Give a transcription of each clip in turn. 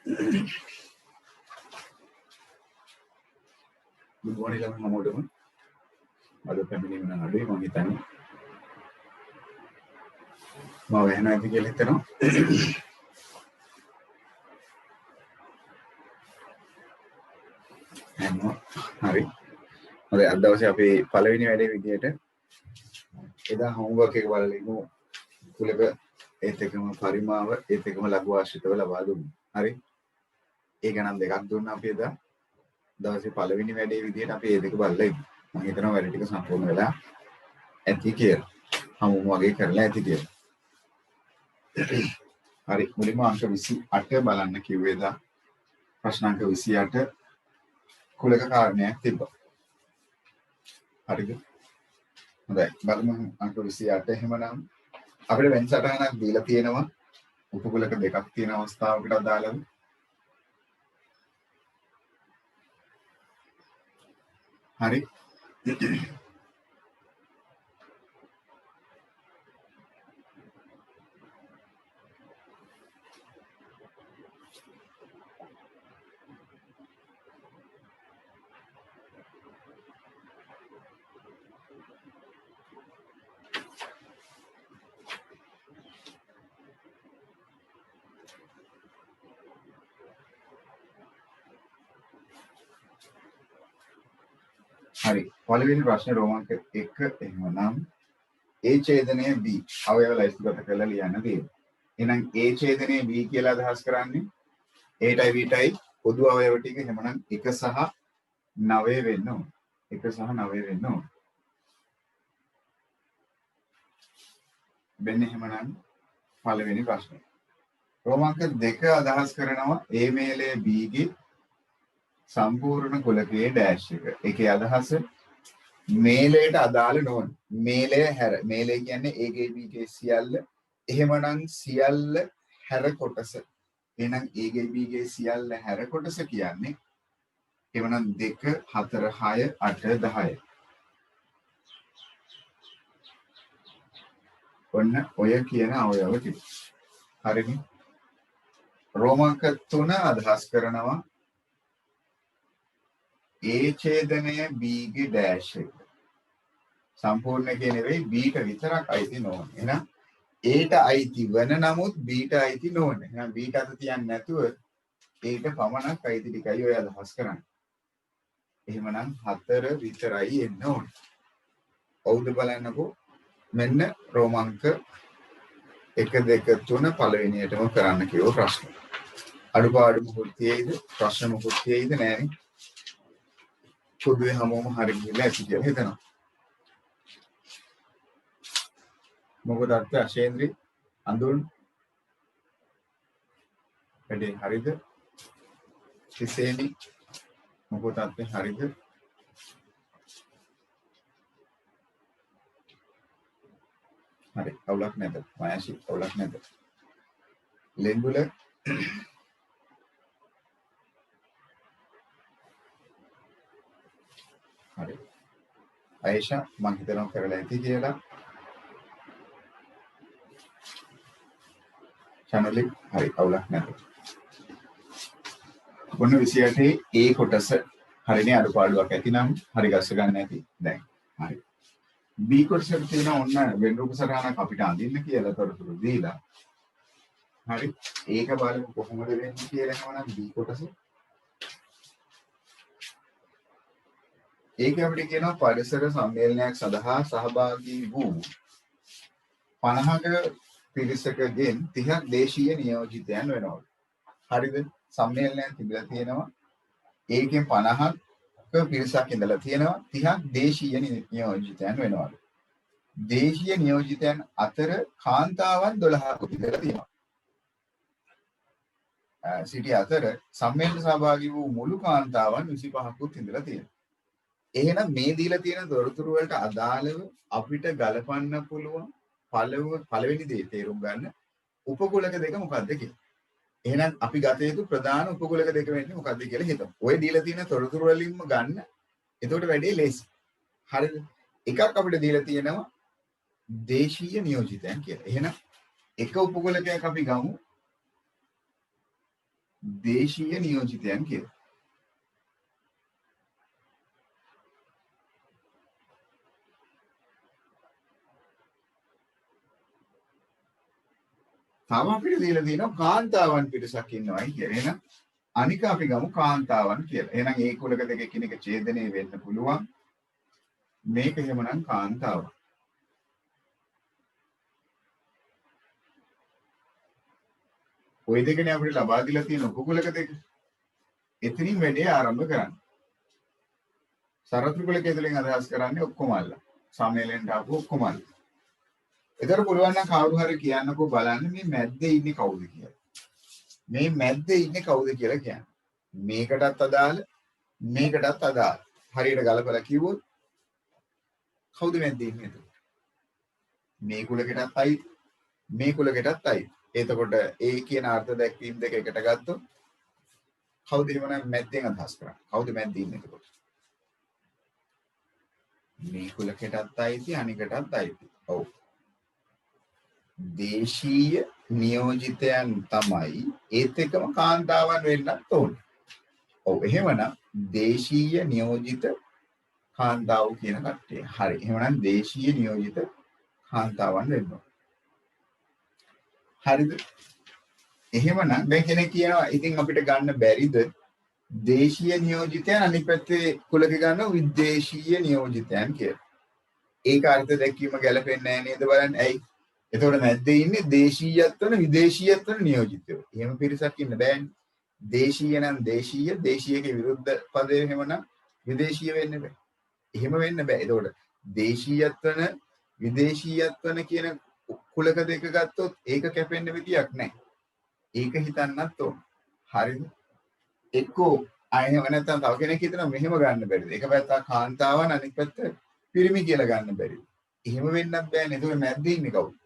good morning lang හැමෝටම. අද පැමිණීම නම් අඩුයි මම හිතන්නේ. මම වෙනවා ඇති කියලා හිතනවා. හරි. හරි අද දවසේ අපි පළවෙනි වැඩේ විදියට එදා homework එක බලලා ඉමු. කුලක ඒත් එකම පරිමාව ඒත් එකම ලඝු ආශ්‍රිතව ලබා දුන්නා. හරි. ඒක නම් දෙකක් දුන්නා අපි එදා. දවසේ පළවෙනි වැඩේ විදියට අපි ඒ දෙක බලලා ඉමු. මම හිතනවා වැඩ ටික සම්පූර්ණ වෙලා ඇති කියලා. හමුම වගේ කරලා ඇති කියලා. හරි මුලින්ම අංක 28 බලන්න කිව්වේදා ප්‍රශ්න අංක 28 කුලක කාරණයක් තිබ්බා. හරිද? හොඳයි බලමු අංක 28 එහෙමනම් අපිට වෙන සටහනක් දීලා තියෙනවා උපකුලක දෙකක් තියෙන අවස්ථාවකට අදාළව. හරි හරි පළවෙනි ප්‍රශ්නේ රෝමාංක 1 එහෙමනම් A ඡේදනය B අවයව ලයිස්තුගත කරලා ලියන්න තියෙනවා. එහෙනම් A ඡේදනය B කියලා අදහස් කරන්නේ Aටයි Bටයි පොදු අවයව ටික එහෙමනම් 1 සහ 9 වෙන්න ඕන. 1 සහ 9 වෙන්න ඕන. වෙන්නේ එහෙමනම් පළවෙනි ප්‍රශ්නේ. රෝමාංක 2 අදහස් කරනවා A මේලයේ B ගේ සම්පූර්ණ කුලකයේ ඩෑෂ් එක. ඒකේ අදහස මේලයට අදාළ නොවන. මේලය හැර. මේලය කියන්නේ A ගේ B ගේ සියල්ල. එහෙමනම් සියල්ල හැර කොටස. එහෙනම් A ගේ B ගේ සියල්ල හැර කොටස කියන්නේ එහෙමනම් 2 4 6 8 10. ඔන්න ඔය කියන අවයව ටික. හරිද? රෝමාංක 3 අදහස් කරනවා A ඡේදනය B ගේ ඩෑෂ් එක. සම්පූර්ණ එකේ නෙවෙයි B ට විතරක් අයිති නොවන. එහෙනම් A ට අයිති වෙන නමුත් B ට අයිති නොවන. එහෙනම් B ට අත තියන්නේ නැතුව A ට පමණක් අයිති ටිකයි ඔය අදහස් කරන්නේ. එහෙමනම් 4 විතරයි එන්න ඕනේ. ඔව්ද බලන්නකෝ. මෙන්න රෝමාංක 1 2 3 පළවෙනියටම කරන්න කියව ප්‍රශ්න. අඩුපාඩු මොකුත් තියෙයිද? ප්‍රශ්න මොකුත් තියෙයිද? නෑනේ. පොදුවේ හැමෝම හරි ගිහලා ඇති කියලා හිතනවා. මොකද අර්ථ අශේන්ද්‍රි අඳුන් වැඩේ හරිද? කිසේනි මොකද අර්ථ හරිද? හරි අවුලක් නැද? මායශි අවුලක් නැද? ලෙන්ගුල හරි අයිෂා මම හිතනවා කරලා ඇති කියලා. channel හරි අවුලක් නැත. ඔන්න 28 A කොටස හරිනේ අඩුපාඩුවක් ඇතිනම් හරි ගස්ස ගන්න ඇති. දැන් හරි. B කොටසට තියෙන ඔන්න වෙන රූප සටහනක් අපිට අඳින්න කියලා තොරතුරු දීලා. හරි. ඒක බලමු කොහොමද වෙන්නේ කියලා එහෙනම් B කොටස. ඒක අපිට කියනවා පරිසර සම්මේලනයක් සඳහා සහභාගී වූ 50ක පිරිසකගෙන් 30ක් දේශීය නියෝජිතයන් වෙනවා. හරිද? සම්මේලනයක් තිබිලා තියෙනවා. ඒකෙන් 50ක පිරිසක් ඉඳලා තියෙනවා. 30ක් දේශීය නියෝජිතයන් වෙනවා. දේශීය නියෝජිතයන් අතර කාන්තාවන් 12ක් ඉඳලා තියෙනවා. සිටි අතර සම්මේලන සහභාගී වූ මුළු කාන්තාවන් 25ක් ඉඳලා තියෙනවා. එහෙනම් මේ දීලා තියෙන තොරතුරු වලට අදාළව අපිට ගලපන්න පුළුවන් පළවෙනි දේ තේරුම් ගන්න උපකුලක දෙක මොකක්ද කියලා. එහෙනම් අපි ගත යුතු ප්‍රධාන උපකුලක දෙක වෙන්නේ මොකක්ද කියලා හිතමු. ඔය දීලා තියෙන තොරතුරු වලින්ම ගන්න. එතකොට වැඩේ ලේසි. හරිද? එකක් අපිට දීලා තියෙනවා දේශීය නියෝජිතයන් කියලා. එහෙනම් එක උපකුලකයක් අපි ගමු. දේශීය නියෝජිතයන් කියලා. තව අපිට දීලා තියෙනවා කාන්තාවන් පිටසක් ඉන්නවයි කියලා. එහෙනම් අනික අපි ගමු කාන්තාවන් කියලා. එහෙනම් ඒ කුලක දෙක එකිනෙක ඡේදනය වෙන්න පුළුවන්. මේක එහෙමනම් කාන්තාව. ওই දෙකනේ අපිට ලබා දීලා තියෙන උපකුලක දෙක. එතනින් වැඩේ ආරම්භ කරන්න. සරත්‍ර කුලකයේ තුලින් අදහස් කරන්නේ ඔක්කොම අල්ල. සමයලෙන්ට ආපු ඔක්කොම අල්ල. ඒතර පුළුවන් නම් කවුරු හරි කියන්නකෝ බලන්න මේ මැද්දේ ඉන්නේ කවුද කියලා. මේ මැද්දේ ඉන්නේ කවුද කියලා කියන්නේ. මේකටත් අදාළ මේකටත් අදාළ. හරියට ගලපලා කිව්වොත් කවුද මැද්දේ ඉන්නේ එතකොට? මේ කුලකටත් අයිති මේ කුලකටත් අයිති. එතකොට ඒ කියන අර්ථ දැක්වීම දෙක එකට ගත්තොත් කවුද එහෙමනම් මැද්දෙන් අදහස් කරන්නේ? කවුද මැද්දේ ඉන්නේ එතකොට? මේ කුලකටත් අයිති අනිකටත් අයිති. ඔව්. දේශීය නියෝජිතයන් තමයි ඒත් එකම කාන්තාවන් වෙන්නත් ඕනේ. ඔව් එහෙමනම් දේශීය නියෝජිත කාන්තාව කියන කට්ටිය. හරි. එහෙමනම් දේශීය නියෝජිත කාන්තාවන් වෙන්න ඕනේ. හරිද? එහෙමනම් දැන් කෙනෙක් කියනවා ඉතින් අපිට ගන්න බැරිද දේශීය නියෝජිතයන් අනිත් පැත්තේ කුලක ගන්න විදේශීය නියෝජිතයන් කියලා. ඒක අර්ථ දැක්වීම ගැලපෙන්නේ නැහැ නේද බලන්න. ඇයි? එතකොට මැද්දේ ඉන්නේ දේශීයත් වන විදේශීයත් වන නියෝජිතයෝ. එහෙම පිරිසක් ඉන්න බෑනේ. දේශීය නම් දේශීය, දේශීයගේ විරුද්ධ පදේ එහෙමනම් විදේශීය වෙන්න බෑ. එහෙම වෙන්න බෑ. එතකොට දේශීයත් වන විදේශීයත් වන කියන කුලක දෙක ගත්තොත් ඒක කැපෙන්න විදියක් නැහැ. ඒක හිතන්නත් ඕන. හරිද? එක්කෝ අයම නැත්තම් තව කෙනෙක් හිතනවා මෙහෙම ගන්න බැරිද? එක පැත්තක් කාන්තාවන් අනිත් පැත්ත පිරිමි කියලා ගන්න බැරිද? එහෙම වෙන්නත් බෑනේ. ඒක මැද්දේ ඉන්නේ කවුද?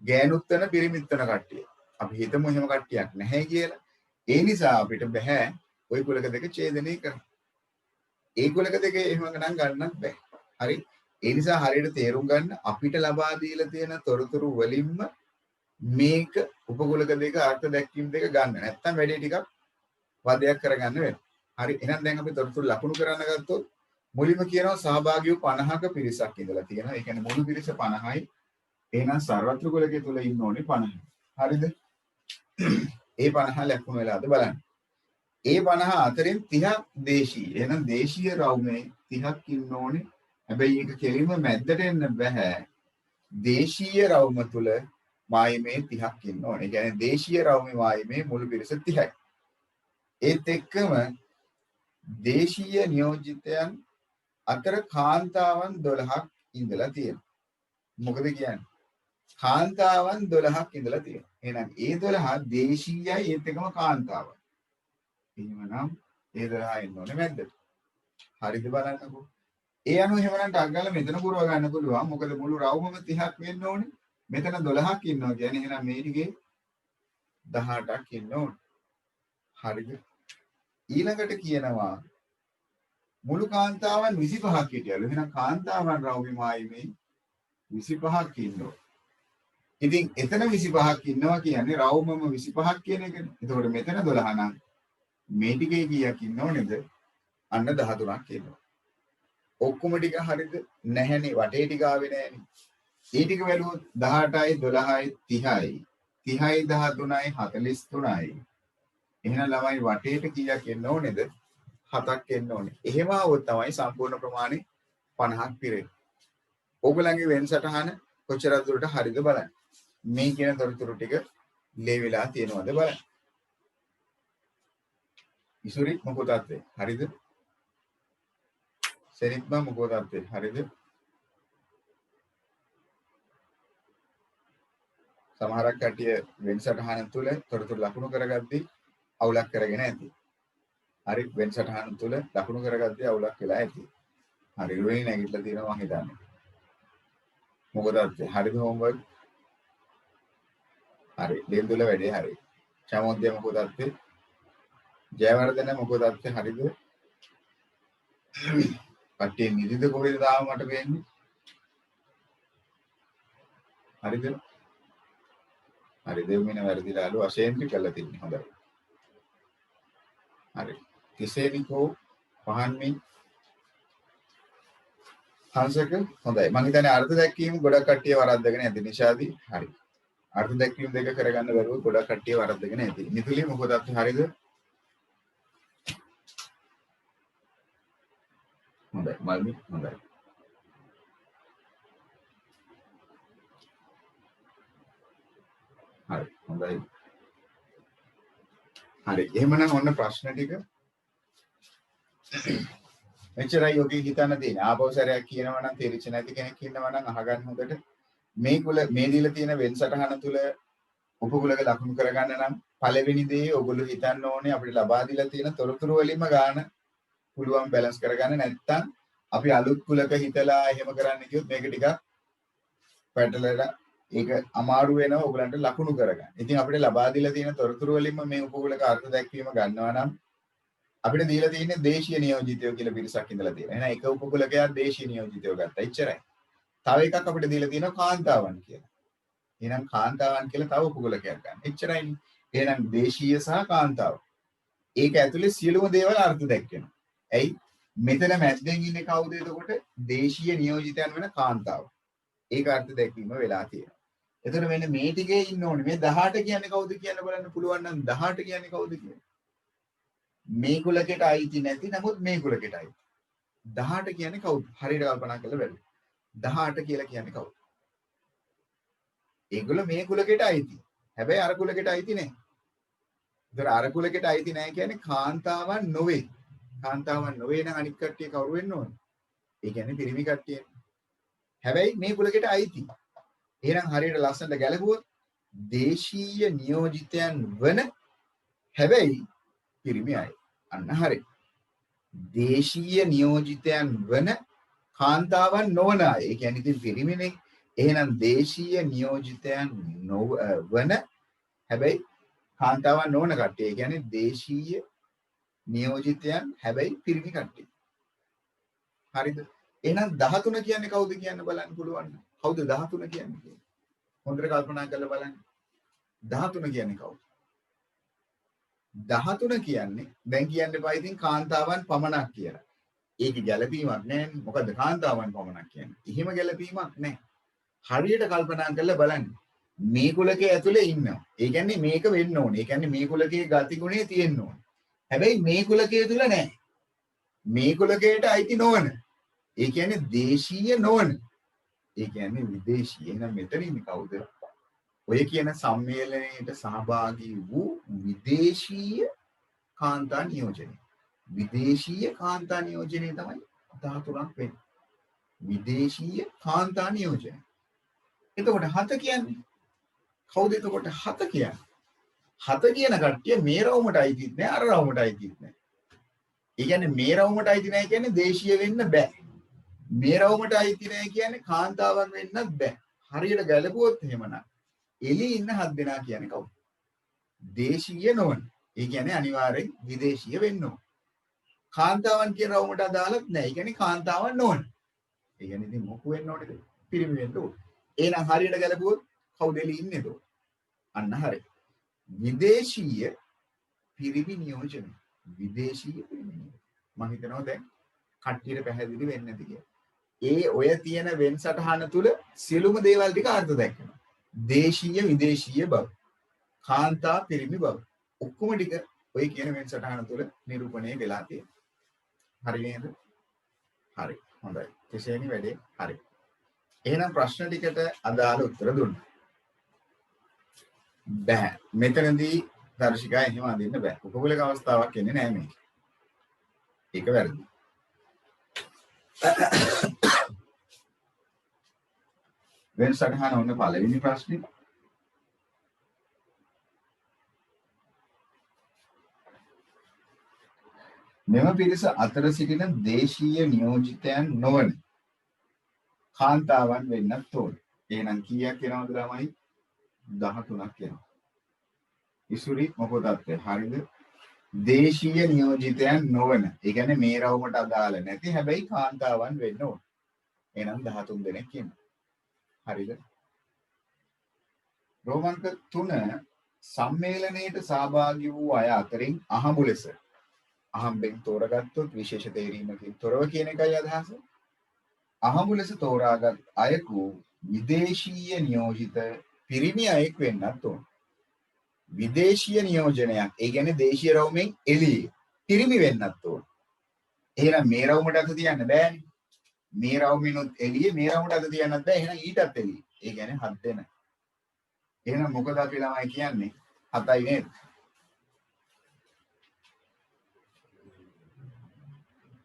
ගෑනුත් වෙන පිරිමිත් වෙන කට්ටිය. අපි හිතමු එහෙම කට්ටියක් නැහැ කියලා. ඒ නිසා අපිට බෑ ওই කුලක දෙක ඡේදනය කරන්න. ඒ කුලක දෙක එහෙම ගණන් ගන්නත් බෑ. හරි? ඒ නිසා හරියට තේරුම් ගන්න අපිට ලබා දීලා තියෙන තොරතුරු වලින්ම මේක උපකුලක දෙක අර්ථ දැක්වීම දෙක ගන්න. නැත්තම් වැඩේ ටිකක් වදයක් කරගන්න වෙනවා. හරි. එහෙනම් දැන් අපි තොරතුරු ලකුණු කරන්න ගත්තොත් මුලින්ම කියනවා සහභාගී වූ 50ක පිරිසක් ඉඳලා තියෙනවා. ඒ කියන්නේ මුළු පිරිස 50යි. එහෙනම් සර්වත්‍ර කුලකයේ තුල ඉන්න ඕනේ 50. හරිද? ඒ 50 ලැබුණ වෙලාවද බලන්න. ඒ 50 අතරින් 30ක් දේශීය. එහෙනම් දේශීය රවුමේ 30ක් ඉන්න ඕනේ. හැබැයි ඒක කෙලින්ම මැද්දට එන්න බෑ. දේශීය රවුම තුල මායිමේ 30ක් ඉන්න ඕනේ. ඒ කියන්නේ දේශීය රවුමේ මායිමේ මුළු පිරිස 30යි. ඒත් එක්කම දේශීය නියෝජිතයන් අතර කාන්තාවන් 12ක් ඉඳලා තියෙනවා. මොකද කියන්නේ? කාන්තාවන් 12ක් ඉඳලා තියෙනවා. එහෙනම් ඒ 12 දේශීයයි ඒත් එකම කාන්තාවන්. එහෙමනම් ඒ 12 ඉන්න ඕනේ මැද්දට. හරිද බලන්නකෝ. ඒ අනුව එහෙමනම් ටක් ගාලා මෙතන පුරව ගන්න පුළුවන්. මොකද මුළු රවුමම 30ක් වෙන්න ඕනේ. මෙතන 12ක් ඉන්නවා කියන්නේ එහෙනම් මේ ටිකේ 18ක් ඉන්න ඕනේ. හරිද? ඊළඟට කියනවා මුළු කාන්තාවන් 25ක් හිටියලු. එහෙනම් කාන්තාවන් රවුමේ මායිමේ 25ක් ඉන්නවා. ඉතින් එතන 25ක් ඉන්නවා කියන්නේ රවුමම 25ක් කියන එකනේ. එතකොට මෙතන 12 නම් මේ ටිකේ කීයක් ඉන්නවද? අන්න 13ක් ඉන්නවා. ඔක්කොම ටික හරිද? නැහැනේ වටේ ටික ආවේ නැහැනේ. ඒ ටික වැළුවොත් 18යි 12යි 30යි 30යි 13යි 43යි. එහෙනම් ළමයි වටේට කීයක් එන්න ඕනේද? 7ක් එන්න ඕනේ. එහෙම આવොත් තමයි සම්පූර්ණ ප්‍රමාණය 50ක් පිරෙන්නේ. ඕගොල්ලන්ගේ වෙනසටහන කොච්චර දුරට හරිද බලන්න. මේ කියන තොරතුරු ටික ලේ වෙලා තියෙනවද බලන්න. ඉසුරි මොකද අත්තේ? හරිද? සරිත්ම මොකද අත්තේ? හරිද? සමහරක් කටිය වෙනසටහන තුල තොරතුරු ලකුණු කරගද්දී අවුලක් කරගෙන ඇති. හරි වෙනසටහන තුල ලකුණු කරගද්දී අවුලක් වෙලා ඇති. හරි රුවෙන් නැගිටලා තියෙනවා මම හිතන්නේ. මොකද අත්තේ? හරිද හෝම්වර්ක්? හරි දෙන්දුල වැඩේ හරි. චමෝද්‍ය මොකද අත්තේ? ජයවර්ධන මොකද අත්තේ? හරිද? කට්ටිය නිදිද කොහෙද තාම මට වෙන්නේ? හරිද? හරි දෙව් මින වැරදිලාලු වශයෙන් කළා තින්නේ හොඳයි. හරි. කෙසේනිකෝ පහන්මි හංසක හොඳයි. මම හිතන්නේ අර්ථ දැක්වීම ගොඩක් කට්ටිය වරද්දගෙන ඇති නිෂාදී. හරි. අර්ථ දැක්වීම දෙක කරගන්න බැරුව ගොඩක් කට්ටිය වරද්දගෙන ඇති. මිතුලි මොකද අපි හරිද? හොඳයි. මල්මි හොඳයි. හරි. හොඳයි. හරි. එහෙමනම් ඔන්න ප්‍රශ්න ටික මෙච්චරයි ඔගේ හිතන්න තියෙන්නේ. ආපහු සැරයක් කියනවා නම් තේරිච්ච නැති කෙනෙක් ඉන්නවා නම් අහගන්න හොඳට. මේ දීලා තියෙන වෙන්සටහන තුල උපකුලක ලකුණු කරගන්න නම් පළවෙනි දේ ඔයගොල්ලෝ හිතන්න ඕනේ අපිට ලබා දීලා තියෙන තොරතුරු වලින්ම ගන්න පුළුවන් බැලන්ස් කරගන්න. නැත්තම් අපි අලුත් කුලක හිතලා එහෙම කරන්න කිව්වොත් මේක ටිකක් පැටලලා ඒක අමාරු වෙනවා ඔයගලන්ට ලකුණු කරගන්න. ඉතින් අපිට ලබා දීලා තියෙන තොරතුරු වලින්ම මේ උපකුලක අර්ථ දැක්වීම ගන්නවා නම් අපිට දීලා තියෙන්නේ දේශීය නියෝජිතයෝ කියලා පිරිසක් ඉඳලා තියෙනවා. එහෙනම් එක උපකුලකයක් දේශීය නියෝජිතයෝ ගත්තා. එච්චරයි. තව එකක් අපිට දීලා තියෙනවා කාන්තාවන් කියලා. එහෙනම් කාන්තාවන් කියලා තව උපකුලකයක් ගන්න. එච්චරයිනේ. එහෙනම් දේශීය සහ කාන්තාව. ඒක ඇතුලේ සියලුම දේවල් අර්ථ දැක්වෙනවා. ඇයි? මෙතන මැද්දෙන් ඉන්නේ කවුද එතකොට? දේශීය නියෝජිතයන් වෙන කාන්තාව. ඒක අර්ථ දැක්වීම වෙලා තියෙනවා. එතකොට මෙන්න මේ ටිකේ ඉන්න ඕනේ. මේ 18 කියන්නේ කවුද කියන්න බලන්න පුළුවන් නම් 18 කියන්නේ කවුද කියන්නේ? මේ කුලකයට අයිති නැති නමුත් මේ කුලකයට අයිති. 18 කියන්නේ කවුද? හරියට කල්පනා කරලා බලන්න. 18 කියලා කියන්නේ කවුද? ඒගොල්ලෝ මේ කුලකයට අයිති. හැබැයි අර කුලකයට අයිති නැහැ. ඒතර අර කුලකයට අයිති නැහැ කියන්නේ කාන්තාවන් නොවේ. කාන්තාවන් නොවේ නම් අනිත් කට්ටිය කවුරු වෙන්න ඕනේ? ඒ කියන්නේ පිරිමි කට්ටිය. හැබැයි මේ කුලකයට අයිති. එහෙනම් හරියට ලස්සනට ගැලපුවොත් දේශීය නියෝජිතයන් වන හැබැයි පිරිමි අය. අන්න හරි. දේශීය නියෝජිතයන් වන කාන්තාවන් නොවන අය. ඒ කියන්නේ ඉතින් පිරිමිනේ. එහෙනම් දේශීය නියෝජිතයන් වන හැබැයි කාන්තාවන් නොවන කට්ටිය. ඒ කියන්නේ දේශීය නියෝජිතයන් හැබැයි පිරිමි කට්ටිය. හරිද? එහෙනම් 13 කියන්නේ කවුද කියන්න බලන්න පුළුවන්. කවුද 13 කියන්නේ? හොඳට කල්පනා කරලා බලන්න. 13 කියන්නේ කවුද? 13 කියන්නේ දැන් කියන්න එපා ඉතින් කාන්තාවන් පමණක් කියලා. ඒක ගැළපීමක් නෑ. මොකද කාන්තාවන් පමණක් කියන්නේ. එහෙම ගැළපීමක් නෑ. හරියට කල්පනා කරලා බලන්න. මේ කුලකයේ ඇතුලේ ඉන්නවා. ඒ කියන්නේ මේක වෙන්න ඕනේ. ඒ කියන්නේ මේ කුලකයේ ගතිගුණේ තියෙන්න ඕනේ. හැබැයි මේ කුලකයේ තුල නෑ. මේ කුලකයට අයිති නොවන. ඒ කියන්නේ දේශීය නොවන. ඒ කියන්නේ විදේශීය. එහෙනම් මෙතන ඉන්නේ කවුද? ඔය කියන සම්මේලනයේට සහභාගී වූ විදේශීය කාන්තා නියෝජනය. විදේශීය කාන්තා නියෝජනය තමයි 13ක් වෙන්නේ. විදේශීය කාන්තා නියෝජනය. එතකොට 7 කියන්නේ කවුද එතකොට 7 කියන්නේ? 7 කියන කට්ටිය මේ රවුමට අයිතිත් නෑ අර රවුමට අයිතිත් නෑ. ඒ කියන්නේ මේ රවුමට අයිති නෑ කියන්නේ දේශීය වෙන්න බෑ. මේ රවුමට අයිති නෑ කියන්නේ කාන්තාවන් වෙන්නත් බෑ. හරියට ගැලපුවොත් එහෙමනම් එළි ඉන්න 7 දෙනා කියන්නේ කවුද? දේශීය නොවන. ඒ කියන්නේ අනිවාර්යෙන් විදේශීය වෙන්න ඕන. කාන්තාවන් කියන රවුමට අදාළත් නෑ. ඒ කියන්නේ කාන්තාවන් නොවන. ඒ කියන්නේ ඉතින් මොකු වෙන්න ඕනේද? පිරිමි වෙන්න ඕන. එහෙනම් හරියට ගැලපුවොත් කවුද එළි ඉන්නේ එතකොට? අන්න හරි. විදේශීය පිරිමි නියෝජනය. විදේශීය පිරිමි නියෝජනය. මම හිතනවා දැන් කට්ටියට පැහැදිලි වෙන්නේ නැති කියලා. ඒ ඔය තියෙන වෙන්සටහන තුල සියලුම දේවල් ටික අර්ථ දැක්කනවා. දේශීය විදේශීය බව. කාන්තා පිරිමි බව. ඔක්කොම ටික ඔය කියන වෙන්සටහන තුල නිරූපණය වෙලා තියෙනවා. හරි නේද? හරි. හොඳයි. කෙසේනි වැඩේ? හරි. එහෙනම් ප්‍රශ්න ටිකට අදාළ උත්තර දුන්නා. බෑ. මෙතනදී දර්ශිකා එහෙම අඳින්න බෑ. උපකුලක අවස්ථාවක් එන්නේ නැහැ මේක. ඒක වැරදි. වෙන්සටහන ඔන්න පළවෙනි ප්‍රශ්නේ. මෙම පිරිස අතර සිටින දේශීය නියෝජිතයන් නොවන කාන්තාවන් වෙන්නත් ඕන. එහෙනම් කීයක් වෙනවද ළමයි? 13ක් වෙනවා. ඉසුරි මොකද හරිද? දේශීය නියෝජිතයන් නොවන. ඒ කියන්නේ මේ රවුමට අදාළ නැති හැබැයි කාන්තාවන් වෙන්න ඕන. එහෙනම් 13 දෙනෙක් ඉන්නවා. හරිද? රෝමංක 3 සම්මේලනයේට සහභාගී වූ අය අතරින් අහඹු ලෙස අහම්බෙන් තෝරගත්තොත් විශේෂ තේරීමකින් තොරව කියන එකයි අදහස. අහඹු ලෙස තෝරාගත් අයෙකු විදේශීය නියෝජිත පිරිමි අයෙක් වෙන්නත් ඕන. විදේශීය නියෝජනයක් ඒ කියන්නේ දේශීය රවුමෙන් එළියේ පිරිමි වෙන්නත් ඕන. එහෙනම් මේ රවුමට අත තියන්න බෑනේ. මේ රවුමිනුත් එළියේ මේ රවුමට අත තියන්නත් බෑ. එහෙනම් ඊටත් එළියේ. ඒ කියන්නේ 7 දෙනා. එහෙනම් මොකද අපි ළමයි කියන්නේ? 7යි නේද?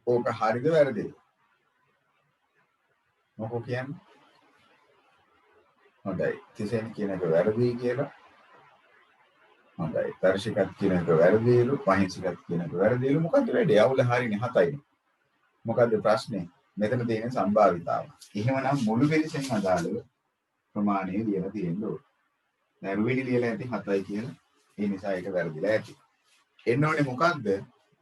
ඕක හරිද වැරදිද? මොකෝ කියන්නේ? හොඳයි. තිසෙන් කියන එක වැරදි කියලා. හොඳයි. දර්ශකත් කියන එක වැරදිලු, පහින්සිකත් කියන එක වැරදිලු. මොකද්ද වැඩේ? අවුල හරිනේ 7යි. මොකද්ද ප්‍රශ්නේ? මෙතන තියෙන සම්භාවිතාව. එහෙමනම් මුළු පිළිසෙන් අදාළව ප්‍රමාණය ලියලා තියෙන්න ඕනේ. දැන් රුවිලි ලියලා ඇති 7යි කියලා. ඒ නිසා ඒක වැරදිලා ඇති. එන්න ඕනේ මොකද්ද?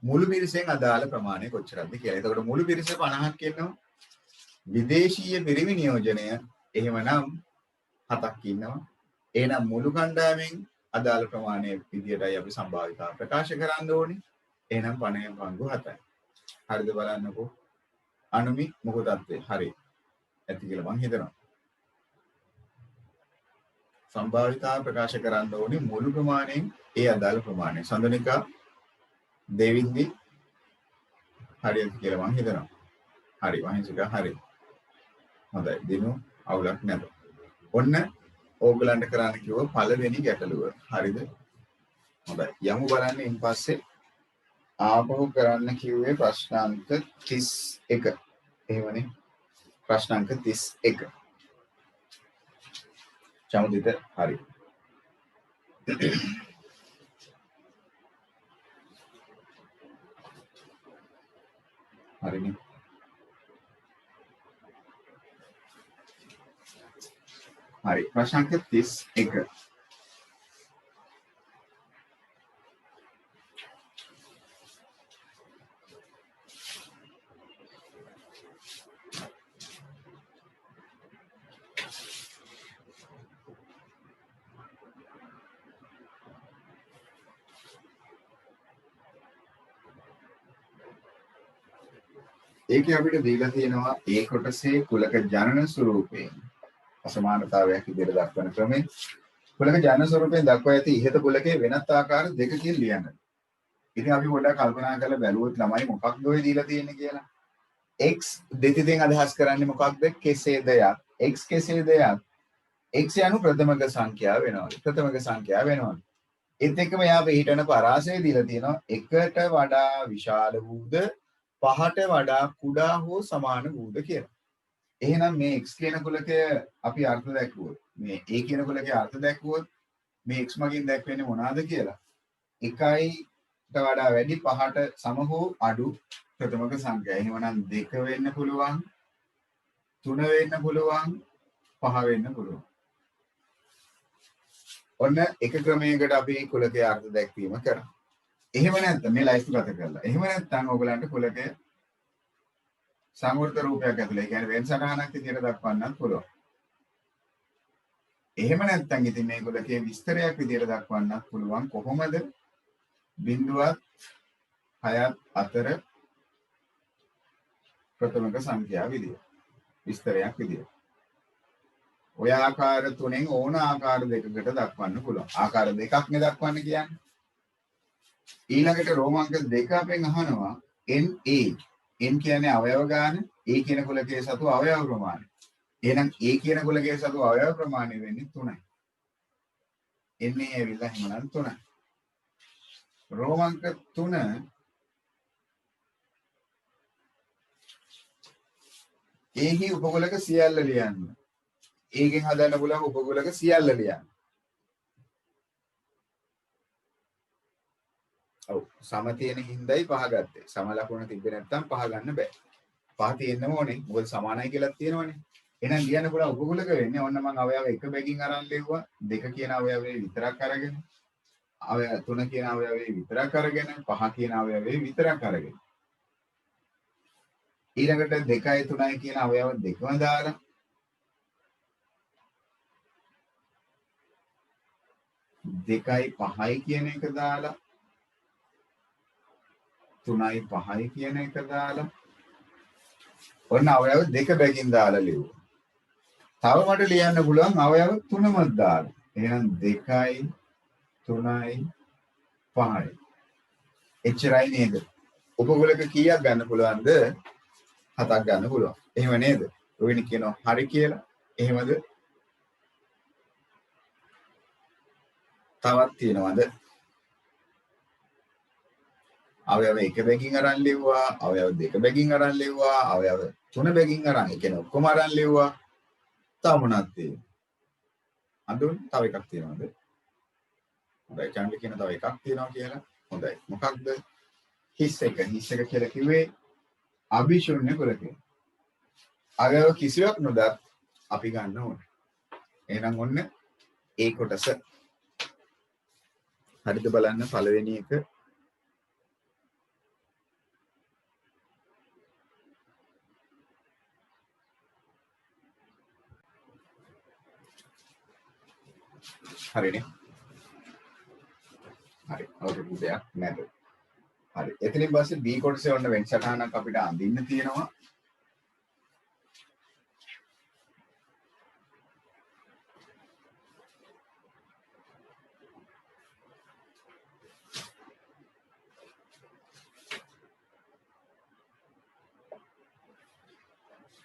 මුළු පිරිසෙන් අදාළ ප්‍රමාණය කොච්චරද කියලා. එතකොට මුළු පිරිස 50ක් ඉන්නවා. විදේශීය පිරිමි නියෝජනය එහෙමනම් 7ක් ඉන්නවා. එහෙනම් මුළු කණ්ඩායමෙන් අදාළ ප්‍රමාණය විදියටයි අපි සම්භාවිතාව ප්‍රකාශ කරන්න ඕනේ. එහෙනම් 50 පංගු 7යි. හරිද බලන්නකෝ. අනුමි මොකද අත්වේ? හරි. ඇති කියලා මං හිතනවා. සම්භාවිතාව ප්‍රකාශ කරන්න ඕනේ මුළු ප්‍රමාණයෙන් ඒ අදාළ ප්‍රමාණය. සඳනිකා දෙවින්දි හරියට කියලා මං හිතනවා. හරි වහින්සිකා හරි. හොඳයි. දිනු අවුලක් නැත. ඔන්න ඕගලන්ට කරන්න කිව්ව පළවෙනි ගැටලුව. හරිද? හොඳයි. යමු බලන්න ඉන් පස්සේ ආපහු කරන්න කිව්වේ ප්‍රශ්නාංක 31. එහෙමනේ. ප්‍රශ්නාංක 31. චමුදිත හරි. හරිනේ. හරි. ප්‍රශ්නාංක 31. ඒකේ අපිට දීලා තියෙනවා ඒ කොටසේ කුලක ජනන ස්වරූපයෙන් අසමානතාවයක් විදිහට දක්වන ක්‍රමය. කුලක ජනන ස්වරූපයෙන් දක්වා ඇති ඉහත කුලකයේ වෙනත් ආකාර දෙකකින් ලියන්න. ඉතින් අපි පොඩ්ඩක් කල්පනා කරලා බැලුවොත් ළමයි මොකක්ද ඔය දීලා තියෙන්නේ කියලා. x දෙතිතෙන් අදහස් කරන්නේ මොකක්ද? කෙසේද යක්. x කෙසේද යක්. x යනු ප්‍රථමක සංඛ්‍යාව වෙනවා. ප්‍රථමක සංඛ්‍යාව වෙනවා. ඒත් එක්කම යා පිළිටන පරාසය දීලා තියෙනවා 1ට වඩා විශාල වූද 5ට වඩා කුඩා හෝ සමාන වූද කියලා. එහෙනම් මේ x කියන කුලකය අපි අර්ථ දැක්වුවොත් මේ a කියන කුලකයේ අර්ථ දැක්වුවොත් මේ x මගින් දැක්වෙන්නේ මොනවාද කියලා? 1ට වඩා වැඩි 5ට සම හෝ අඩු ප්‍රථමක සංඛ්‍යා. එහෙමනම් 2 වෙන්න පුළුවන් 3 වෙන්න පුළුවන් 5 වෙන්න පුළුවන්. ඔන්න එක ක්‍රමයකට අපි කුලකයේ අර්ථ දැක්වීම කරා. එහෙම නැත්නම් මේ ලයිස්තුගත කරලා. එහෙම නැත්නම් ඔයගලන්ට කුලකය සංවෘත රූපයක් ඇතුළේ, ඒ කියන්නේ වෙන සටහනක් විදිහට දක්වන්නත් පුළුවන්. එහෙම නැත්නම් ඉතින් මේ කුලකයේ විස්තරයක් විදිහට දක්වන්නත් පුළුවන්. කොහොමද? බිඳුවත් 6ත් අතර ප්‍රථමක සංඛ්‍යාව විදිහට. විස්තරයක් විදිහට. ඔය ආකාර තුනෙන් ඕන ආකාර දෙකකට දක්වන්න පුළුවන්. ආකාර දෙකක් නේ දක්වන්න කියන්නේ. ඊළඟට රෝමාංක 2 අපෙන් අහනවා NA. N කියන්නේ අවයව ගාන, A කියන කුලකයේ සතු අවයව ප්‍රමාණය. එහෙනම් A කියන කුලකයේ සතු අවයව ප්‍රමාණය වෙන්නේ 3යි. NA ඇවිල්ලා එහෙමනම් 3යි. රෝමාංක 3 ඒහි උපකුලක සියල්ල ලියන්න. ඒකෙන් හදන්න පුළුවන් උපකුලක සියල්ල ලියන්න. ඔව් සම තියෙන හින්දායි 5 ගත්තේ. සම ලකුණ තිබ්බේ නැත්නම් 5 ගන්න බෑ. 5 තියෙන්නම ඕනේ. මොකද සමානයි කියලා තියෙනවනේ. එහෙනම් ලියන්න පුළුවන් උපකුලක වෙන්නේ ඔන්න මම අවයව එක බැගින් අරන් ලිව්වා. 2 කියන අවයවයේ විතරක් අරගෙන. 3 කියන අවයවයේ විතරක් අරගෙන 5 කියන අවයවයේ විතරක් අරගෙන. ඊළඟට 2යි 3යි කියන අවයව දෙකම දාලා 2යි 5යි කියන එක දාලා 3යි 5යි කියන එක දාලා ඔන්න අවයව දෙක බැගින් දාලා ලියුවා. තව මට ලියන්න පුළුවන් අවයව 3ම දාලා. එහෙනම් 2යි 3යි 5යි. එච්චරයි නේද? උපගොලක කීයක් ගන්න පුළුවන්ද? 7ක් ගන්න පුළුවන්. එහෙම නේද? ඔයනි කියනවා හරි කියලා. එහෙමද? තවත් තියෙනවද? අවයව 1 බැගින් අරන් ලිව්වා, අවයව 2 බැගින් අරන් ලිව්වා, අවයව 3 බැගින් අරන්, ඒ කියන්නේ ඔක්කොම අරන් ලිව්වා. තව මොනවද තියෙන්නේ? අඳුන් තව එකක් තියෙනවද? හොඳයි චන්ඩි කියන තව එකක් තියෙනවා කියලා. හොඳයි. මොකක්ද? හිස් එක. හිස් එක කියලා කිව්වේ අභිශූන්‍ය කුලකය. අවයව කිසිවක් නොදත් අපි ගන්න ඕනේ. එහෙනම් ඔන්න ඒ කොටස හරිද බලන්න පළවෙනි එක හරිනේ. හරි. අවුරුදු දෙයක් නැද. හරි. එතනින් පස්සේ B කොටසේ ඔන්න වෙන්සටහනක් අපිට අඳින්න තියෙනවා.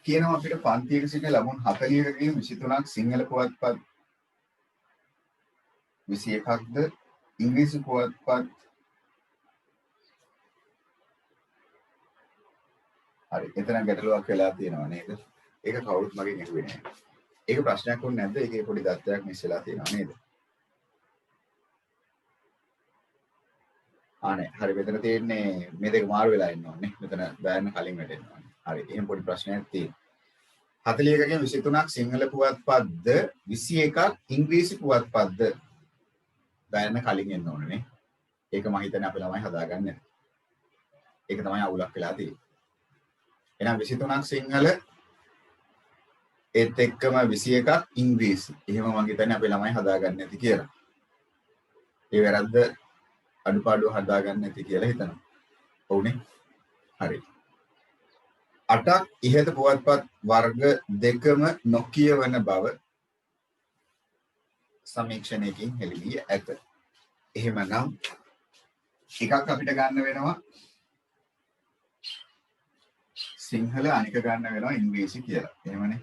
කියනවා අපිට පන්තියක සිට ලැබුණු 40කකින් 23ක් සිංහල පුවත්පත් 21ක්ද ඉංග්‍රීසි පුවත්පත් හරි එතන ගැටලුවක් වෙලා තියෙනවා නේද? ඒක කවුරුත් මගෙන් අහුවේ නැහැ. ඒක ප්‍රශ්නයක් වුනේ නැද්ද? ඒකේ පොඩි දත්තයක් මිස් වෙලා තියෙනවා නේද? ආනේ හරි මෙතන තියෙන්නේ මේ දෙක මාරු වෙලා ඉන්න ඕනේ. මෙතන බෑන්න කලින් වැටෙන්න ඕනේ. හරි එහෙනම් පොඩි ප්‍රශ්නයක් තියෙනවා. 41කින් 23ක් සිංහල පුවත්පත්ද 21ක් ඉංග්‍රීසි පුවත්පත්ද බෑන්න කලින් එන්න ඕනේ නේ. ඒක මම හිතන්නේ අපේ ළමයි හදාගන්නේ. ඒක තමයි අවුලක් වෙලා තියෙන්නේ. එහෙනම් 23ක් සිංහල ඒත් එක්කම 21ක් ඉංග්‍රීසි. එහෙම මම හිතන්නේ අපේ ළමයි හදාගන්නේ නැති කියලා. ඒ වැරද්ද අඩුපාඩු හදාගන්න නැති කියලා හිතනවා. ඔව්නේ. හරි. 8ක් ඉහත පුවත්පත් වර්ග දෙකම නොකියවන බව සමීක්ෂණයකින් හෙළි ඇත. එහෙමනම් එකක් අපිට ගන්න වෙනවා සිංහල අනික ගන්න වෙනවා ඉංග්‍රීසි කියලා. එහෙමනේ.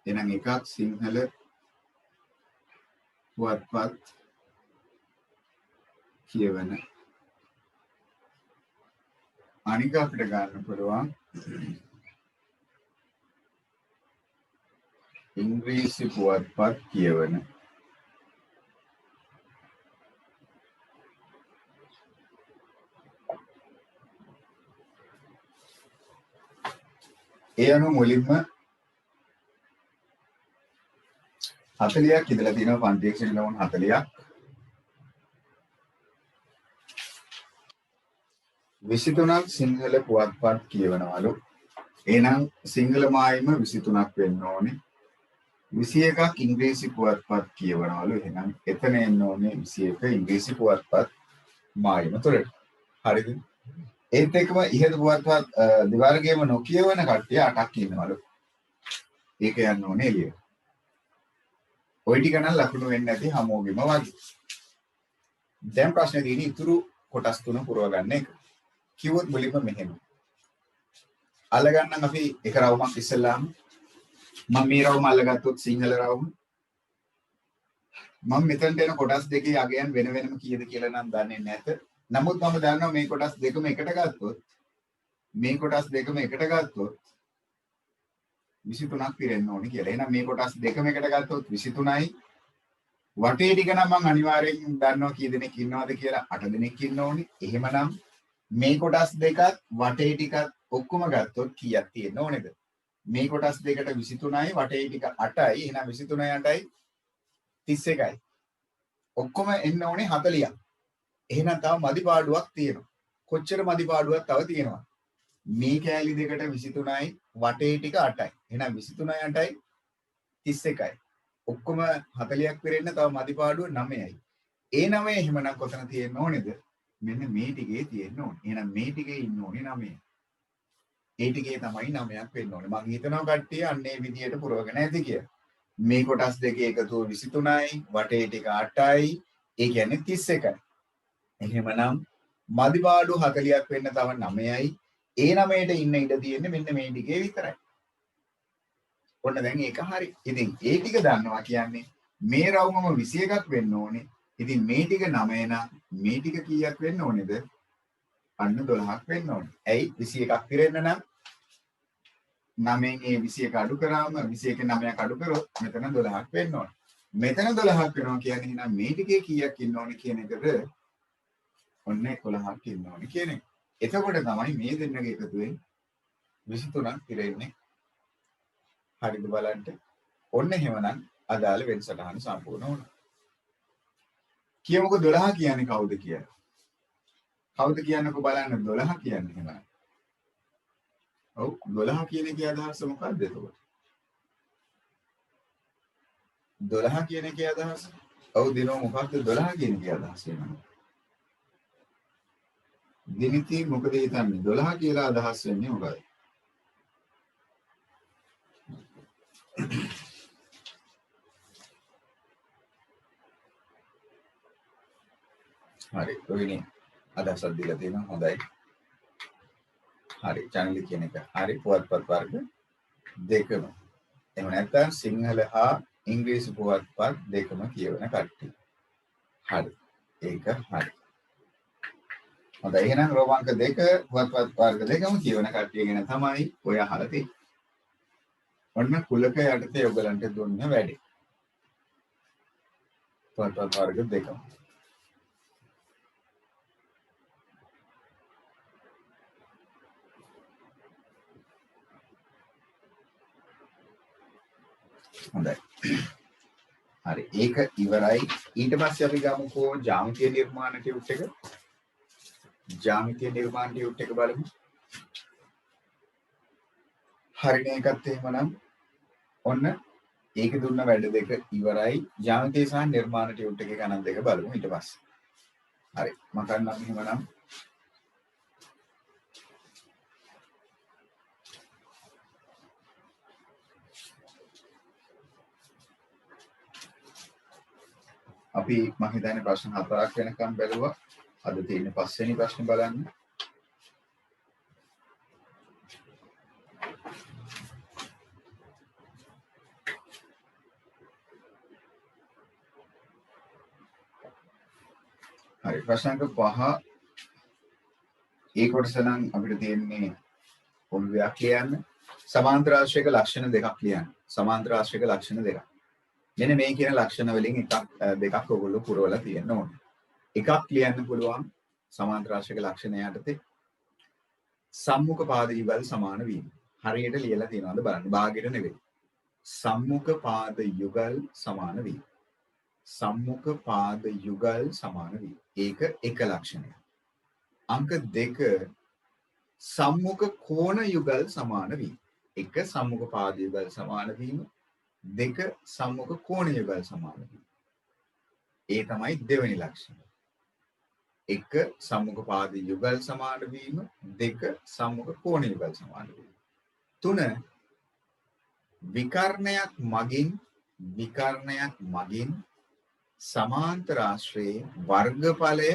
එහෙනම් එකක් සිංහල පුවත්පත් කියවන අනික අපිට ගන්න පුළුවන් ඉංග්‍රීසි පුවත්පත් කියවන ඒ අනුව මුලින්ම 40ක් ඉඳලා තියෙනවා පන්තියක සිට ලවුන් 40ක් 23ක් සිංහල පුවත්පත් කියවනවලු. එහෙනම් සිංහල මායිම 23ක් වෙන්න ඕනේ. 21ක් ඉංග්‍රීසි පුවත්පත් කියවනවලු. එහෙනම් එතන එන්න ඕනේ 21 ඉංග්‍රීසි පුවත්පත් මායිම තුරට. හරිද? ඒත් එක්කම ඉහත පුවත්පත් දෙවර්ගයේම නොකියවන කට්ටිය 8ක් ඉන්නවලු. ඒක යන්න ඕනේ එළිය. ඔය ටික නම් ලකුණු වෙන්නේ නැති හැමෝගෙම වගේ. දැන් ප්‍රශ්නේ තියෙන්නේ ඉතුරු කොටස් තුන පුරව ගන්න එක. කිව්වොත් මුලින්ම මෙහෙම. අල්ලගන්නම් අපි එක රවුමක් ඉස්සෙල්ලාම. මම මේ රවුම අල්ලගත්තොත් සිංහල රවුම. මම මෙතනට එන කොටස් දෙකේ අගයන් වෙන වෙනම කීයද කියලා නම් දන්නේ නැත. නමුත් මම දන්නවා මේ කොටස් දෙකම එකට ගත්තොත් මේ කොටස් දෙකම එකට ගත්තොත් 23ක් පිරෙන්න ඕනේ කියලා. එහෙනම් මේ කොටස් දෙකම එකට ගත්තොත් 23යි. වටේ ටික නම් මම අනිවාර්යෙන් දන්නවා කී දෙනෙක් ඉන්නවද කියලා 8 දෙනෙක් ඉන්න ඕනේ. එහෙමනම් මේ කොටස් දෙකත් වටේ ටිකත් ඔක්කොම ගත්තොත් කීයක් තියෙන්න ඕනේද? මේ කොටස් දෙකට 23යි වටේ ටික 8යි. එහෙනම් 23යි 8යි 31යි. ඔක්කොම එන්න ඕනේ 40ක්. එහෙනම් තව මදි පාඩුවක් තියෙනවා. කොච්චර මදි පාඩුවක් තව තියෙනවා? මේ කෑලි දෙකට 23යි වටේ ටික 8යි. එහෙනම් 23යි 8යි 31යි. ඔක්කොම 40ක් පිරෙන්න තව මදි පාඩුව 9යි. ඒ 9 එහෙමනම් කොතන තියෙන්න ඕනේද? මෙන්න මේ ටිකේ තියෙන්න ඕනේ. එහෙනම් මේ ටිකේ ඉන්න ඕනේ 9. ඒ ටිකේ තමයි 9ක් වෙන්න ඕනේ. මම හිතනවා කට්ටිය අන්නේ විදියට පුරවගෙන ඇති කියලා. මේ කොටස් දෙකේ එකතුව 23යි, වටේ ටික 8යි. ඒ කියන්නේ 31යි. එහෙමනම් මදිපාඩු 40ක් වෙන්න තව 9යි. ඒ 9ට ඉන්න ඉඩ තියෙන්නේ මෙන්න මේ ටිකේ විතරයි. ඔන්න දැන් ඒක හරි. ඉතින් ඒ ටික දන්නවා කියන්නේ මේ රවුමම 21ක් වෙන්න ඕනේ. ඉතින් මේ ටික 9 නම් මේ ටික කීයක් වෙන්න ඕනේද? අන්න 12ක් වෙන්න ඕනේ. ඇයි 21ක් පිරෙන්න නම් 9න් ඒ 21 අඩු කරාම 21 9ක් අඩු කරොත් මෙතන 12ක් වෙන්න ඕනේ. මෙතන 12ක් වෙනවා කියන්නේ එහෙනම් මේ ටිකේ කීයක් ඉන්න ඕනේ කියන එකද? ඔන්න 11ක් ඉන්න ඕනේ කියන එක. එතකොට තමයි මේ දෙන්නගේ එකතුවෙන් 23ක් පිරෙන්නේ. හරිද බලන්න. ඔන්න එහෙමනම් අදාළ වෙනසටහන සම්පූර්ණ වුණා. කියමුකෝ 12 කියන්නේ කවුද කියලා. කවුද කියන්නකෝ බලන්න 12 කියන්නේ එහෙමයි. ඔව් 12 කියන එකේ අදහස මොකක්ද එතකොට? 12 කියන එකේ අදහස? ඔව් දිනෝ මොකක්ද 12 කියන එකේ අදහස වෙනවා? දිනිති මොකද හිතන්නේ 12 කියලා අදහස් වෙන්නේ මොකද? හරි ඔයනේ අදහසක් දීලා තියෙනවා හොඳයි. හරි channel කියන එක. හරි පුවත්පත් වර්ග දෙකම. එහෙම නැත්නම් සිංහල හා ඉංග්‍රීසි පුවත්පත් දෙකම කියවන කට්ටිය. හරි. ඒක හරි. හොඳයි එහෙනම් රෝමාංක 2 පුවත්පත් වර්ග දෙකම කියවන කට්ටිය ගැන තමයි ඔය අහලා තියෙන්නේ. ඔන්න කුලක යටතේ ඔයගලන්ට දුන්න වැඩි. පුවත්පත් වර්ග දෙකම. හොඳයි. හරි ඒක ඉවරයි. ඊට පස්සේ අපි ගමුකෝ ජ්‍යාමිතිය නිර්මාණ ටියුට් එක. ජ්‍යාමිතිය නිර්මාණ ටියුට් එක බලමු. හරිනේ ඒකත් එහෙමනම් ඔන්න ඒක දුන්න වැඩ දෙක ඉවරයි. ජ්‍යාමිතිය සහ නිර්මාණ ටියුට් එකේ ගණන් දෙක බලමු ඊට පස්සේ. හරි මම කරනම් එහෙමනම් අපි මම හිතන්නේ ප්‍රශ්න 4ක් වෙනකම් බැලුවා. අද තියෙන 5 වෙනි ප්‍රශ්නේ බලන්න. හරි ප්‍රශ්න අංක 5 ඒ කොටස නම් අපිට තියෙන්නේ පොළොවක් ලියන්න. සමාන්තර ආශ්‍රයක ලක්ෂණ දෙකක් ලියන්න. සමාන්තර ආශ්‍රයක ලක්ෂණ දෙකක්. මෙන්න මේ කියන ලක්ෂණ වලින් එකක් දෙකක් ඔයගොල්ලෝ පුරවලා තියෙන්න ඕනේ. එකක් ලියන්න පුළුවන් සමාන්තර ආශ්‍රයක ලක්ෂණ යටතේ සම්මුඛ පාද යුගල් සමාන වීම. හරියට ලියලා තියෙනවද බලන්න. භාගයට නෙවෙයි. සම්මුඛ පාද යුගල් සමාන වීම. සම්මුඛ පාද යුගල් සමාන වීම. ඒක එක ලක්ෂණයක්. අංක 2 සම්මුඛ කෝණ යුගල් සමාන වීම. එක සම්මුඛ පාද යුගල් සමාන වීම. දෙක සම්මුඛ කෝණ යුගල් සමාන වීම. ඒ තමයි දෙවෙනි ලක්ෂණය. එක සම්මුඛ පාද යුගල් සමාන වීම. දෙක සම්මුඛ කෝණ යුගල් සමාන වීම. 3 විකර්ණයක් මගින් සමාන්තර ආශ්‍රයේ වර්ගඵලය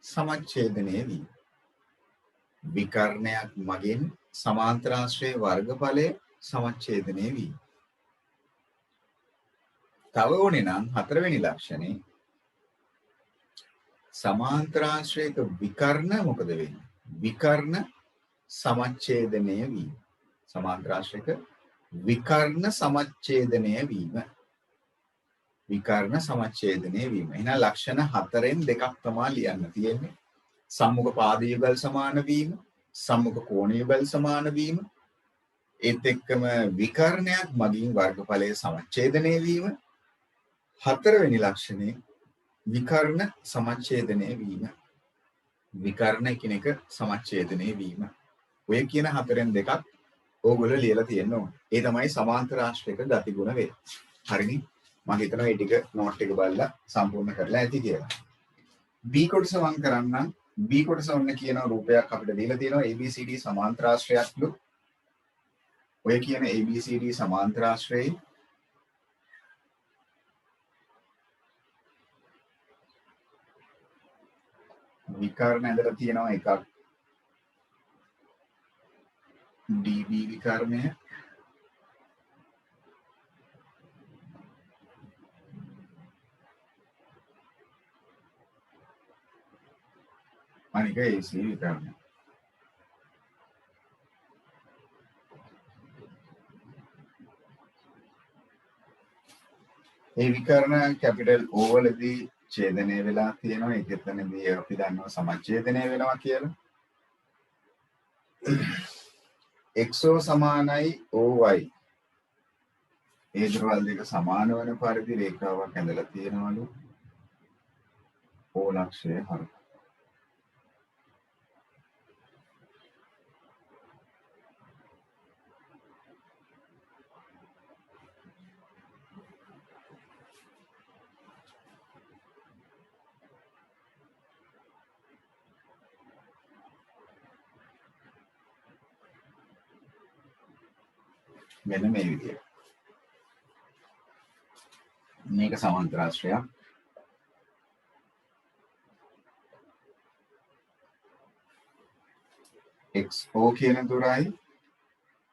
සමච්ඡේදනය වීම. විකර්ණයක් මගින් සමාන්තර ආශ්‍රයේ වර්ගඵලය සමච්ඡේදනය වීම. තව ඕනේ නම් 4 වෙනි ලක්ෂණේ සමාන්තර ආශ්‍රයක විකර්ණ මොකද වෙන්නේ? විකර්ණ සමච්ඡේදනය වීම. සමාන්තර ආශ්‍රයක විකර්ණ සමච්ඡේදනය වීම. විකර්ණ සමච්ඡේදනය වීම. එහෙනම් ලක්ෂණ 4න් දෙකක් තමයි ලියන්න තියෙන්නේ. සම්මුඛ පාද යුගල් සමාන වීම, සම්මුඛ කෝණ යුගල් සමාන වීම, ඒත් එක්කම විකර්ණයක් මගින් වර්ගඵලය සමච්ඡේදනය වීම. 4 වෙනි ලක්ෂණේ විකර්ණ සමච්ඡේදනය වීම. විකර්ණ එකිනෙක සමච්ඡේදනය වීම. ඔය කියන 4න් දෙකක් ඕගොල්ලෝ ලියලා තියෙන්න ඕනේ. ඒ තමයි සමාන්තර ආශ්‍රයක ගතිගුණ වේ. හරිනේ. මම හිතනවා මේ ටික නෝට් එක බලලා සම්පූර්ණ කරලා ඇති කියලා. B කොටස වම් කරන්න. B කොටස ඔන්න කියන රූපයක් අපිට දීලා තියෙනවා ABCD සමාන්තරාශ්‍රයක්ලු. ඔය කියන ABCD සමාන්තරාශ්‍රයේ විකර්ණ ඇඳලා තියෙනවා එකක් DB විකර්ණය අනික AC විකර්ණය. ඒ විකර්ණ කැපිටල් O වලදී ඡේදනය වෙලා තියෙනවා. ඒක එතනදී අපි දන්නවා සමච්ඡේදනය වෙනවා කියලා. XO සමානයි OY. ඒ දරවල් දෙක සමාන වන පරිදි රේඛාවක් ඇඳලා තියෙනවලු. O ලක්ෂය හරියට. මෙන්න මේ විදියට. මේක සමාන්තරාශ්‍රයක්. XO කියන දුරයි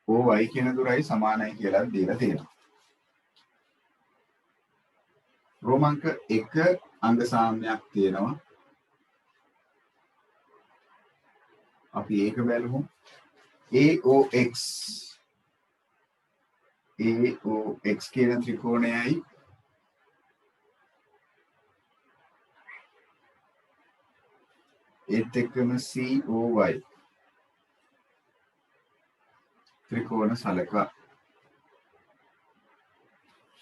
OY කියන දුරයි සමානයි කියලා දීලා තියෙනවා. රෝමාංක 1 අංග සාම්‍යයක් තියෙනවා. අපි ඒක බලමු. AOX කියන ත්‍රිකෝණයයි ඒත් එක්කම COY ත්‍රිකෝණ සලකුවා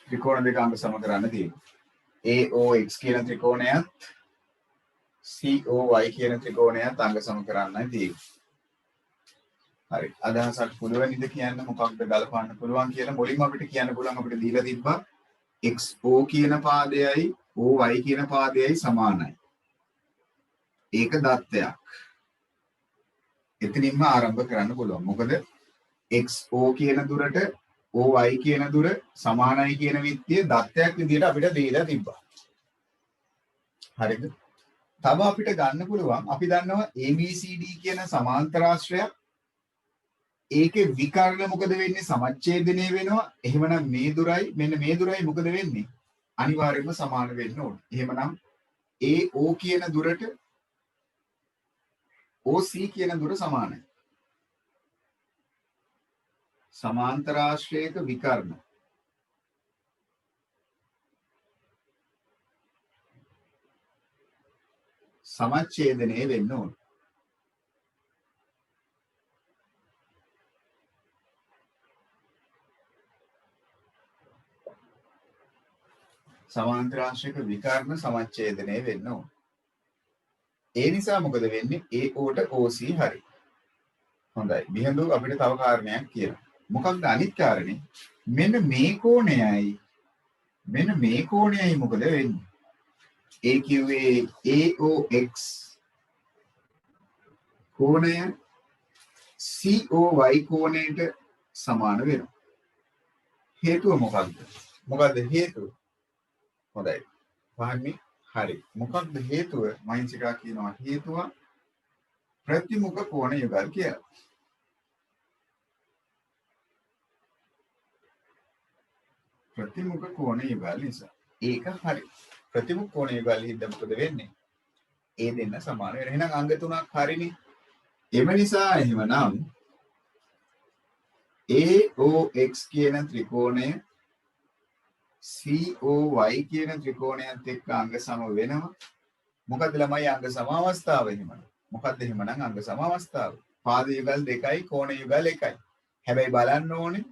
ත්‍රිකෝණ දෙක අංග සම කරන්න තියෙනවා. AOX කියන ත්‍රිකෝණයත් COY කියන ත්‍රිකෝණයත් අංග සම කරන්නයි තියෙන්නේ. හරි. අදහසක් පුළුවන්ද කියන්න මොකක්ද ගලපන්න පුළුවන් කියලා මුලින්ම අපිට කියන්න පුළුවන් අපිට දීලා තිබ්බා XO කියන පාදයයි OY කියන පාදයයි සමානයි. ඒක දත්තයක්. එතනින්ම ආරම්භ කරන්න පුළුවන්. මොකද XO කියන දුරට OY කියන දුර සමානයි කියන විත්තිය දත්තයක් විදිහට අපිට දීලා තිබ්බා. හරිද? තව අපිට ගන්න පුළුවන් අපි දන්නවා ABCD කියන සමාන්තරාශ්‍රයක් ඒකේ විකර්ණ මොකද වෙන්නේ සමච්ඡේදනය වෙනවා. එහෙමනම් මේ දුරයි මෙන්න මේ දුරයි මොකද වෙන්නේ? අනිවාර්යයෙන්ම සමාන වෙන්න ඕනේ. එහෙමනම් AO කියන දුරට OC කියන දුර සමානයි. සමාන්තරාශ්‍රයක විකර්ණ සමච්ඡේදනය වෙන්න ඕනේ. සමාන්තරාශ්‍රයක විකර්ණ සමච්ඡේදනය වෙන්න ඕන. ඒ නිසා මොකද වෙන්නේ? AOට OC හරි. හොඳයි. බිහඳු අපිට තව කාරණයක් කියනවා. මොකක්ද අනිත් කාරණේ? මෙන්න මේ කෝණයයි මොකද වෙන්නේ? ඒ කිව්වේ AOX කෝණය COY කෝණයට සමාන වෙනවා. හේතුව මොකක්ද? මොකද්ද හේතුව? හොඳයි. වහන්නේ හරි. මොකක්ද හේතුව? මයින්සිකා කියනවා හේතුව ප්‍රතිමුඛ කෝණ යුගල් කියලා. ප්‍රතිමුඛ කෝණ යුගල් නිසා. ඒක හරි. ප්‍රතිමුඛ කෝණ යුගල් හින්දා මොකද වෙන්නේ? ඒ දෙන්න සමාන වෙනවා. එහෙනම් අංග තුනක් හරිනේ. එම නිසා එහෙමනම් AOX කියන ත්‍රිකෝණය COY කියන ත්‍රිකෝණයත් එක්ක අංග සම වෙනවා. මොකද ළමයි අංග සම අවස්ථාව එහෙමනම්. මොකද්ද එහෙමනම් අංග සම අවස්ථාව? පාද යුගල් දෙකයි කෝණ යුගල් එකයි. හැබැයි බලන්න ඕනේ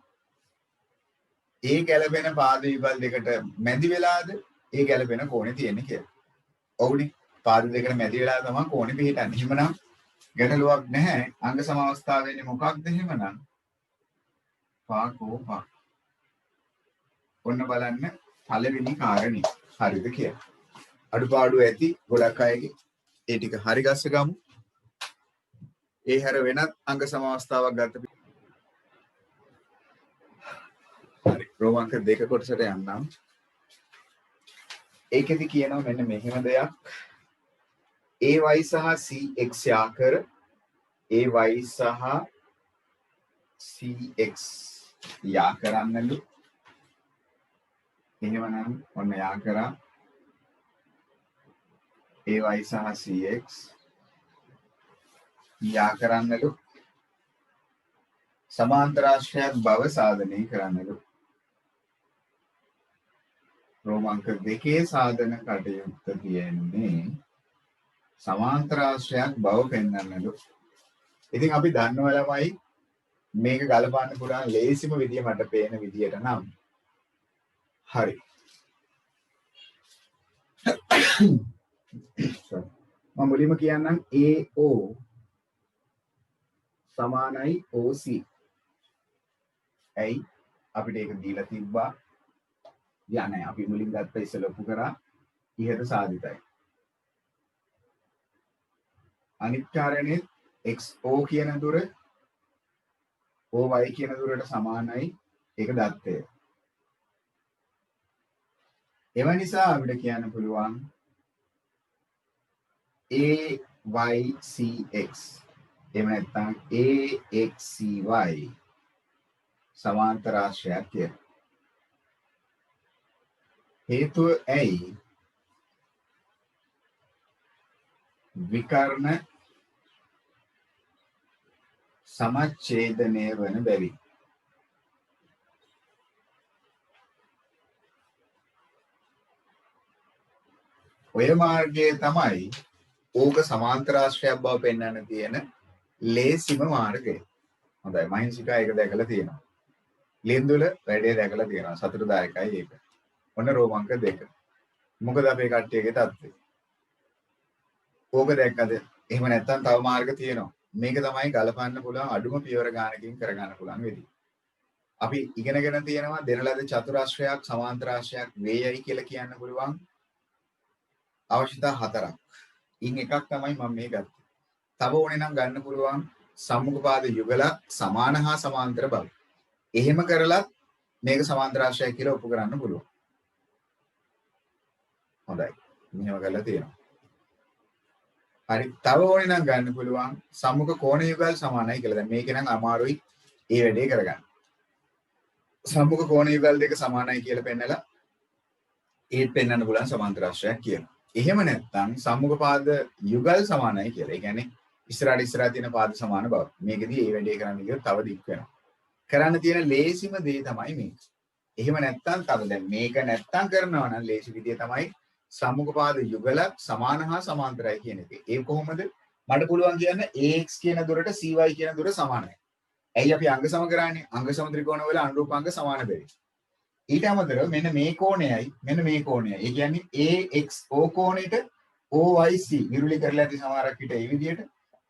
ඒ ගැලපෙන පාද යුගල් දෙකට මැදි වෙලාද ඒ ගැලපෙන කෝණේ තියෙන්නේ කියලා. ඔව්නේ. පාද දෙකට මැදි වෙලා තමයි කෝණේ පිහිටන්නේ. එහෙමනම් ගැටලුවක් නැහැ. අංග සම අවස්ථාව වෙන්නේ මොකක්ද එහෙමනම්? පාකෝපා ඔන්න බලන්න පළවෙනි කාරණේ හරිද කියලා. අඩුපාඩු ඇති ගොඩක් අයගේ. ඒ ටික හරි ගස්ස ගමු. ඒ හැර වෙනත් අංග සම අවස්ථාවක් ගත්ත. හරි. රෝමාංක 2 කොටසට යන්නම්. ඒකෙදි කියනවා මෙන්න මෙහෙම දෙයක්. AY සහ CX යාකර AY සහ CX යා කරන්නලු. එහෙමනම් ඔන්න යා කරා AY සහ CX යා කරන්නලු. සමාන්තරාශ්‍රයක් බව සාධනය කරන්නලු. රෝමාංක 2 සාධන කටයුත්ත තියෙන්නේ සමාන්තරාශ්‍රයක් බව පෙන්වන්නලු. ඉතින් අපි දන්නවා ළමයි මේක ගලපන්න පුළුවන් ලේසිම විදිය මට පේන විදියට නම් හරි. මම මුලින්ම කියන්නම් AO සමානයි OC. ඇයි අපිට ඒක දීලා තිබ්බා. යන්නේ අපි මුලින් ගත්ත ඉස්සෙල්ල ඔප්පු කරා ඉහත සාධිතයි. අනිත් කාරණේ XO කියන දුර OY කියන දුරට සමානයි. ඒක දත්තය. එව නිසා අපිට කියන්න පුළුවන් AYCX එහෙම නැත්නම් AXCY සමාන්තරාශ්‍රයක් කියලා. හේතුව ඇයි? විකර්ණ සමච්ඡේදනය වන බැවින්. ඔය මාර්ගය තමයි ඕක සමාන්තරාශ්‍රයක් බව පෙන්වන්න තියෙන ලේසිම මාර්ගය. හොඳයි මහින්සිකා ඒක දැකලා තියෙනවා. ලින්දුල වැඩේ දැකලා තියෙනවා. සතුටුදායකයි ඒක. ඔන්න රෝමාංක 2. මොකද අපේ කට්ටියගේ තත්ත්වය? ඕක දැක්කද? එහෙම නැත්නම් තව මාර්ග තියෙනවා. මේක තමයි ගලපන්න පුළුවන් අඩුම පියවර ගානකින් කරගන්න පුළුවන් වෙන්නේ. අපි ඉගෙනගෙන තියෙනවා දෙන ලද චතුරාශ්‍රයක් සමාන්තරාශ්‍රයක් වේයයි කියලා කියන්න පුළුවන් අවශ්‍යතා 4ක්. ඉන් එකක් තමයි මම මේ ගත්තේ. තව ඕනේ නම් ගන්න පුළුවන් සම්මුඛපාද යුගල සමාන හා සමාන්තර බව. එහෙම කරලත් මේක සමාන්තරාශ්‍රය කියලා ඔප්පු කරන්න පුළුවන්. හොඳයි. මෙහෙම කරලා තියෙනවා. හරි. තව ඕනේ නම් ගන්න පුළුවන් සම්මුඛ කෝණ යුගල් සමානයි කියලා. දැන් මේක නම් අමාරුයි ඒ වැඩේ කරගන්න. සම්මුඛ කෝණ යුගල් දෙක සමානයි කියලා පෙන්නලා ඒත් පෙන්වන්න පුළුවන් සමාන්තරාශ්‍රයක් කියලා. එහෙම නැත්නම් සම්මුඛ පාද යුගල් සමානයි කියලා. ඒ කියන්නේ ඉස්සරහට තියෙන පාද සමාන බව. මේකෙදී මේ වැඩේ කරන්න ගියොත් තව දික් වෙනවා. කරන්න තියෙන ලේසිම දේ තමයි මේක. එහෙම නැත්නම් තව දැන් මේක නැත්නම් කරනවා නම් ලේසි විදිය තමයි සම්මුඛ පාද යුගල සමාන හා සමාන්තරයි කියන එක. ඒ කොහොමද? මට පුළුවන් කියන්න AX කියන දුරට CY කියන දුර සමානයි. ඇයි අපි අංග සම කරන්නේ? අංග සම ත්‍රිකෝණ වල අනුරූපාංග සමාන බැරි. ඊට අමතරව මෙන්න මේ කෝණයයි මෙන්න මේ කෝණයයි. ඒ කියන්නේ AXO කෝණයට OYC විරුලි කරලා ඇති සමහරක් විට ඒ විදිහට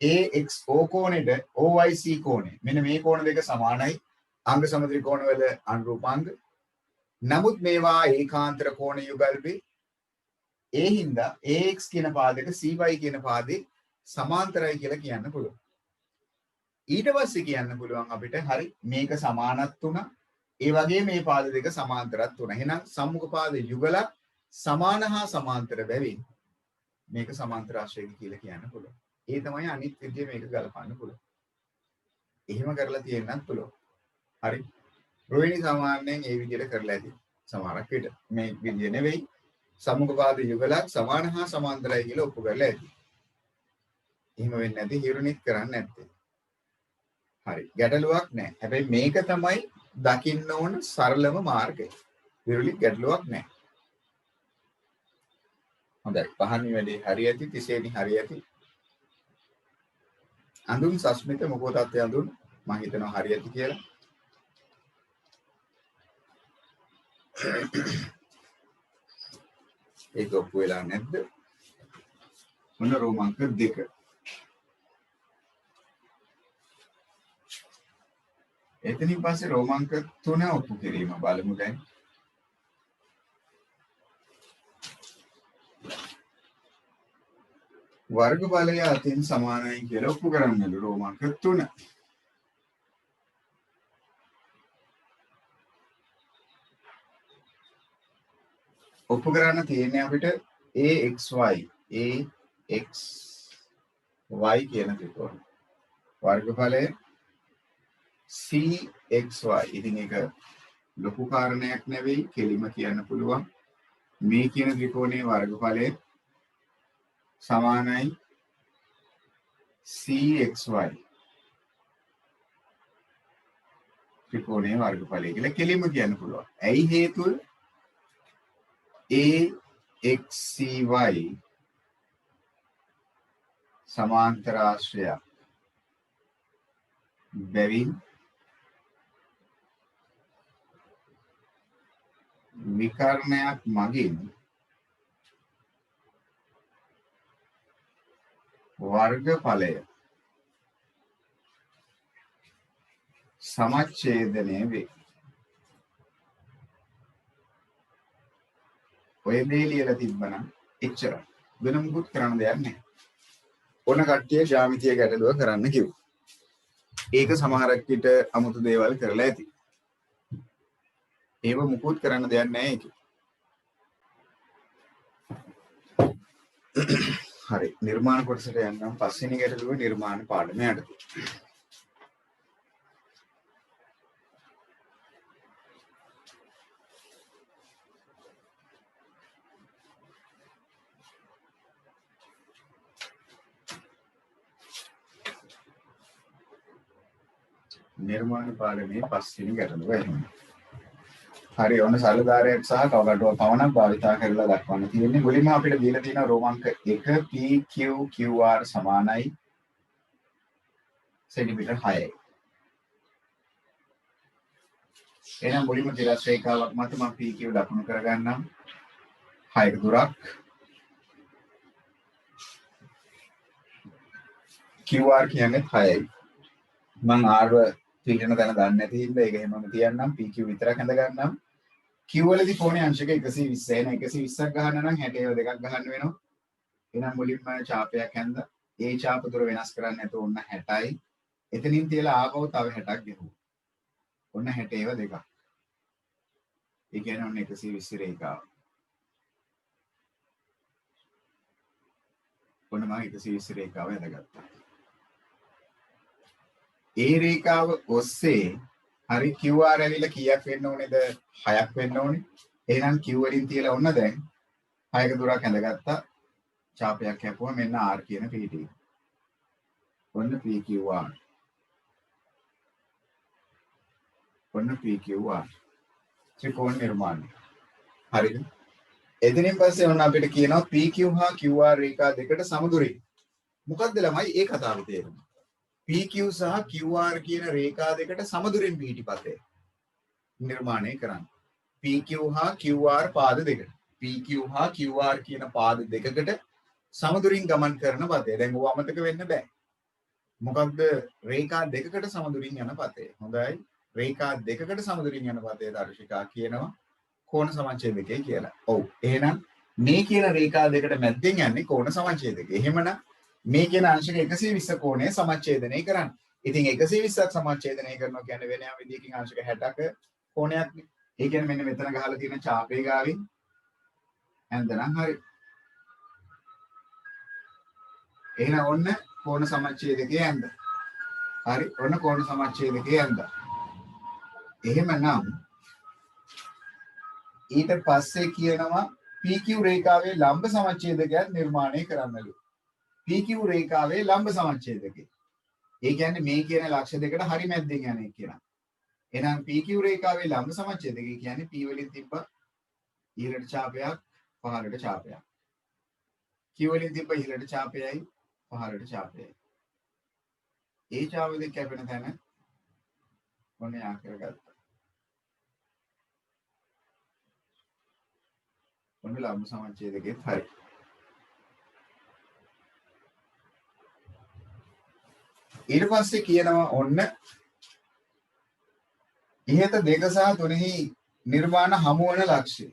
AXO කෝණයට OYC කෝණය. මෙන්න මේ කෝණ දෙක සමානයි. අංග සම ත්‍රිකෝණ වල අනුරූපාංග. නමුත් මේවා ඒකාන්තර කෝණ යුගල්පේ. ඒ හින්දා AX කියන පාදක CY කියන පාදේ සමාන්තරයි කියලා කියන්න පුළුවන්. ඊට පස්සේ කියන්න පුළුවන් අපිට හරි මේක සමානත් උනා. ඒ වගේ මේ පාද දෙක සමාන්තරත් උනා. එහෙනම් සම්මුඛ පාද යුගල සමාන හා සමාන්තර බැවින් මේක සමාන්තරාශ්‍රයක කියලා කියන්න පුළුවන්. ඒ තමයි අනිත් විදිය මේක ගලපන්න පුළුවන්. එහෙම කරලා තියෙන්නත් පුළුවන්. හරි. රෝහිණි සාමාන්‍යයෙන් ඒ විදිහට කරලා ඇති. සමහරක් විට මේ විදිය නෙවෙයි සම්මුඛ පාද යුගලක් සමාන හා සමාන්තරයි කියලා ඔප්පු කරලා ඇති. එහෙම වෙන්නේ නැති හිරුනිත් කරන්නේ නැත්තේ. හරි. ගැටලුවක් නැහැ. හැබැයි මේක තමයි දකින්න ඕන සරලම මාර්ගය. විරුලි ගැටලුවක් නැහැ. හොඳයි. පහනි වැඩේ හරියටි 30 හරියටි. අඳුන් සස්මිත මොකෝ තත්ත්වය අඳුන් මම හිතනවා හරියටි කියලා. ඒක ඔප්පු වෙලා නැද්ද? මොන රෝමාංක 2. එතනින් පස්සේ රෝමාංක 3 ඔප්පු කිරීම බලමු දැන්. වර්ගඵලය අතින් සමානයි කියලා ඔප්පු කරන්නලු රෝමාංක 3. ඔප්පු කරන්න තියෙන්නේ අපිට AXY කියන ත්‍රිකෝණ. වර්ගඵලය CXY. ඉතින් ඒක ලොකු කාරණයක් නෙවෙයි, කෙලිම කියන්න පුළුවන්. මේ කියන ත්‍රිකෝණයේ වර්ගඵලය සමානයි CXY ත්‍රිකෝණයේ වර්ගඵලය කියලා කෙලිම කියන්න පුළුවන්. ඇයි හේතුව? AXCY සමාන්තර ආශ්‍රයයක් බැවින් විකර්ණයක් මගින් වර්ගඵලය සමච්ඡේදනය වේ. ඔය දේ ලියලා තිබ්බනම් එච්චරයි. වෙන මොකුත් කරන්න දෙයක් නැහැ. ඕන කට්ටිය ජ්‍යාමිතිය ගැටලුව කරන්න කිව්වා. ඒක සමහරක් විට අමුතු දේවල් කරලා ඇති. ඒව මුකුත් කරන්න දෙයක් නැහැ ඒකේ. හරි, නිර්මාණ කොටසට යන්නම්. පස්වෙනි ගැටලුව නිර්මාණ පාඩමේ යටතේ. නිර්මාණ පාඩමේ පස්වෙනි ගැටලුව එහෙම. හරි, ඔන්න සරලධාරයක් සහ කවකටුවක් පමණක් භාවිතා කරලා දක්වන්න තියෙන්නේ. මුලින්ම අපිට දීලා තියෙන රෝමාංක 1 PQ QR සමානයි සෙන්ටිමීටර් 6යි. එහෙනම් මුලින්ම තිරස් රේඛාවක් මත මම PQ ලකුණු කරගන්නම්. 6ක දුරක්. QR කියන්නේ 6යි. මම R පිළින දැන දන්නේ නැති හින්දා ඒක එහෙමම තියන්නම්. PQ විතරක් හඳ ගන්නම්. Q වලදී කෝණේ අංශක 120 එන 120ක් ගහන්න නම් 60 දෙකක් ගහන්න වෙනවා. එහෙනම් මුලින්ම ඡාපයක් හැන්ද. ඒ ඡාප දුර වෙනස් කරන්නේ නැතුව ඔන්න 60යි. එතනින් තියලා ආපහු තව 60ක් ගෙහුවා. ඔන්න 60 දෙකක්. ඒ කියන්නේ ඔන්න 120 රේඛාව. ඔන්න මම 120 රේඛාව හදගත්තා. ඒ රේඛාව ඔස්සේ හරි QR ඇවිල්ලා කීයක් වෙන්න ඕනේද? 6ක් වෙන්න ඕනේ. එහෙනම් Q වලින් තියලා ඔන්න දැන් 6ක දුරක් ඇඳගත්තා. ඡාපයක් කැපුවා මෙන්න R කියන PT. ඔන්න PQR. ඔන්න PQR. ත්‍රිකෝණ නිර්මාණය. හරිද? එතනින් පස්සේ ඔන්න අපිට කියනවා PQ හා QR රේඛා දෙකට සමදුරින්. මොකද්ද ළමයි ඒ කතාවේ තේරුම? PQ සහ QR කියන රේඛා දෙකට සමදුරින් පිහිටිපතේ නිර්මාණය කරන්න. PQ හා QR පාද දෙකට. PQ හා QR කියන පාද දෙකකට සමදුරින් ගමන් කරන පතේ. දැන් ඔව අමතක වෙන්න බෑ. මොකක්ද රේඛා දෙකකට සමදුරින් යන පතේ? හොඳයි. රේඛා දෙකකට සමදුරින් යන පතේ දර්ශිකා කියනවා කෝණ සමච්ඡේදකය කියලා. ඔව්. එහෙනම් මේ කියන රේඛා දෙකට මැද්දෙන් යන්නේ කෝණ සමච්ඡේදකය. එහෙමනම් මේ කියන අංශක 120 කෝණය සමච්ඡේදනය කරන්න. ඉතින් 120ක් සමච්ඡේදනය කරනවා කියන්නේ වෙන යම් විදියකින් අංශක 60ක කෝණයක් නේ. ඒ කියන්නේ මෙන්න මෙතන ගහලා තියෙන ඡාපේ ගාවින් ඇන්දනම් හරි. එහෙනම් ඔන්න කෝණ සමච්ඡේදකයේ ඇන්ද. හරි. ඔන්න කෝණ සමච්ඡේදකයේ ඇන්ද. එහෙමනම් ඊට පස්සේ කියනවා PQ රේඛාවේ ලම්බ සමච්ඡේදකයක් නිර්මාණය කරන්නලු. PQ රේඛාවේ ලම්බ සමච්ඡේදකය. ඒ කියන්නේ මේ කියන ලක්ෂ දෙකට හරි මැද්දෙන් යන එක කියලා. එහෙනම් PQ රේඛාවේ ලම්බ සමච්ඡේදකය කියන්නේ P වලින් තිබ්බ ඉහළට ඡාපයක් පහළට ඡාපයක්. Q වලින් තිබ්බ ඉහළට ඡාපයයි පහළට ඡාපයයි. ඒ ඡාප දෙක කැපෙන තැන ඔන්න යා කරගත්තා. ඔන්න ලම්බ සමච්ඡේදකෙත් හරි. ඊට පස්සේ කියනවා ඔන්න ඉහත දෙක සහ තුනෙහි නිර්මාණ හමු වන ලක්ෂ්‍ය.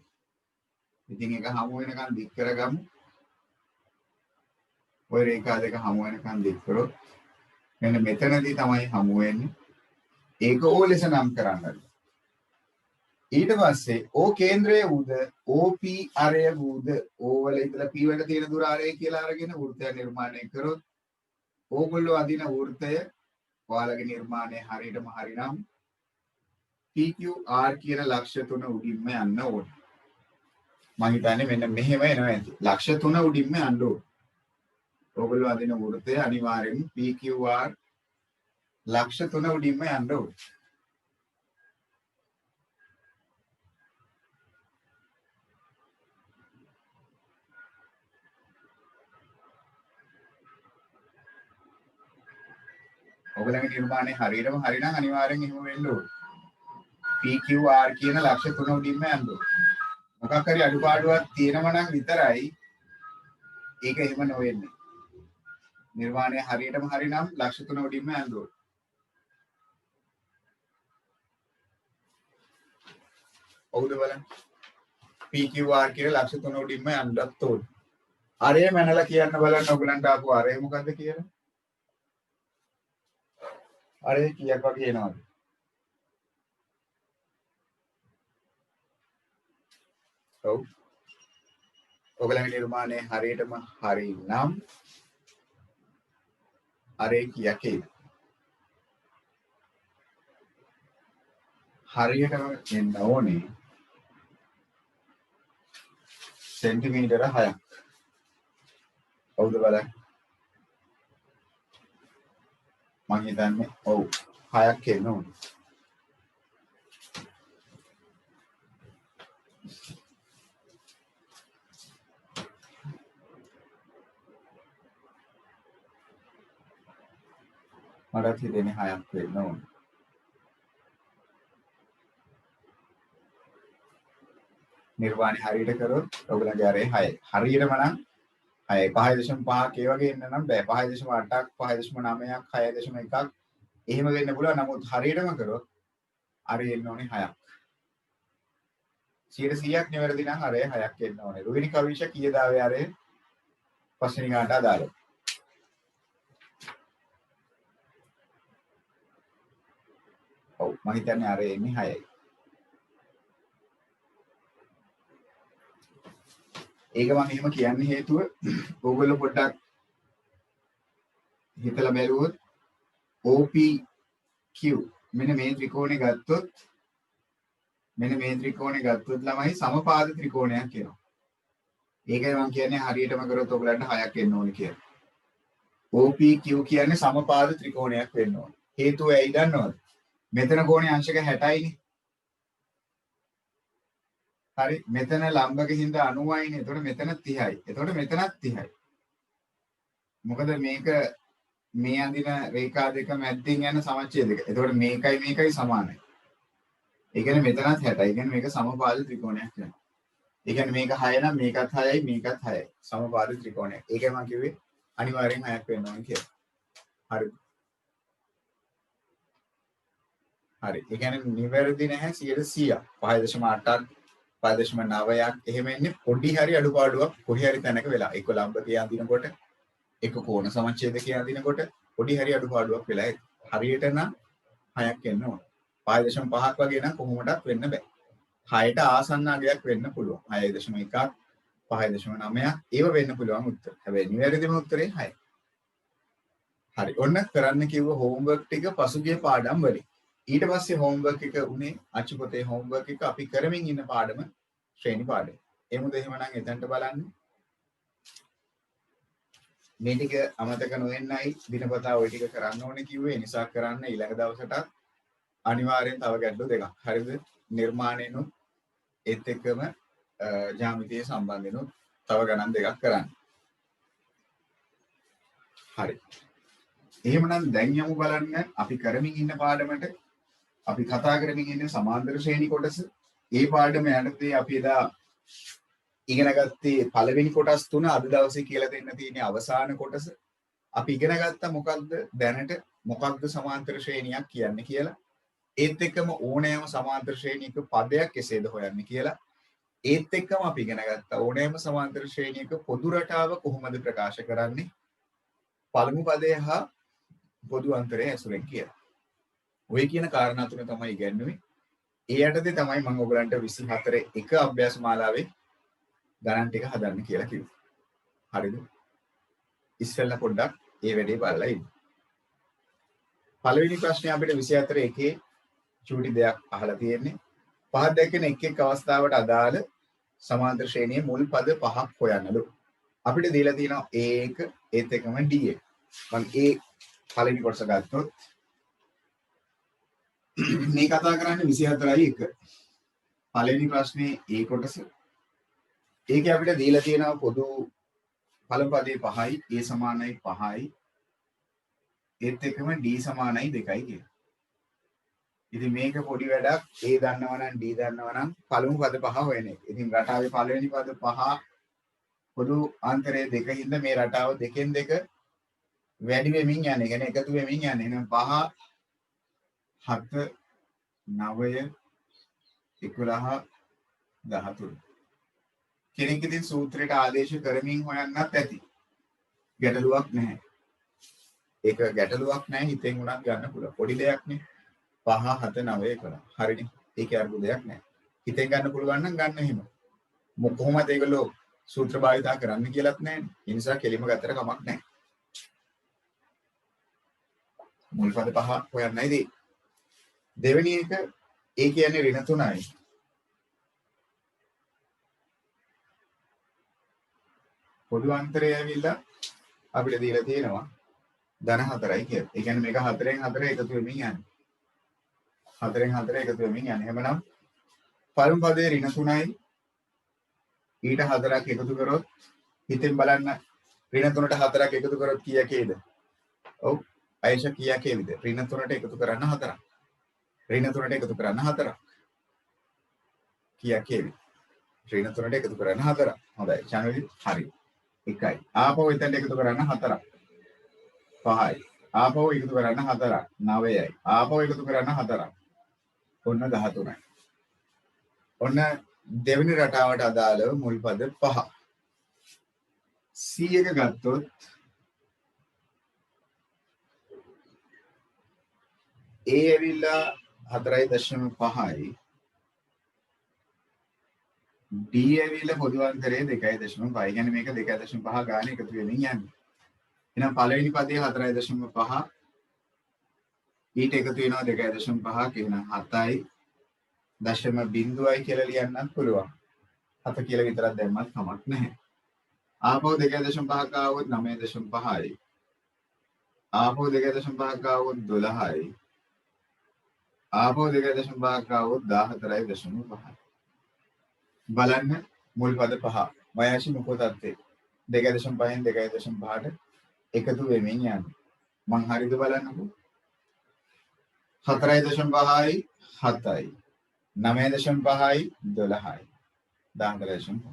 ඉතින් ඒක හමු වෙනකන් දික් කරගමු. ඔය රේඛා දෙක හමු වෙනකන් දික් කරොත් මෙන්න මෙතනදී තමයි හමු වෙන්නේ. ඒක O ලෙස නම් කරන්න. ඊට පස්සේ O කේන්ද්‍රයේ වූද OP අරය වූද O වල ඉඳලා P වලට තියෙන දුර අරය කියලා අරගෙන වෘත්තය නිර්මාණය කරොත් ඕගොල්ලෝ අදින වෘත්තය ඔයාලගේ නිර්මාණය හරියටම හරිනම් PQR කියන ලක්ෂ්‍ය තුන උඩින්ම යන්න ඕනේ. මම හිතන්නේ මෙන්න මෙහෙම එනවා ඇති. ලක්ෂ්‍ය තුන උඩින්ම යන්න ඕනේ. ඕගොල්ලෝ අදින වෘත්තය අනිවාර්යෙන් PQR ලක්ෂ්‍ය තුන උඩින්ම යන්න ඕනේ. ඔයගලගේ නිර්මාණය හරියටම හරිනම් අනිවාර්යෙන් එහෙම වෙන්න ඕනේ. PQR කියන ලක්ෂ්‍ය තුන උඩින්ම යන්න ඕනේ. මොකක් හරි අඩුපාඩුවක් තියෙනවා නම් විතරයි ඒක එහෙම නොවෙන්නේ. නිර්මාණය හරියටම හරිනම් ලක්ෂ්‍ය තුන උඩින්ම යන්න ඕනේ. ඔව්ද බලන්න. PQR කියන ලක්ෂ්‍ය තුන උඩින්ම යන්නත් ඕනේ. අරය මැනලා කියන්න බලන්න ඔයගලන්ට ආපු අරය මොකද්ද කියලා. අරය කීයක් වගේ එනවද? ඔව්. ඔයගලගේ නිර්මාණය හරියටම හරිනම් අරය කීයක් එයිද? හරියටම එන්න ඕනේ සෙන්ටිමීටර 6ක්. ඔව්ද බලන්න. මම හිතන්නේ ඔව් 6ක් එන්න ඕනේ. මට හිතෙන්නේ 6ක් වෙන්න ඕනේ. නිර්වාණය හරියට කරොත් ඔයගලගේ අරේ 6. හරියටම නම් 6 5.5ක් ඒ වගේ එන්න නම් බෑ. 5.8ක් 5.9ක් 6.1ක් එහෙම වෙන්න පුළුවන්. නමුත් හරියටම කරොත් අරේ එන්න ඕනේ 6ක්. 100%ක් නිවැරදි නම් අරේ 6ක් එන්න ඕනේ. රුවිනි කවිෂ කීය දාවේ අරේ පස්වෙනි ගානට අදාළව. ඔව් මම හිතන්නේ අරේ එන්නේ 6යි. ඒක මම එහෙම කියන්නේ හේතුව ඕගොල්ලෝ පොඩ්ඩක් හිතලා බැලුවොත් OPQ මෙන්න මේ ත්‍රිකෝණය ගත්තොත් ළමයි සමපාද ත්‍රිකෝණයක් කියනවා. ඒකයි මම කියන්නේ හරියටම කරොත් ඔයගලන්ට 6ක් එන්න ඕනේ කියලා. OPQ කියන්නේ සමපාද ත්‍රිකෝණයක් වෙන්න ඕනේ. හේතුව ඇයි දන්නවද? මෙතන කෝණේ අංශක 60යිනේ. හරි මෙතන ලම්බක හින්දා 90යිනේ. එතකොට මෙතන 30යි. එතකොට මෙතනත් 30යි. මොකද මේක මේ අඳින රේඛා දෙක මැද්දෙන් යන සමච්ඡේදක. එතකොට මේකයි සමානයි. ඒ කියන්නේ මෙතනත් 60යි. ඒ කියන්නේ මේක සමපාද ත්‍රිකෝණයක් වෙනවා. ඒ කියන්නේ මේක 6 නම් මේකත් 6යි මේකත් 6යි. සමපාද ත්‍රිකෝණයක්. ඒකයි මම කිව්වේ අනිවාර්යෙන් 6ක් වෙන්න ඕනේ කියලා. හරි. හරි. ඒ කියන්නේ නිවැරදි නැහැ 100%ක්. 5.8ක් 5.9ක් එහෙම එන්නේ පොඩි හරි අඩුපාඩුවක් කොහේ හරි තැනක වෙලා. එක්ක ලම්බකයේ අඳිනකොට එක්ක කෝණ සමච්ඡේදකයේ අඳිනකොට පොඩි හරි අඩුපාඩුවක් වෙලා හරියට නම් 6ක් එන්න ඕන. 5.5ක් වගේ නම් කොහොමඩක් වෙන්න බෑ. 6ට ආසන්න අගයක් වෙන්න පුළුවන්. 6.1ක් 5.9ක් ඒව වෙන්න පුළුවන් උත්තර. හැබැයි නිවැරදිම උත්තරේ 6. හරි. ඔන්න කරන්න කිව්ව හෝම්වර්ක් ටික පසුගිය පාඩම් වලින්. ඊට පස්සේ හෝම්වර්ක් එක උනේ අච්චුපතේ හෝම්වර්ක් එක අපි කරමින් ඉන්න පාඩම ශ්‍රේණි පාඩය. එමුද එහෙමනම් එතනට බලන්න. මේ ටික අමතක නොවෙන්නයි දිනපතා ওই ටික කරන්න ඕනේ කිව්වේ. ඒ නිසා කරන්න ඊළඟ දවසට අනිවාර්යෙන් තව ගැටලු දෙකක්. හරිද? නිර්මාණයනොත් ඒත් එක්කම ජ්‍යාමිතිය සම්බන්ධනොත් තව ගණන් දෙකක් කරන්න. හරි. එහෙමනම් දැන් යමු බලන්න අපි කරමින් ඉන්න පාඩමට. අපි කතා කරමින් ඉන්නේ සමාන්තර ශ්‍රේණි කොටස. ඒ පාඩම යටතේ අපි එදා ඉගෙන ගත්තේ පළවෙනි කොටස් තුන අද දවසේ කියලා දෙන්න තියෙන අවසාන කොටස. අපි ඉගෙන ගත්තා මොකක්ද දැනට මොකක්ද සමාන්තර ශ්‍රේණියක් කියන්නේ කියලා. ඒත් එක්කම ඕනෑම සමාන්තර ශ්‍රේණියක පදයක් කෙසේද හොයන්නේ කියලා. ඒත් එක්කම අපි ඉගෙන ගත්තා ඕනෑම සමාන්තර ශ්‍රේණියක පොදු රටාව කොහොමද ප්‍රකාශ කරන්නේ. පළමු පදය හා පොදු අන්තරය ඇසුරෙන් කියලා. ඔය කියන කාරණා තුන තමයි ඉගෙනුවේ. ඒ යටතේ තමයි මම ඔයගලන්ට 24 එක අභ්‍යාස මාලාවේ ගණන් ටික හදන්න කියලා කිව්වේ. හරිද? ඉස්සෙල්ලා පොඩ්ඩක් ඒ වැඩේ බලලා ඉන්න. පළවෙනි ප්‍රශ්නේ අපිට 24 එකේ චූටි දෙයක් අහලා තියෙන්නේ. පහක් දැක්කන එක් එක් අවස්ථාවට අදාළ සමාන්තර ශ්‍රේණියේ මුල් පද පහක් හොයන්නලු. අපිට දීලා තියෙනවා A1 ඒත් එකම D1. මම ඒ පළවෙනි කොටස ගත්තොත් මේ කතා කරන්නේ 24යි 1. පළවෙනි ප්‍රශ්නේ A කොටස. ඒකේ අපිට දීලා තියෙනවා පොදු පළමු පදේ 5යි, A සමානයි 5යි. ඒත් එකම D සමානයි 2යි කියලා. ඉතින් මේක පොඩි වැඩක්. A දන්නවා නම් D දන්නවා නම් පළමු පද පහ හොයන එක. ඉතින් රටාවේ පළවෙනි පද පහ පොදු අන්තරය 2 හින්දා මේ රටාව දෙකෙන් දෙක වැඩි වෙමින් යන්නේ. කියන්නේ එකතු වෙමින් යන්නේ. එහෙනම් 5 7 9 11 13. කෙනෙක් ඉතින් සූත්‍රයට ආදේශ කරමින් හොයන්නත් ඇති. ගැටලුවක් නැහැ. ඒක ගැටලුවක් නැහැ. හිතෙන් උනත් ගන්න පුළුවන්. පොඩි දෙයක් නේ. 5 7 9 11. හරිනේ. ඒකේ අරුබුදයක් නැහැ. හිතෙන් ගන්න පුළුවන් නම් ගන්න එහෙම. කොහොමද ඒගොල්ලෝ සූත්‍ර භාවිතා කරන්න කියලාත් නැහැ. ඒ නිසා කෙලිම ගත්තට කමක් නැහැ. මුල් පද පහ හොයන්නයිදී. දෙවෙනි එක ඒ කියන්නේ ඍණ 3යි. පොදු අන්තරය ඇවිල්ලා අපිට දීලා තියෙනවා ධන 4යි කියලා. ඒ කියන්නේ මේක 4න් 4 එකතු වෙමින් යන්නේ. 4න් 4 එකතු වෙමින් යන්නේ. එහෙමනම් පළමු පදේ ඍණ 3යි. ඊට 4ක් එකතු කරොත් හිතෙන් බලන්න ඍණ 3ට 4ක් එකතු කරොත් කීයකේද? ඔව්. අයශ කීයකේද? ඍණ 3ට එකතු කරන්න 4ක්. ඍණ 3ට එකතු කරන්න 4ක්. කීයකේද? ඍණ 3ට එකතු කරන්න 4ක්. හොඳයි. චානලි හරි. 1යි. ආපහු එතනට එකතු කරන්න 4ක්. 5යි. ආපහු එකතු කරන්න 4ක්. 9යි. ආපහු එකතු කරන්න 4ක්. ඔන්න 13යි. ඔන්න දෙවෙනි රටාවට අදාළව මුල් පද 5. C එක ගත්තොත් A ඇවිල්ලා 4.5යි. D ඇවිල්ලා පොදු අන්තරය 2.5. කියන්නේ මේක 2.5 ගානේ එකතු වෙමින් යන්නේ. එහෙනම් පළවෙනි පදේ 4.5 ඊට එකතු වෙනවා 2.5 කියන 7යි. දශම බිංදුවයි කියලා ලියන්නත් පුළුවන්. 7 කියලා විතරක් දැම්මත් කමක් නැහැ. ආපහු 2.5ක ආවොත් 9.5යි. ආපහු 2.5ක ආවොත් 12යි. ආපහු 2.5ක ආවොත් 14.5යි. බලන්න මුල් පද 5. වයසි මොකද තත්ත්වය? 2.5න් 2.5ට එකතු වෙමින් යන්නේ. මං හරිද බලන්නකෝ. 4.5යි 7යි. 9.5යි 12යි. 14.5.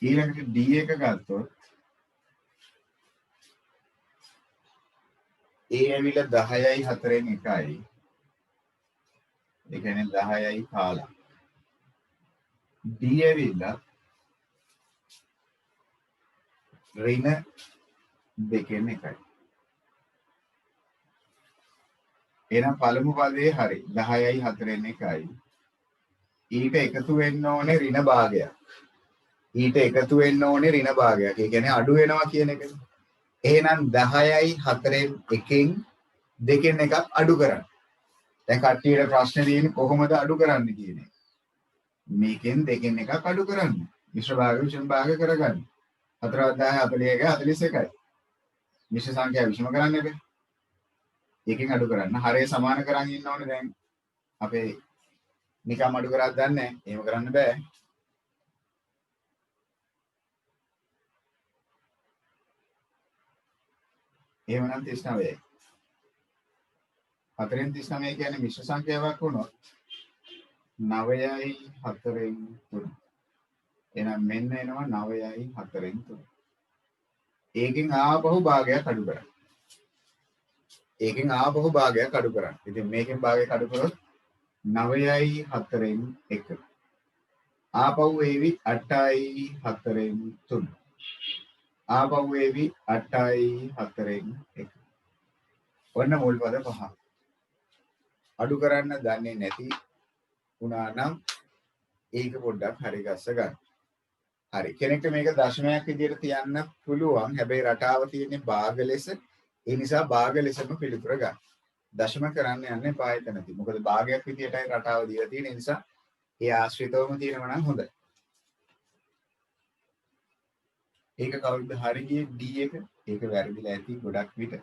ඊළඟට D එක ගත්තොත් A ඇවිල්ලා 10යි 4න් 1යි. ඒ කියන්නේ 10යි 15. D ඇවිල්ලා ඍණ 2න් 1යි. එහෙනම් පළමු පදේ හරි 10යි 4න් 1යි. ඊට එකතු වෙන්න ඕනේ ඍණ භාගයක්. ඊට එකතු වෙන්න ඕනේ ඍණ භාගයක්. ඒ කියන්නේ අඩු වෙනවා කියන එක. එහෙනම් 10යි 4න් 1න් 2න් එකක් අඩු කරන්න. දැන් කට්ටියට ප්‍රශ්නේ තියෙන්නේ කොහොමද අඩු කරන්නේ කියන එක. මේකෙන් 2න් එකක් අඩු කරන්න. මිශ්‍ර භාග විෂම භාග කරගන්න. 4 10 41 41යි. මිශ්‍ර සංඛ්‍යා විෂම කරන්න බෑ. එකෙන් අඩු කරන්න. හරය සමාන කරන් ඉන්න ඕනේ දැන්. අපේ නිකම් අඩු කරක් දන්නේ නැහැ. එහෙම කරන්න බෑ. එහෙමනම් 39යි. 4න් 39 කියන්නේ මිශ්‍ර සංඛ්‍යාවක් වුණොත් 9යි 4න් 3. එහෙනම් මෙන්න එනවා 9යි 4න් 3. ඒකෙන් ආපහු භාගයක් අඩු කරන්න. ඒකෙන් ආපහු භාගයක් අඩු කරන්න. ඉතින් මේකෙන් භාගයක් අඩු කරොත් 9යි 4න් 1. ආපහු එවි 8යි 4න් 3. ආපහු වේවි 8යි 4න් 1. ඔන්න මුල් පද පහ. අඩු කරන්න දන්නේ නැති වුණා නම් ඒක පොඩ්ඩක් හරි ගස්ස ගන්න. හරි. කෙනෙක්ට මේක දශමයක් විදිහට තියන්න පුළුවන්. හැබැයි රටාව තියෙන්නේ භාග ලෙස. ඒ නිසා භාග ලෙසම පිළිතුර ගන්න. දශම කරන්න යන්න එපා එතනදී. මොකද භාගයක් විදිහටයි රටාව දීලා තියෙන නිසා ඒ ආශ්‍රිතවම තියෙනවා නම් හොඳයි. ඒක කවුරුද හරි ගියේ D එක. ඒක වැරදිලා ඇති ගොඩක් විට.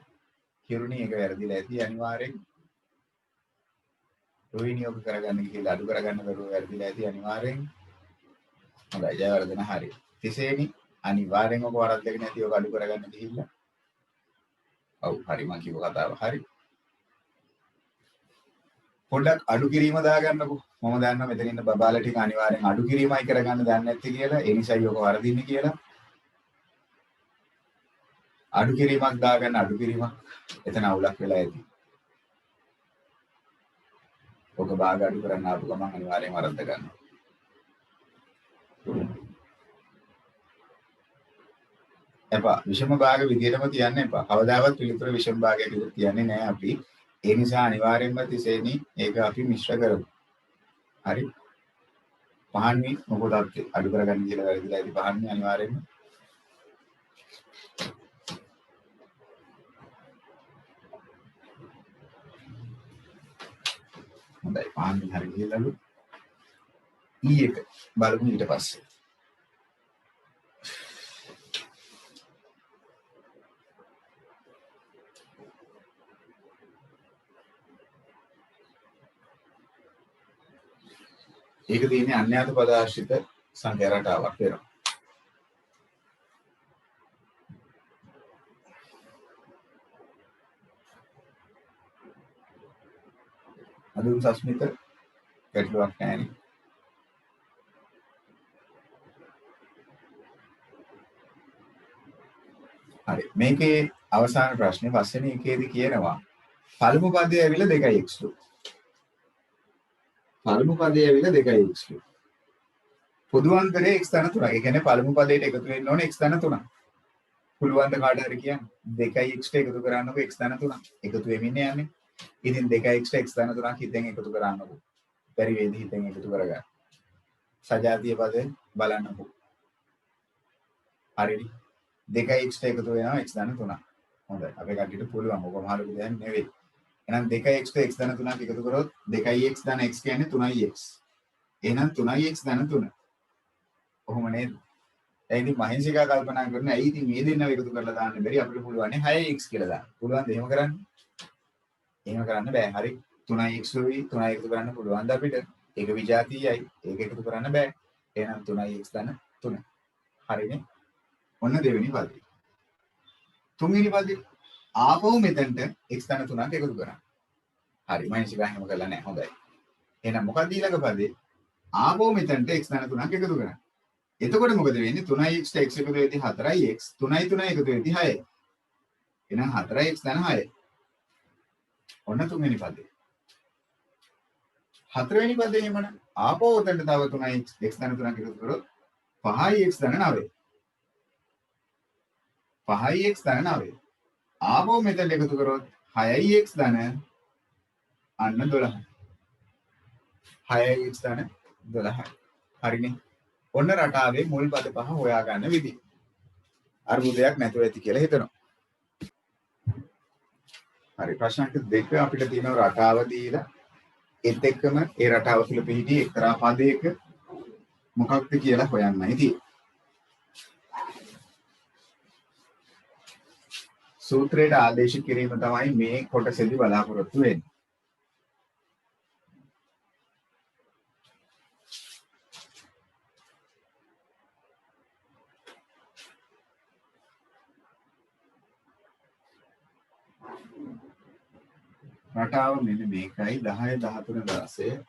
කිරුණි ඒක වැරදිලා ඇති අනිවාර්යෙන්. රෝහිණී ඔක කරගන්න කියලා අඩු කරගන්න බැරුව වැරදිලා ඇති අනිවාර්යෙන්. හොඳයි ජයවර්ධන හරි. තිසේනි අනිවාර්යෙන් ඔක වරද්දගෙන නැති ඔක අඩු කරගන්න ගිහිල්ලා. ඔව් හරි මම කිව්ව කතාව හරි. පොඩ්ඩක් අඩු කිරීම දාගන්නකො. මම දන්නවා මෙතන ඉන්න බබාලා ටික අනිවාර්යෙන් අඩු කිරීමයි කරගන්න දන්නේ නැත්තේ කියලා. ඒ නිසායි ඔක වරදින්නේ කියලා. අඩු කිරීමක් දාගන්න අඩු කිරීමක්. එතන අවුලක් වෙලා ඇති. ඔක භාග අඩු කරන්න ආපු ගමන් අනිවාර්යෙන් වරද්ද ගන්නවා. එපා විෂම භාග විදියටම තියන්න එපා. කවදාවත් පිළිතුර විෂම භාගයක් විදියට තියන්නේ නැහැ අපි. ඒ නිසා අනිවාර්යෙන්ම තිසේනි ඒක අපි මිශ්‍ර කරමු. හරි. පහන්වි මොකද අඩු කරගන්න කියලා වැරදිලා ඇති පහන්වි අනිවාර්යෙන්ම. හොඳයි පහන්වි හරි ගිහලාලු. E එක බලමු ඊට පස්සේ. ඒක තියෙන්නේ අන්‍යාත පදාශ්‍රිත සංඛ්‍යා රටාවක් වෙනවා. අදුන් සස්මිත ගැටලුවක් නැහැ නේ. හරි මේකේ අවසාන ප්‍රශ්නේ පස්වෙනි එකේදී කියනවා පළමු පදයේ ඇවිල්ලා 2x2. පළමු පදයේ ඇවිල්ලා 2x2. පොදු අන්තරේ x ධන 3. ඒ කියන්නේ පළමු පදයට එකතු වෙන්න ඕනේ x ධන 3. පුළුවන් ද කාට හරි කියන්න 2x ට එකතු කරන්නකො x ධන 3. එකතු වෙමින් යන්නේ. ඉතින් 2x ට x ධන 3ක් හිතෙන් එකතු කරන්නකො. බැරි වේද හිතෙන් එකතු කරගන්න. සජාතීය පද බලන්නකො. හරිද? 2x ට එකතු වෙනවා x ධන 3ක්. හොඳයි. අපේ කට්ටියට පුළුවන්. ඔක මහලු දෙයක් නෙවෙයි. එහෙනම් 2x ට x ධන 3ක් එකතු කරොත් 2x ධන x කියන්නේ 3x. එහෙනම් 3x ධන 3. කොහොම නේද? දැන් ඉතින් මහින්සිකා කල්පනා කරන ඇයි ඉතින් මේ දෙන්නව එකතු කරලා දාන්න බැරි අපිට පුළුවන් නේ 6x කියලා දාන්න. පුළුවන්ද එහෙම කරන්න? එහෙම කරන්න බෑ. හරි. 3x උයි 3 එකතු කරන්න පුළුවන්ද අපිට? ඒක විජාතීයයි. ඒක එකතු කරන්න බෑ. එහෙනම් 3x ධන 3. හරිනේ. ඔන්න දෙවෙනි පදේ. තුන්වෙනි පදේ ආපහු මෙතනට x ධන 3ක් එකතු කරන්න. හරි. මහින්සිකා එහෙම කරලා නැහැ. හොඳයි. එහෙනම් මොකක්ද ඊළඟ පදේ? ආපහු මෙතනට x ධන 3ක් එකතු කරන්න. එතකොට මොකද වෙන්නේ 3x ට x එකතු වෙද්දී 4x 3යි 3 එකතු වෙද්දී 6යි. එහෙනම් 4x ධන 6යි. ඔන්න තුන්වෙනි පදේ. හතරවෙනි පදේ එමන ආපහු උතෙන්ට තව 3x x ධන 3ක් එකතු කරොත් 5x ධන 9. 5x ධන 9. ආපහු මෙතන එකතු කරොත් 6x ධන අන්න 12. 6x ධන 12. හරිනේ. ඔන්න රටාවේ මුල් පද පහ හොයා ගන්න විදිහ. අර්බුදයක් නැතුව ඇති කියලා හිතනවා. හරි ප්‍රශ්නයක් දෙක අපිට තියෙනවා රටාව දීලා ඒත් එක්කම ඒ රටාව තුළ පිහිටි එක්තරා පදයක මොකක්ද කියලා හොයන්නයි තියෙන්නේ. සූත්‍රයට ආදේශ කිරීම තමයි මේ කොටසේදී බලාපොරොත්තු වෙන්නේ. රටාව මෙන්න මේකයි 10 13 16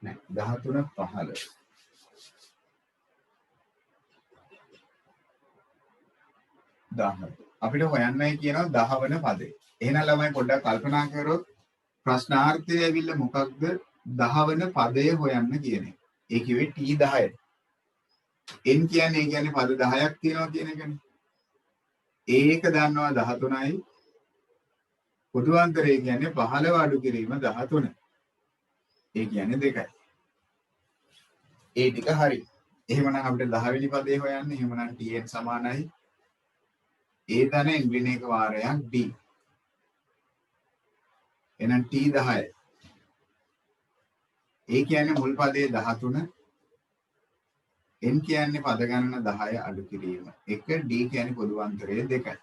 නෑ 13 15 10 අපිට හොයන්නයි කියනවා 10 වන පදේ. එහෙනම් ළමයි පොඩ්ඩක් කල්පනා කරොත් ප්‍රශ්නාර්ථය ඇවිල්ලා මොකක්ද 10 වන පදය හොයන්න කියන්නේ. ඒ කිව්වේ T10. n කියන්නේ පද 10ක් තියෙනවා කියන එකනේ. ඒක දන්නවා 13යි. පොදුවන්තරය කියන්නේ 15 අඩු කිරීම 13. ඒ කියන්නේ 2යි. ඒ ටික හරි. එහෙමනම් අපිට 10 වෙනි පදේ හොයන්න. එහෙමනම් tn සමානයි a ධන n ඍණ එක වාරයක් d. එහෙනම් t 10. ඒ කියන්නේ මුල් පදයේ 13. n කියන්නේ පද ගණන 10 අඩු කිරීම. 1 d කියන්නේ පොදුවන්තරය 2යි.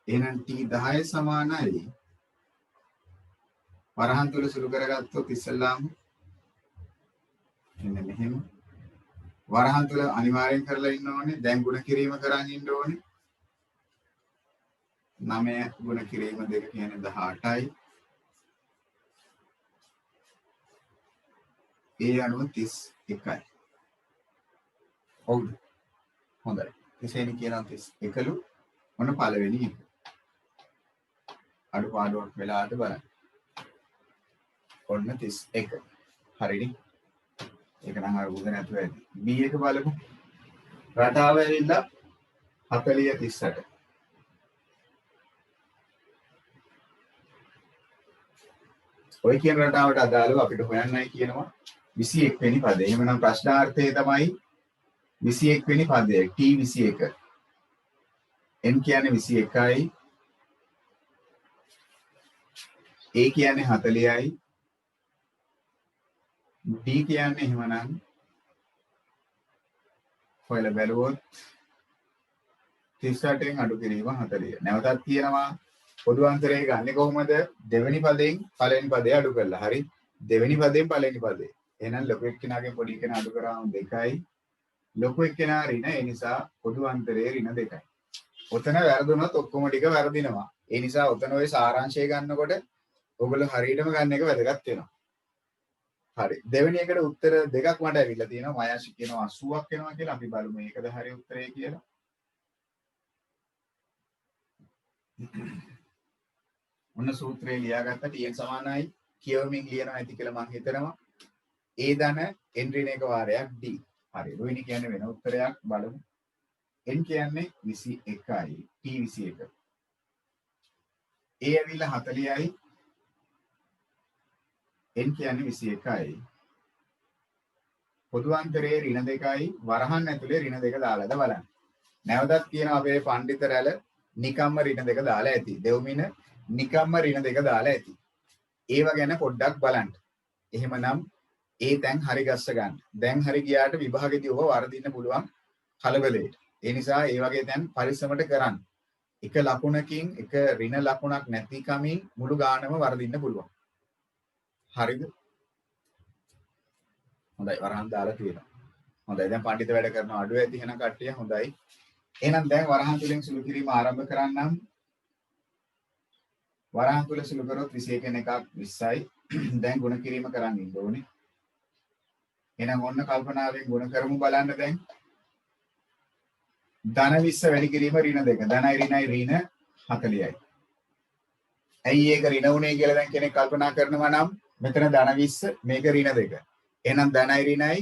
එහෙනම් t 10 සමානයි වරහන් තුල සුළු කරගත්තොත් ඉස්සල්ලාම මෙන්න මෙහෙම වරහන් තුල අනිවාර්යෙන් කරලා ඉන්න ඕනේ. දැන් ගුණ කිරීම කරන් ඉන්න ඕනේ. 9 ගුණ කිරීම 2 කියන්නේ 18යි. ඒ අනුව 31යි. ඔව්ද? හොඳයි. කෙසේනි කියනවා 31ලු මොන පළවෙනි එක. අඩුපාඩුවක් වෙලාට බලන්න. ඔන්න 31. හරිනේ. ඒක නම් අර බුද නැතුව ඇති. B එක බලමු. රටාව ඇවිල්ලා 40 38. ඔය කියන රටාවට අදාළව අපිට හොයන්නයි කියනවා 21 වෙනි පදය. එහෙමනම් ප්‍රශ්නාර්ථය තමයි 21 වෙනි පදය. T 21. N කියන්නේ 21යි. A කියන්නේ 40යි. D කියන්නේ එහෙමනම් හොයලා බැලුවොත් 38න් අඩු කිරීම 40. නැවතත් කියනවා පොදු අන්තරය ගන්නෙ කොහොමද? දෙවෙනි පදයෙන් පළවෙනි පදේ අඩු කරලා. හරි. දෙවෙනි පදයෙන් පළවෙනි පදේ. එහෙනම් ලොකු එක්කෙනාගෙන් පොඩි එක්කෙනා අඩු කරාම 2යි. ලොකු එක්කෙනා ඍණ ඒ නිසා පොදු අන්තරයේ ඍණ 2යි. ඔතන වැරදුනොත් ඔක්කොම ටික වැරදිනවා. ඒ නිසා ඔතන ඔය සාරාංශය ගන්නකොට ඔයගොල්ලෝ හරියටම ගන්න එක වැදගත් වෙනවා. හරි. දෙවෙනි එකට උත්තර දෙකක් මට ඇවිල්ලා තියෙනවා. මයාශි කියනවා 80ක් එනවා කියලා. අපි බලමු මේකද හරි උත්තරය කියලා. ඔන්න සූත්‍රය ලියාගත්ත tn සමානයි කියවමින් ලියනවා ඇති කියලා මම හිතනවා. a ධන n ඍණ එක වාරයක් d. හරි. රොයිනි කියන්නේ වෙන උත්තරයක් බලමු. n කියන්නේ 21යි t 21. a ඇවිල්ලා 40යි. n කියන්නේ 21යි. පොදු අන්තරයේ ඍණ 2යි. වරහන් ඇතුලේ ඍණ 2 දාලාද බලන්න. නැවතත් කියනවා අපේ පඬිත රැළ නිකම්ම ඍණ 2 දාලා ඇති. දෙව්මින නිකම්ම ඍණ 2 දාලා ඇති. ඒව ගැන පොඩ්ඩක් බලන්න. එහෙමනම් ඒ තැන් හරි ගස්ස ගන්න. දැන් හරි ගියාට විභාගෙදී ඔබ වර්ධින්න පුළුවන් කලබලෙට. ඒ නිසා ඒ වගේ තැන් පරිස්සමට කරන්න. එක ලකුණකින් එක ඍණ ලකුණක් නැති කමින් මුළු ගානම වර්ධින්න පුළුවන්. හරිද? හොඳයි වරහන් දාලා තියෙනවා. හොඳයි දැන් පඬිත වැඩ කරනවා අඩුව ඇති එහෙනම් කට්ටිය හොඳයි. එහෙනම් දැන් වරහන් තුලින් සුළු කිරීම ආරම්භ කරන්නම්. වරහන් තුල සුළු කරොත් 21 එකක් 20යි. දැන් ගුණ කිරීම කරන් ඉන්න ඕනේ. එහෙනම් ඔන්න කල්පනාවෙන් ගුණ කරමු බලන්න දැන්. ධන 20 වැඩි කිරීම ඍණ 2. ධනයි ඍණයි ඍණ 40යි. ඇයි ඒක ඍණ උනේ කියලා දැන් කෙනෙක් කල්පනා කරනවා නම් මෙතන ධන 20 මේක ඍණ 2. එහෙනම් ධනයි ඍණයි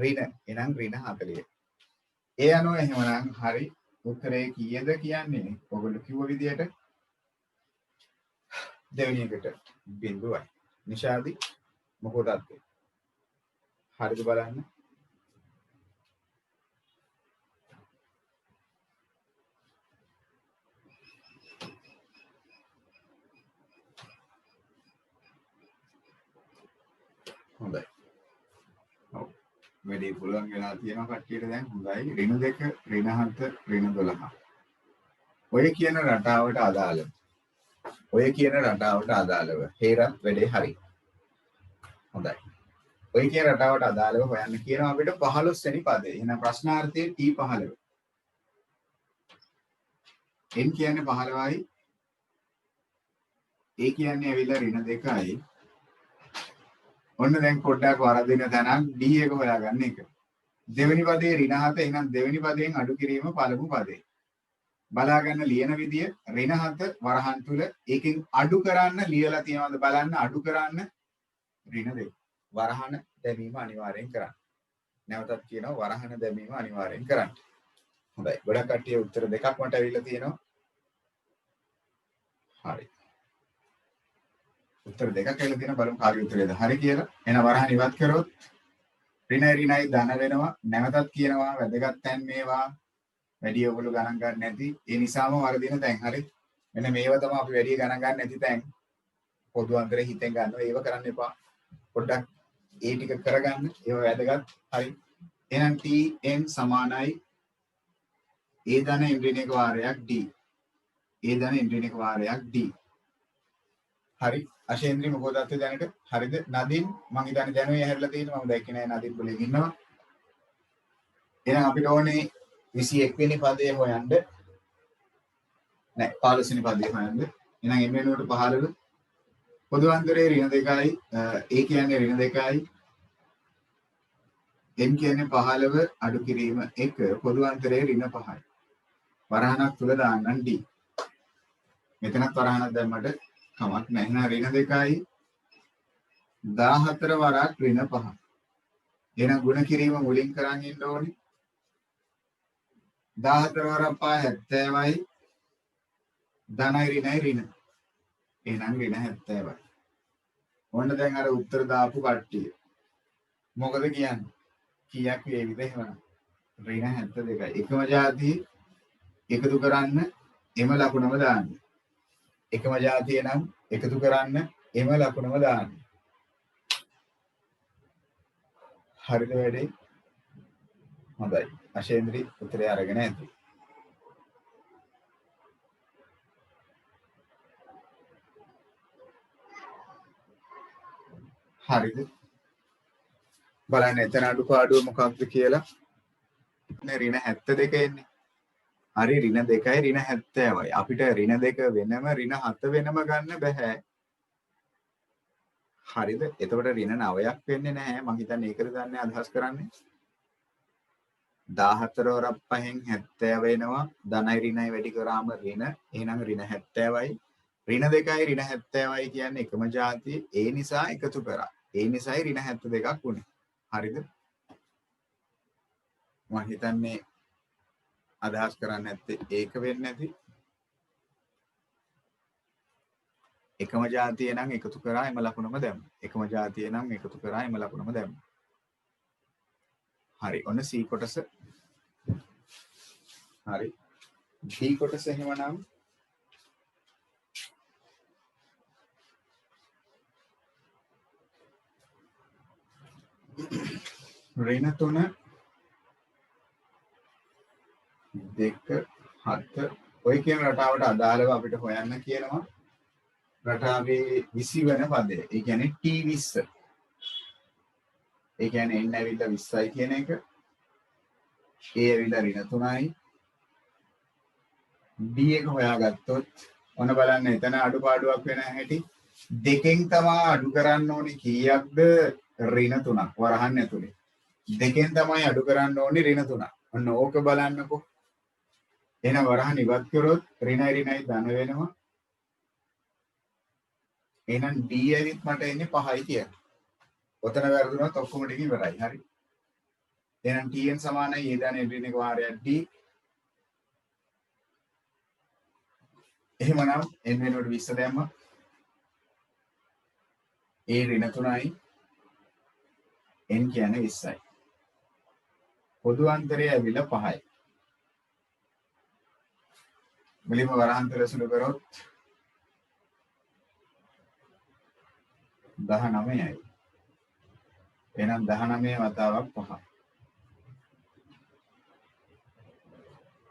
ඍණ. එහෙනම් ඍණ 40. ඒ අනුව එහෙමනම් හරි උත්තරේ කීයද කියන්නේ ඔයගොල්ලෝ කිව්ව විදිහට දෙවෙනි එකට 0යි. නිශාදි මොකටද? හරිද බලන්න. හොඳයි. ඔව්. වැඩි පුළුවන් වෙලා තියෙනවා කට්ටියට දැන් හොඳයි. ඍණ 2 ඍණ 7 ඍණ 12. ඔය කියන රටාවට අදාළව. හේරත් වැඩේ හරි. හොඳයි. ඔය කියන රටාවට අදාළව හොයන්න කියනවා අපිට 15 වෙනි පදේ. එහෙනම් ප්‍රශ්නාර්ථයේ t 15. n කියන්නේ 15යි. a කියන්නේ ඇවිල්ලා ඍණ 2යි. ඔන්න දැන් පොඩ්ඩක් වරදින තැනක් d එක හොයාගන්න එක. දෙවෙනි පදේ ඍණ 7 එහෙනම් දෙවෙනි පදයෙන් අඩු කිරීම පළමු පදේ. බලා ගන්න ලියන විදිය ඍණ 7 වරහන් තුල ඒකෙන් අඩු කරන්න ලියලා තියෙනවද බලන්න. අඩු කරන්න ඍණ 2. වරහන දැමීම අනිවාර්යෙන් කරන්න. නැවතත් කියනවා වරහන දැමීම අනිවාර්යෙන් කරන්න. හොඳයි. ගොඩක් කට්ටිය උත්තර දෙකක් මට ඇවිල්ලා තියෙනවා. හරි. උත්තර දෙකක් ඇවිල්ලා තියෙනවා බලමු කාගේ උත්තරේද හරි කියලා. එහෙනම් වරහන් ඉවත් කරොත් ඍණයි ධන වෙනවා. නැවතත් කියනවා වැදගත් තැන් මේවා වැඩි ඔයගොල්ලෝ ගණන් ගන්න නැති. ඒ නිසාම වර්ධින තැන් හරි. මෙන්න මේව තමයි අපි වැඩි ගණන් ගන්න නැති තැන්. පොදු අන්තරේ හිතෙන් ගන්නවා. ඒව කරන්න එපා. පොඩ්ඩක් ඒ ටික කරගන්න. ඒව වැදගත්. හරි. එහෙනම් tn සමානයි a ධන ඍණික වාරයක් d. a ධන ඍණික වාරයක් d. හරි. අශේන්ද්‍රි මොකද අත්ද දැනට? හරිද? නදින් මං හිතන්නේ දැනුවේ ඇහැරලා තියෙනවා. මම දැක්කේ නෑ නදින් පුලේ ඉන්නවා. එහෙනම් අපිට ඕනේ 21 වෙනි පදේ හොයන්න. නෑ 15 වෙනි පදේ හොයන්න. එහෙනම් m වෙනුවට 15 පොදු අන්තරේ ඍණ 2යි a කියන්නේ ඍණ 2යි n කියන්නේ 15 අඩු කිරීම 1 පොදු අන්තරේ ඍණ 5යි. වරහණක් තුල දාන්නම් d. මෙතනත් වරහණක් දැම්මට කමක් නැහැ. එහෙනම් ඍණ 2යි 14 වරක් ඍණ 5. එහෙනම් ගුණ කිරීම මුලින් කරන් ඉන්න ඕනේ. 14 වරක් 5 70යි ධනයි ඍණයි ඍණ. එහෙනම් ඍණ 70යි. ඔන්න දැන් අර උත්තර දාපු කට්ටිය. මොකද කියන්නේ? කීයක් වේවිද එහෙමනම්? ඍණ 72යි. එකම જાතිය එකතු කරන්න එම ලකුණම දාන්න. එකම જાතිය නම් එකතු කරන්න එම ලකුණම දාන්න. හරිද වැඩේ? හොඳයි. අශේන්ද්‍රි උත්තරය අරගෙන ඇති. හරිද? බලන්න එතන අඩුපාඩුව මොකක්ද කියලා. ඍණ 72 එන්නේ. හරි ඍණ 2යි ඍණ 70යි. අපිට ඍණ 2 වෙනම ඍණ 7 වෙනම ගන්න බෑ. හරිද? එතකොට ඍණ 9ක් වෙන්නේ නැහැ. මං හිතන්නේ ඒකද දන්නේ අදහස් කරන්නේ. 14 වරක් 5න් 70 වෙනවා. ධනයි ඍණයි වැඩි කරාම ඍණ. එහෙනම් ඍණ 70යි. ඍණ 2යි ඍණ 70යි කියන්නේ එකම જાතිය. ඒ නිසා එකතු කරා. ඒ නිසායි ඍණ 72ක් වුනේ. හරිද? මම හිතන්නේ අදහස් කරන්නේ නැත්තේ ඒක වෙන්නේ නැති. එකම જાතිය නම් එකතු කරා එම ලකුණම දැම්ම. එකම જાතිය නම් එකතු කරා එම ලකුණම දැම්ම. හරි. ඔන්න C කොටස. හරි. D කොටස එහෙමනම් ඍණ 3 2 7 ඔය කියන රටාවට අදාළව අපිට හොයන්න කියනවා. රටාවේ 20 වෙන පදය. ඒ කියන්නේ T20. ඒ කියන්නේ n ඇවිල්ලා 20යි කියන එක. a ඇවිල්ලා ඍණ 3යි. d එක හොයාගත්තොත් ඔන්න බලන්න එතන අඩුපාඩුවක් වෙන හැටි. දෙකෙන් තමයි අඩු කරන්න ඕනේ කීයක්ද? ඍණ 3ක් වරහන් ඇතුලේ. දෙකෙන් තමයි අඩු කරන්න ඕනේ ඍණ 3ක්. ඔන්න ඕක බලන්නකෝ. එහෙනම් වරහන් ඉවත් කරොත් ඍණයි ඍණයි ධන වෙනවා. එහෙනම් d ඇවිත් මට එන්නේ 5යි කියලා. ඔතන වැරදුනොත් ඔක්කොම ටික ඉවරයි. හරි. එහෙනම් tn සමානයි a ධන ඍණික වාරයක් d. එහෙමනම් n වෙනුවට 20 දැම්ම. a ඍණ 3යි. n කියන්නේ 20යි. පොදු අන්තරය ඇවිල්ලා 5යි. මුලින්ම වරහන්තර සුළු කරොත් 19යි. එහෙනම් 19 වතාවක් 5.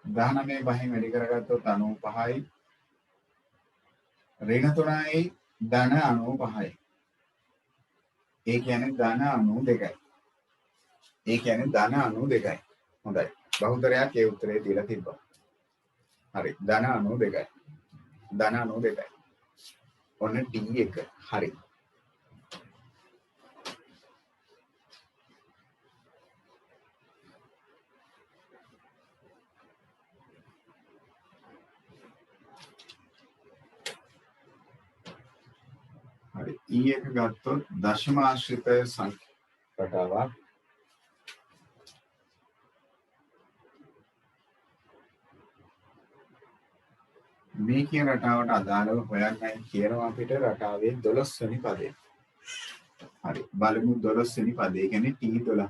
19 5න් වැඩි කරගත්තොත් 95යි. ඍණ 3යි ධන 95යි. ඒ කියන්නේ ධන 92යි. ඒ කියන්නේ ධන 92යි. හොඳයි. බහුතරයක් ඒ උත්තරේ දීලා තිබ්බා. හරි. ධන 92යි. ධන 92යි. ඔන්න D එක. හරි. හරි. E එක ගත්තොත් දශම ආශ්‍රිත සංඛ්‍යා රටාවක්. මේ කියන රටාවට අදාළව හොයන්නයි කියනවා අපිට රටාවේ 12 වෙනි පදය. හරි. බලමු 12 වෙනි පදේ කියන්නේ T12.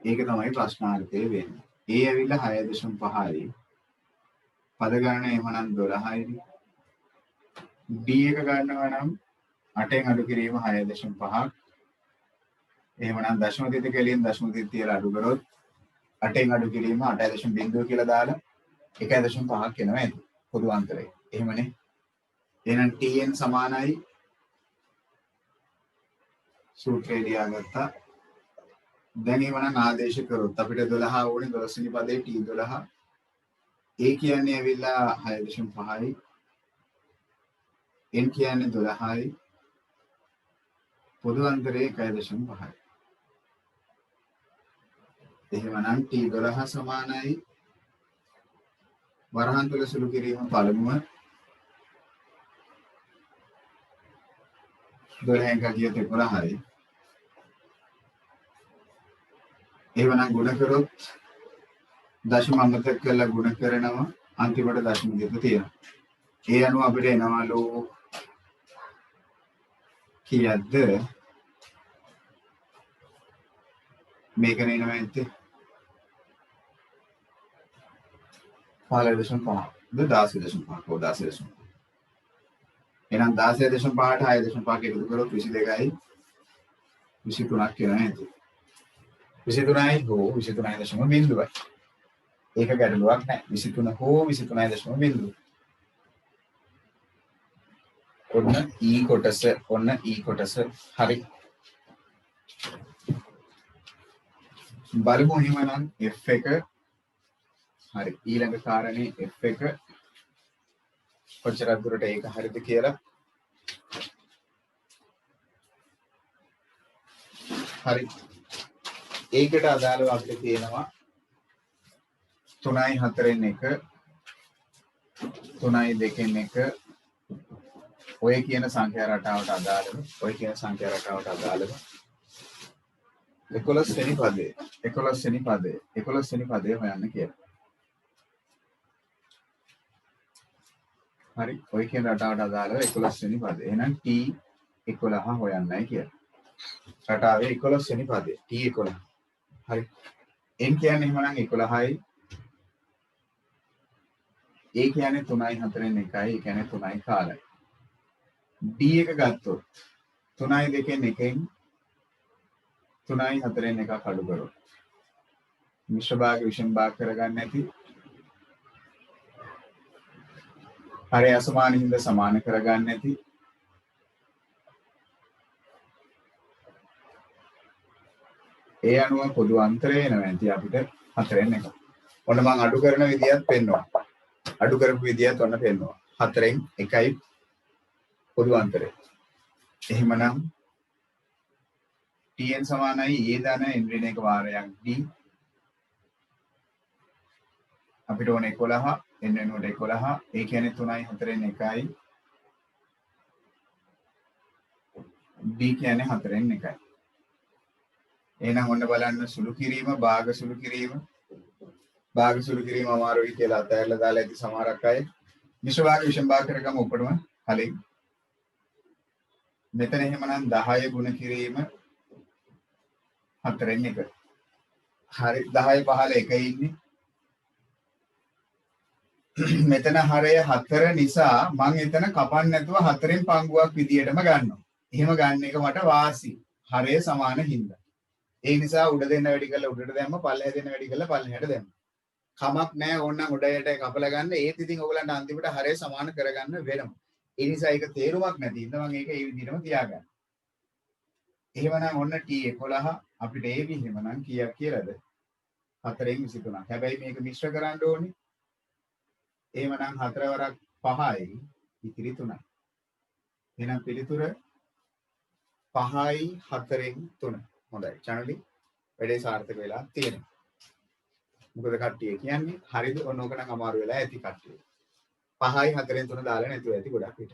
ඒක තමයි ප්‍රශ්නාර්ථය වෙන්නේ. A ඇවිල්ලා 6.5යි. පද ගණන එහෙමනම් 12යි. D එක ගන්නවා නම් 8න් අඩු කිරීම 6.5ක්. එහෙමනම් දශම තිත කෙලින් දශම තිත තියලා අඩු කරොත් 8න් අඩු කිරීම 8.0 කියලා දාලා 1.5ක් එනවා නේද? පොදු අන්තරය. එහෙමනේ. එහෙනම් Tn සමානයි සූත්‍රය ලියාගත්තා. දැන් එහෙමනම් ආදේශ කරොත් අපිට 12 ඕනේ 12 වෙනි පදේ T12. A කියන්නේ ඇවිල්ලා 6.5යි. N කියන්නේ 12යි. පොදු අන්තරය 1.5යි. එහෙමනම් T12 සමානයි වරහන් තුල සුළු කිරීම පළමුව 12න් ගියොත් 11යි. එහෙමනම් ගුණ කරොත් දශම අමතක කරලා ගුණ කරනවා අන්තිමට දශම දෙක තියෙනවා. ඒ අනුව අපිට එනවලු කීයක්ද මේක නෙනවා ඇත්තේ 15.5 ද 16.5 හෝ 16.5. එහෙනම් 16.5ට 6.5ක එකතු කරොත් 22යි 23ක් වෙනවා නේද? 23යි හෝ 23.0යි. ඒක ගැටලුවක් නැහැ. 23 හෝ 23.0. ඔන්න E කොටස හරි. බලමු එහෙමනම් F එක හරි ඊළඟ කාරණේ F එක කොච්චර දුරට ඒක හරිද කියලා. හරි. ඒකට අදාළව අපිට තියෙනවා 3යි 4න් 1 3යි 2න් 1 ඔය කියන සංඛ්‍යා රටාවට අදාළව 11 වෙනි පදේ හොයන්න කියලා. හරි. ඔය කියන රටාවට අදාළව 11 වෙනි පදේ. එහෙනම් T11 හොයන්නයි කියලා. රටාවේ 11 වෙනි පදේ T11. හරි. n කියන්නේ එහෙමනම් 11යි. A කියන්නේ 3යි 4න් 1යි. ඒ කියන්නේ 3යි කාලයි. D එක ගත්තොත් 3යි 2න් 1න් 3යි 4න් 1ක් අඩු කරොත් මිශ්‍ර භාග විෂම භාග කරගන්න නැති හරය අසමාන හින්දා සමාන කරගන්න නැති ඒ අනුව පොදු අන්තරය එනවා ඇති අපිට 4න් 1. ඔන්න මම අඩු කරන විදියත් පෙන්වනවා. අඩු කරපු විදියත් ඔන්න පෙන්වනවා. 4න් 1යි පොදු අන්තරය. එහෙමනම් Tn සමානයි A ධන n ඍණ 1 වාරයක් D. අපිට ඕනේ 11 n වෙනුවට 11. ඒ කියන්නේ 3යි 4න් 1යි. D කියන්නේ 4න් 1යි. එහෙනම් ඔන්න බලන්න සුළු කිරීම භාග සුළු කිරීම අමාරුයි කියලා අතහැරලා දාලා ඇති සමහරක් අය. මිශ්‍ර භාග විෂම භාග කරගම උපරිම කලින්. මෙතන එහෙමනම් 10 ගුණ කිරීම 4න් 1. හරි 10 15 1 ඉන්නේ. මෙතන හරය 4 නිසා මම එතන කපන්න නැතුව 4න් පංගුවක් විදියටම ගන්නවා. එහෙම ගන්න එක මට වාසි. හරය සමාන හින්දා. ඒ නිසා උඩ දෙන්න වැඩි කරලා උඩට දැම්ම පල්ලෙහා දෙන්න වැඩි කරලා පල්ලෙහාට දැම්ම. කමක් නැහැ ඕනනම් උඩයට කපලා ගන්න. ඒත් ඉතින් ඔයගලන්ට අන්තිමට හරය සමාන කරගන්න වෙනවා. ඒ නිසා ඒක තේරුමක් නැති ඉන්න මම ඒක ඒ විදිහටම තියාගන්න. එහෙමනම් ඔන්න T11 අපිට ඒ විදිහමනම් කීයක් කියලාද? 4න් 23ක්. හැබැයි මේක මිශ්‍ර කරන්න ඕනේ. එහෙමනම් 4 වරක් 5යි ඉතිරි 3යි. එහෙනම් පිළිතුර 5යි 4න් 3. හොඳයි. චැනලි වැඩේ සාර්ථක වෙලා තියෙනවා. මොකද කට්ටිය කියන්නේ හරිද? ඔන්න ඕක නම් අමාරු වෙලා ඇති කට්ටිය. 5යි 4න් 3 දාලා නැතුව ඇති ගොඩක් විට.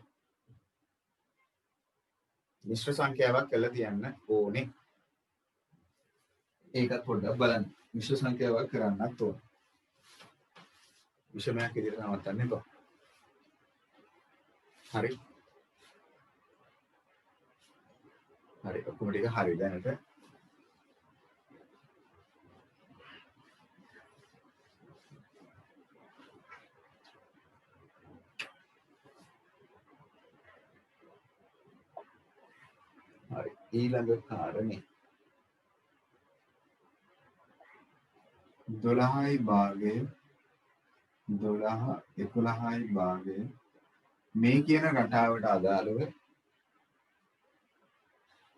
මිශ්‍ර සංඛ්‍යාවක් කරලා තියන්න ඕනේ. ඒකත් පොඩ්ඩක් බලන්න. මිශ්‍ර සංඛ්‍යාවක් කරන්නත් ඕනේ. විෂමයක් ඉදිරියට නවත්තන්න එපා. හරි. හරි. ඔක්කොම ටික හරි දැනට. හරි. ඊළඟ කාරණේ 12යි භාගය 12 11යි භාගය මේ කියන රටාවට අදාළව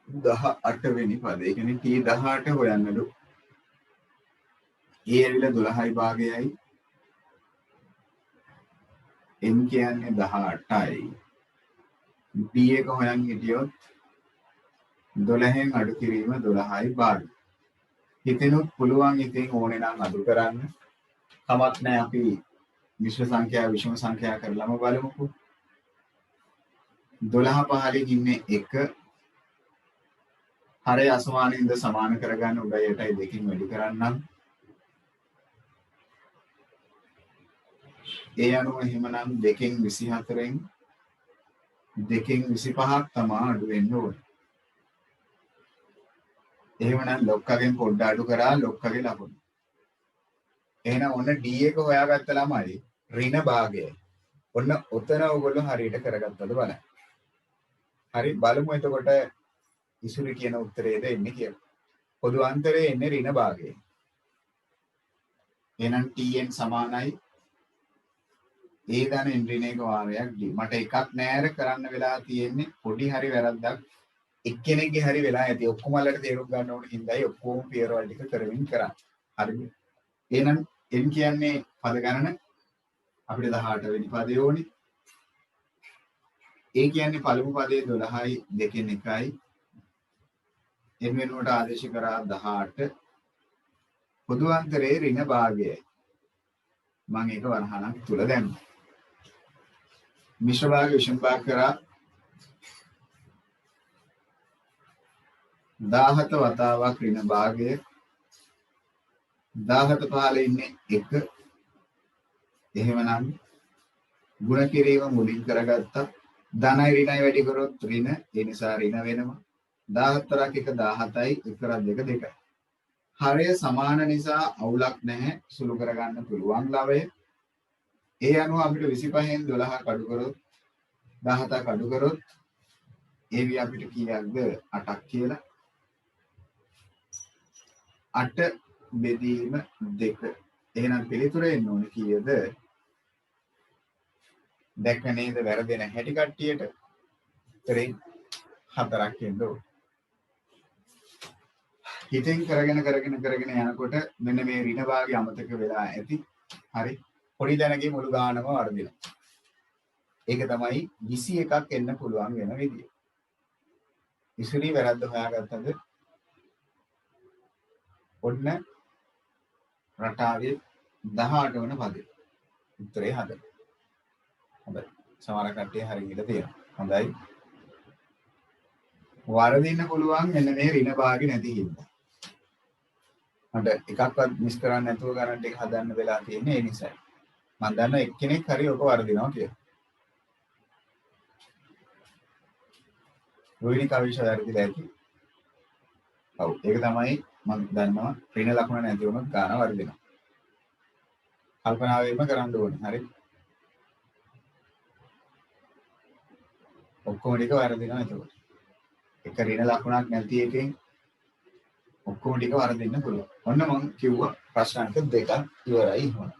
18 වෙනි පදේ. ඒ කියන්නේ T18 හොයන්නලු. A ඇවිල්ලා 12යි භාගයයි. M කියන්නේ 18යි. B එක හොයන් හිටියොත් 12න් අඩු කිරීම 12යි භාගය. හිතෙනුත් පුළුවන් ඉතින් ඕනේ නම් අඩු කරන්න. කමක් නැහැ අපි මිශ්‍ර සංඛ්‍යා විෂම සංඛ්‍යා කරලාම බලමුකෝ. 12 15 ඉන්නේ 1 හරය අසමානින්ද සමාන කරගන්න උඩ යටයි දෙකින් වැඩි කරන්නම්. ඒ අනුව එහෙමනම් 2කින් 24න් 2කින් 25ක් තමයි අඩු වෙන්න ඕනේ. එහෙමනම් ලොක්කගෙන් පොඩ්ඩ අඩු කරා ලොක්කගේ ලකුණ. එහෙනම් ඔන්න D එක හොයාගත්ත ළමයි ඍණ භාගයයි. ඔන්න ඔතන ඔයගොල්ලෝ හරියට කරගත්තද බලන්න. හරි බලමු එතකොට ඉසුරු කියන උත්තරේද එන්නේ කියලා. පොදු අන්තරේ එන්නේ ඍණ භාගයයි. එහෙනම් Tn සමානයි A ධනෙන් ඍණ එක වාරයක් D. මට එකක් නෑර කරන්න වෙලා තියෙන්නේ පොඩි හරි වැරද්දක් එක්කෙනෙක්ගේ හරි වෙලා ඇති. ඔක්කොම වලට තේරුම් ගන්න ඕන හින්දායි ඔක්කොම පියවරවල් ටික කරමින් කරන්නේ. හරිද? එහෙනම් n කියන්නේ පද ගණන අපිට 18 වෙනි පදේ ඕනේ. A කියන්නේ පළමු පදේ 12යි 2කින් 1යි. n වෙනුවට ආදේශ කරා 18. පොදු අන්තරේ ඍණ භාගයයි. මම ඒක වරහණක් තුල දැම්මා. මිශ්‍ර භාග විෂම භාග කරා 17 වතාවක් ඍණ භාගය 17 15 ඉන්නේ 1. එහෙමනම් ගුණ කිරීම මුලින් කරගත්තා. ධනයි ඍණයි වැඩි කරොත් ඍණ ඒ නිසා ඍණ වෙනවා. 17ක් 1 17යි 1 2 2යි. හරය සමාන නිසා අවුලක් නැහැ. සුළු කරගන්න පුළුවන් ළවය. ඒ අනුව අපිට 25න් 12ක් අඩු කරොත් 17ක් අඩු කරොත් ඒවි අපිට කීයක්ද 8ක් කියලා. 8 බෙදීම 2. එහෙනම් පිළිතුර එන්න ඕනේ කීයද? දැක්ක නේද වැරදෙන හැටි කට්ටියට? උත්තරේ 4ක් එන්න ඕනේ. හිතෙන් කරගෙන යනකොට මෙන්න මේ ඍණ භාගය අමතක වෙලා ඇති. හරි. පොඩි දැනගේ මුළු ගානම වර්ධිනවා. ඒක තමයි 21ක් එන්න පුළුවන් වෙන විදිය. ඉස්සරි වැරද්ද හොයාගත්තද? ඔන්න රටාවේ 18 වන පදේ. උත්තරේ 4. හොඳයි. සමහර කට්ටිය හරි කියලා තියෙනවා. හොඳයි. වරදින්න පුළුවන් මෙන්න මේ ඍණ භාගය නැති හින්දා. මට එකක්වත් මිස් කරන්න නැතුව ගණන් ටික හදන්න වෙලා තියෙන්නේ ඒ නිසායි. මම දන්නවා එක්කෙනෙක් හරි ඔක වරදිනවා කියලා. රෝහිණී කවිෂ වැරදිලා ඇති. ඔව් ඒක තමයි මම දන්නවා ඍණ ලකුණ නැති වුණොත් ගාන වරදිනවා. කල්පනාවෙන්ම කරන්න ඕනේ. හරි. ඔක්කොම ටික වරදිනවා එතකොට. එක ඍණ ලකුණක් නැති එකෙන් ඔක්කොම ටික වරදින්න පුළුවන්. ඔන්න මම කිව්වා ප්‍රශ්න අංක 2ක් ඉවරයි එහෙනම්.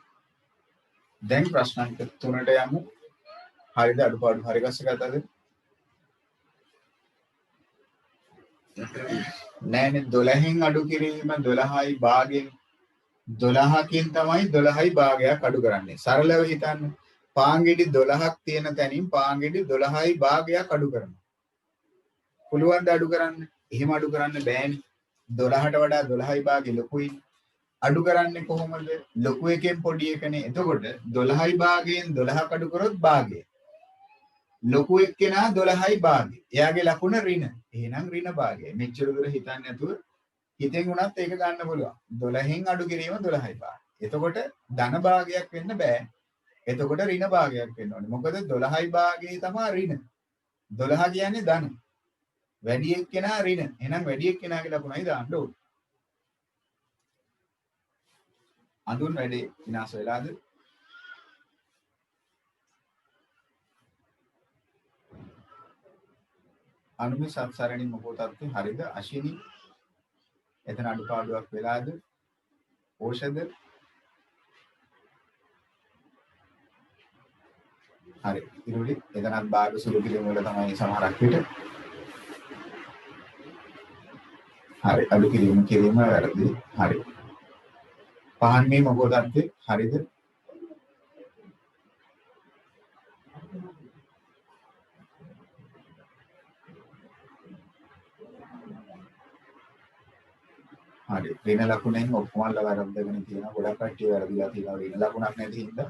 දැන් ප්‍රශ්න අංක 3ට යමු. හරිද අඩුපාඩු හරි ගස්සගත්තද? නෑනේ 12න් අඩු කිරීම 12යි භාගයෙන් 12කින් තමයි 12යි භාගයක් අඩු කරන්නේ. සරලව හිතන්න. පාංගෙඩි 12ක් තියෙන තැනින් පාංගෙඩි 12යි භාගයක් අඩු කරනවා. පුළුවන් ද අඩු කරන්න? එහෙම අඩු කරන්න බෑනේ. 12ට වඩා 12යි භාගය ලොකුයි. අඩු කරන්නේ කොහොමද? ලොකු එකෙන් පොඩි එකනේ. එතකොට 12යි භාගයෙන් 12ක් අඩු කරොත් භාගය. ලොකු එක්කෙනා 12යි භාගය. එයාගේ ලකුණ ඍණ. එහෙනම් ඍණ භාගය. මෙච්චර දුර හිතන්නේ නැතුව හිතෙන් උනත් ඒක ගන්න පුළුවන්. 12න් අඩු කිරීම 12යි භාගය. එතකොට ධන භාගයක් වෙන්න බෑ. එතකොට ඍණ භාගයක් වෙන්න ඕනේ. මොකද 12යි භාගයේ තමයි ඍණ. 12 කියන්නේ ධන. වැඩි එක්කෙනා ඍණ. එහෙනම් වැඩි එක්කෙනාගේ ලකුණයි දාන්න ඕනේ. අඳුන් වැඩි විනාශ වෙලාද? අනුමේ සත්සරණි මොකෝ තත්ත්වය හරිද? අශිනි එතන අඩුපාඩුවක් වෙලාද? ඖෂධ හරි. ඉරුලි එතනත් භාග සුළු කිරීම වල තමයි සමහරක් විට. හරි. අඩු කිරීම වැරදි. හරි. පහන් මේ මොකෝ තත්ත්වය හරිද? හරි. ඍණ ලකුණෙන් ඔක්කොමලා වැරද්දගෙන තියෙනවා. ගොඩක් කට්ටිය වැරදිලා තියෙනවා. ඍණ ලකුණක් නැති හින්දා.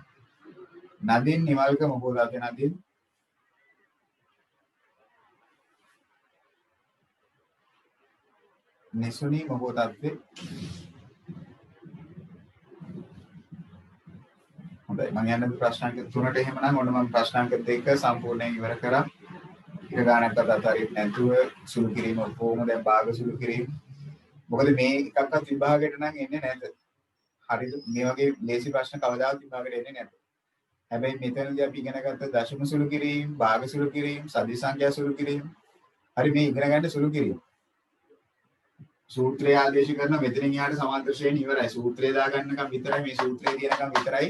නදින් නිවල්ක මොකෝ තත්ත්වය නදින්? නිසුනි මොකෝ තත්ත්වය? හොඳයි. මම යන්නේ ප්‍රශ්නාංක 3ට එහෙමනම් ඔන්න මම ප්‍රශ්නාංක 2 සම්පූර්ණයෙන් ඉවර කරා. ඊට ගානක් අතරින් නැතුව සුළු කිරීම කොහොම දැන් භාග සුළු කිරීම. මොකද මේ එකක්වත් විභාගයට නම් එන්නේ නැත. හරිද? මේ වගේ ලේසි ප්‍රශ්න කවදාවත් විභාගයට එන්නේ නැත. හැබැයි මෙතනදී අපි ඉගෙන ගත්ත දශම සුළු කිරීම, භාග සුළු කිරීම, සදිශ සංඛ්‍යා සුළු කිරීම. හරි මේ ඉගෙන ගන්න සුළු කිරීම. සූත්‍රය ආදේශ කරන මෙතනින් එහාට සමාන්තර ශ්‍රේණි ඉවරයි. සූත්‍රය දාගන්නකම් විතරයි මේ සූත්‍රය කියනකම් විතරයි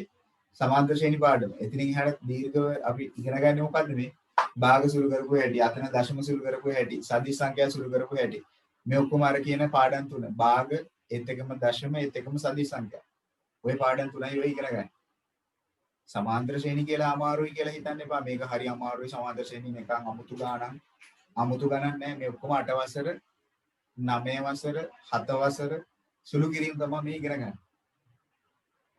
සමාන්තර ශ්‍රේණි පාඩම. එතනින් එහාට දීර්ඝව අපි ඉගෙන ගන්නේ මොකද්ද මේ? භාග සුළු කරපු හැටි, අතන දශම සුළු කරපු හැටි, සදිශ සංඛ්‍යා සුළු කරපු හැටි. මේ ඔක්කොම අර කියන පාඩම් තුන. භාග ඒත් එකම දශම ඒත් එකම සදිශ සංඛ්‍යා. ওই පාඩම් තුනයි ඔය ඉගෙන ගන්න. සමාන්තර ශ්‍රේණි කියලා අමාරුයි කියලා හිතන්න එපා. මේක හරි අමාරුයි සමාන්තර ශ්‍රේණි නිකන් අමුතු ගණන්. අමුතු ගණන් නෑ. මේ ඔක්කොම 8 වසර 9 වසර 7 වසර සුළු කිරීම තමයි මේ ඉගෙන ගන්න.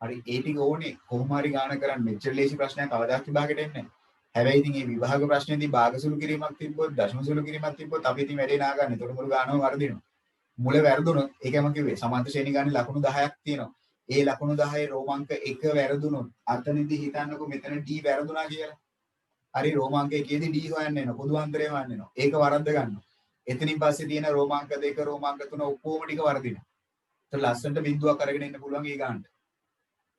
හරි ඒ ටික ඕනේ කොහොම හරි ගාන කරන්න. මෙච්චර ලේසි ප්‍රශ්නයක් කවදාවත් විභාගෙට එන්නේ නැහැ. හැබැයි ඉතින් මේ විභාග ප්‍රශ්නේදී භාග සුළු කිරීමක් තිබ්බොත් දශම සුළු කිරීමක් තිබ්බොත් අපි ඉතින් වැඩේ නා ගන්න. ඒතකොට මුළු ගානම වර්ධිනවා. මුල වැරදුනොත් ඒකම කිව්වේ සමාන්තර ශ්‍රේණි ගානේ ලකුණු 10ක් තියෙනවා. ඒ ලකුණු 10 රෝමාංක 1 වැරදුනොත් අතනදී හිතන්නකෝ මෙතන D වැරදුනා කියලා. හරි රෝමාංක 1 දී D හොයන්න එනවා. පොදු අන්තරය හොයන්න එනවා. ඒක වරද්ද ගන්නවා. එතනින් පස්සේ තියෙන රෝමාංක 2 රෝමාංක 3 ඔක්කොම ටික වරදිනවා. ඒත් ලස්සනට බිඳුවක් අරගෙන ඉන්න පුළුවන් ඒ ගන්නට.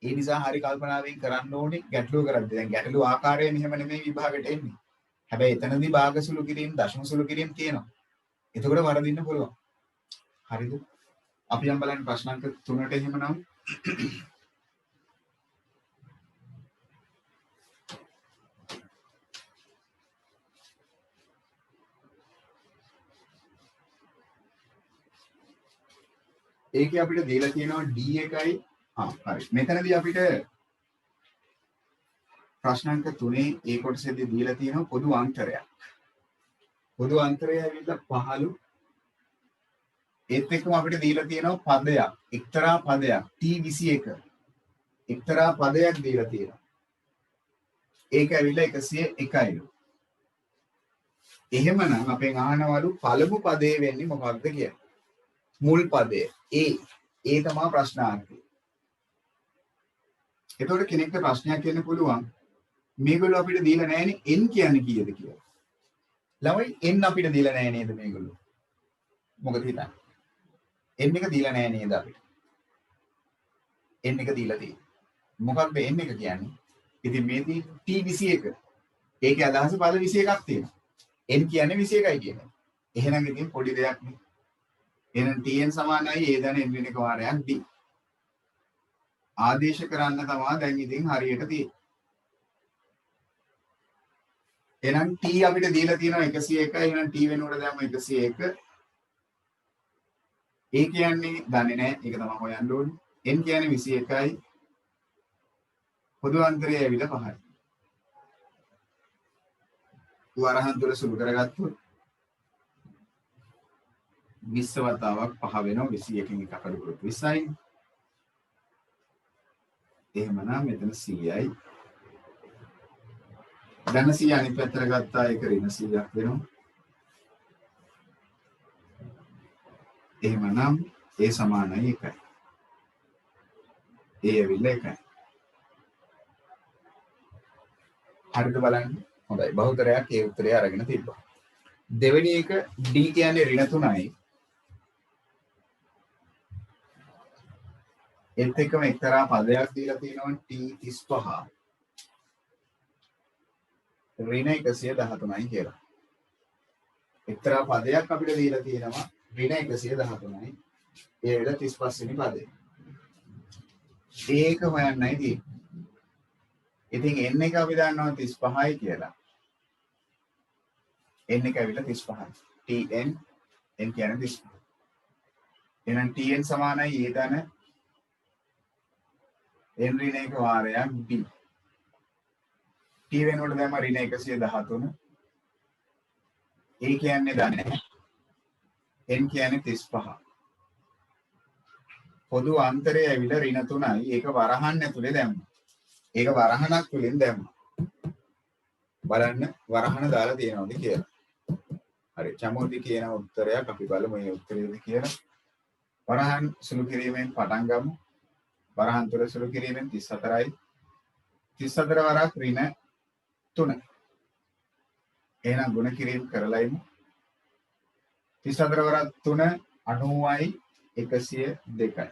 ඒ නිසා හරි කල්පනාවෙන් කරන්න ඕනේ ගැටලුව කරද්දී. දැන් ගැටලුව ආකාරය මෙහෙම නෙමෙයි විභාගෙට එන්නේ. හැබැයි එතනදී භාග සුළු කිරීම, දශම සුළු කිරීම තියෙනවා. එතකොට වරදින්න පුළුවන්. හරිද? අපි යම් බලන්න ප්‍රශ්නාංක 3ට එහෙමනම් ඒකේ අපිට දීලා තියෙනවා D එකයි හරි. මෙතනදී අපිට ප්‍රශ්නාංක 3 ඒ කොටසේදී දීලා තියෙනවා පොදු අන්තරයක්. පොදු අන්තරය ඇවිල්ලා 15. ඒත් එක්කම අපිට දීලා තියෙනවා පදයක්. එක්තරා පදයක් T21. එක්තරා පදයක් දීලා තියෙනවා. ඒක ඇවිල්ලා 101යිලු. එහෙමනම් අපෙන් අහනවලු පළමු පදේ වෙන්නේ මොකක්ද කියලා. මුල් පදය ඒ තමයි ප්‍රශ්නාර්ථය. එතකොට කෙනෙක්ට ප්‍රශ්නයක් කියන්න පුළුවන් මේගොල්ලෝ අපිට දීලා නැහැනේ n කියන්නේ කීයද කියලා. ළමයි n අපිට දීලා නැහැ නේද මේගොල්ලෝ? මොකද හිතන්නේ? n එක දීලා නැහැ නේද අපිට? n එක දීලා තියෙන්නේ. මොකක්ද n එක කියන්නේ? ඉතින් මේදී T21. ඒකේ අදහස පද 21ක් තියෙනවා. n කියන්නේ 21යි කියන්නේ. එහෙනම් ඉතින් පොඩි දෙයක් නේ. එහෙනම් tn සමානයි a දන n වෙන එක වාරයක් d. ආදේශ කරන්න තමයි දැන් ඉතින් හරියට තියෙන්නේ. එහෙනම් t අපිට දීලා තියෙනවා 101යි. එහෙනම් t වෙනුවට දැම්ම 101. a කියන්නේ දන්නේ නැහැ. ඒක තමයි හොයන්න ඕනේ. n කියන්නේ 21යි. පොදු අන්තරය ඇවිල්ලා 5යි. වරහන් තුල සුළු කරගත්තොත් 20 වතාවක් 5 වෙනවා 21කින් එකක් අඩු කරොත් 20යි. එහෙමනම් මෙතන 100යි. ධන 100 අනිත් පැත්තට ගත්තා ඒක ඍණ 100ක් වෙනවා. එහෙමනම් a සමානයි 1යි. a ඇවිල්ලා 1යි. හරිද බලන්න. හොඳයි. බහුතරයක් ඒ උත්තරය අරගෙන තිබ්බා. දෙවෙනි එක D කියන්නේ ඍණ 3යි. ඒත් එක්කම එක්තරා පදයක් දීලා තියෙනවා T35 ඍණ 113යි කියලා. එක්තරා පදයක් අපිට දීලා තියෙනවා ඍණ 113යි. ඒ විදිහ 35 වෙනි පදේ. ඒක හොයන්නයි තියෙන්නේ. ඉතින් n එක අපි දන්නවා 35යි කියලා. n එක ඇවිල්ලා 35යි. tn n කියන්නේ 35. එහෙනම් tn සමානයි a ධන n ඍණ 1 වාරයක් b. t වෙනකොට දැම්ම ඍණ 113. a කියන්නේ ධන n කියන්නේ 35. පොදු අන්තරය ඇවිල්ලා ඍණ 3යි. ඒක වරහන් ඇතුලේ දැම්මා. ඒක වරහනක් තුලින් දැම්මා. බලන්න වරහන දාලා තියෙනවද කියලා. හරි. චමෝදි කියන උත්තරයක් අපි බලමු මේ උත්තරේද කියලා. වරහන් සුළු කිරීමෙන් පටන් ගමු. වරහන් තුල සුළු කිරීමෙන් 34යි. 34 වරක් ඍණ 3. එහෙනම් ගුණ කිරීම කරලා ඉමු. 34 වරක් 3 90යි 102යි.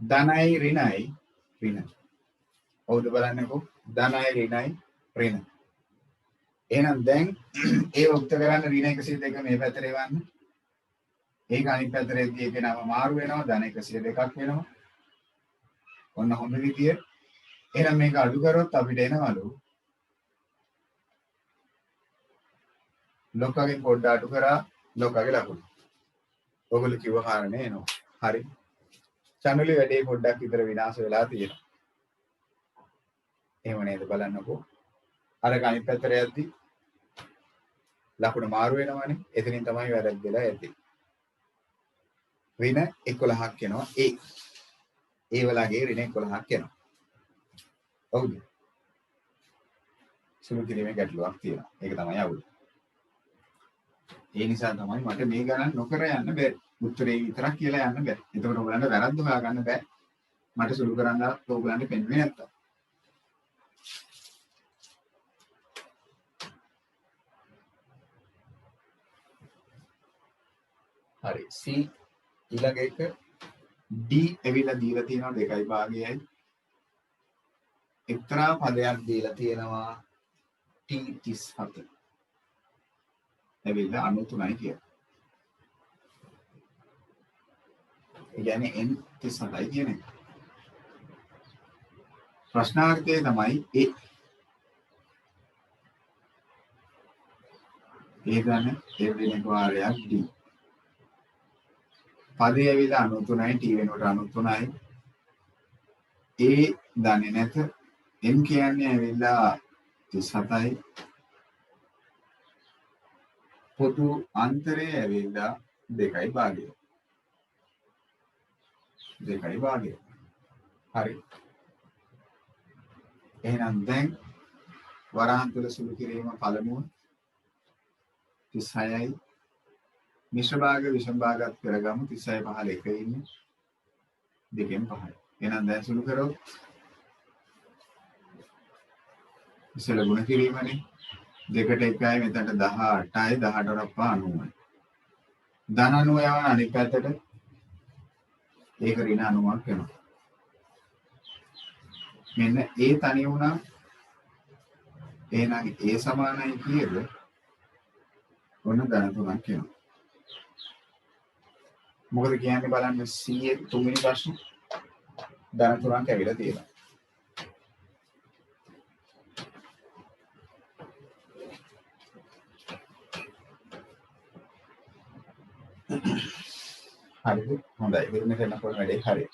ධනයි ඍණයි ඍණ. ඔව්ද බලන්නකෝ. ධනයි ඍණයි ඍණ. එහෙනම් දැන් ඒ උක්ත කරන්න ඍණ 102 මේ පැත්තට එවන්න. ඒක අනිත් පැත්තට ඒකේ නම මාරු වෙනවා. ධන 102ක් වෙනවා. ඔන්න හොඳ විදිය. එහෙනම් මේක අඩු කරොත් අපිට එනවලු ලොක්කගෙන් පොඩ්ඩ අඩු කරා ලොක්කගේ ලකුණු. ඔයගොල්ලෝ කිව්ව කාරණේ එනවා. හරි. චැනලි වැඩේ පොඩ්ඩක් විතර විනාශ වෙලා තියෙනවා. එහෙම නේද බලන්නකෝ. අර අනිත් පැත්තට යද්දි ලකුණ මාරු වෙනවනේ. එතනින් තමයි වැරද්දලා ඇති. ඍණ 11ක් එනවා A. ඒ වලගේ ඍණ 11ක් එනවා. හවුද? සුළු කිරීමේ ගැටලුවක් තියෙනවා. ඒක තමයි අවුල. ඒ නිසා තමයි මට මේ ගණන් නොකර යන්න බැරි. උත්තරේ විතරක් කියලා යන්න බැහැ. එතකොට ඔයගලන්ට වැරද්ද හොයාගන්න බෑ. මට සුළු කරන්න ඔයගලන්ට පෙන්වෙන්නේ නැත්තම්. හරි. C ඊළඟ එක D එවිලා දීලා තියෙනවා 2 භාගයයි. එක්තරා පදයක් දීලා තියෙනවා T37. එවිලා 93යි කියලා. ඒ කියන්නේ n 37යි කියන එක. ප්‍රශ්නාර්ථය තමයි A. ඒ ගන්න ඒ වෙන වාරයක් D. පදේ ඇවිල්ලා 93යි T වෙනකොට 93යි. A දන්නේ නැත. n කියන්නේ ඇවිල්ලා 37යි. පොදු අන්තරය ඇවිල්ලා 2යි භාගය. 2යි භාගය. හරි. එහෙනම් දැන් වරහන් තුල සුළු කිරීම පළමුව 36යි. මිශ්‍ර භාග විෂම භාගات කරගමු. 36 15 එක ඉන්නේ. 2කින් 5යි. එහෙනම් දැන් සුළු කරොත් ඉස්සෙල්ලා ගුණ කිරීමනේ. 2ට 1යි මෙතනට 18යි 18 වරක් 90යි. ධන 90 යවන අනිත් පැත්තට ඒක ඍණ 90ක් වෙනවා. මෙන්න ඒ තනි වුණා. එහෙනම් ඒ සමානයි කීයද? ඔන්න ධන 3ක් වෙනවා. මොකද කියන්නේ බලන්න C තුන්වෙනි ප්‍රශ්න ධන 3ක් ඇවිල්ලා තියෙනවා. හරිද? හොඳයි. මෙන්න කරනකොට වැඩේ හරි.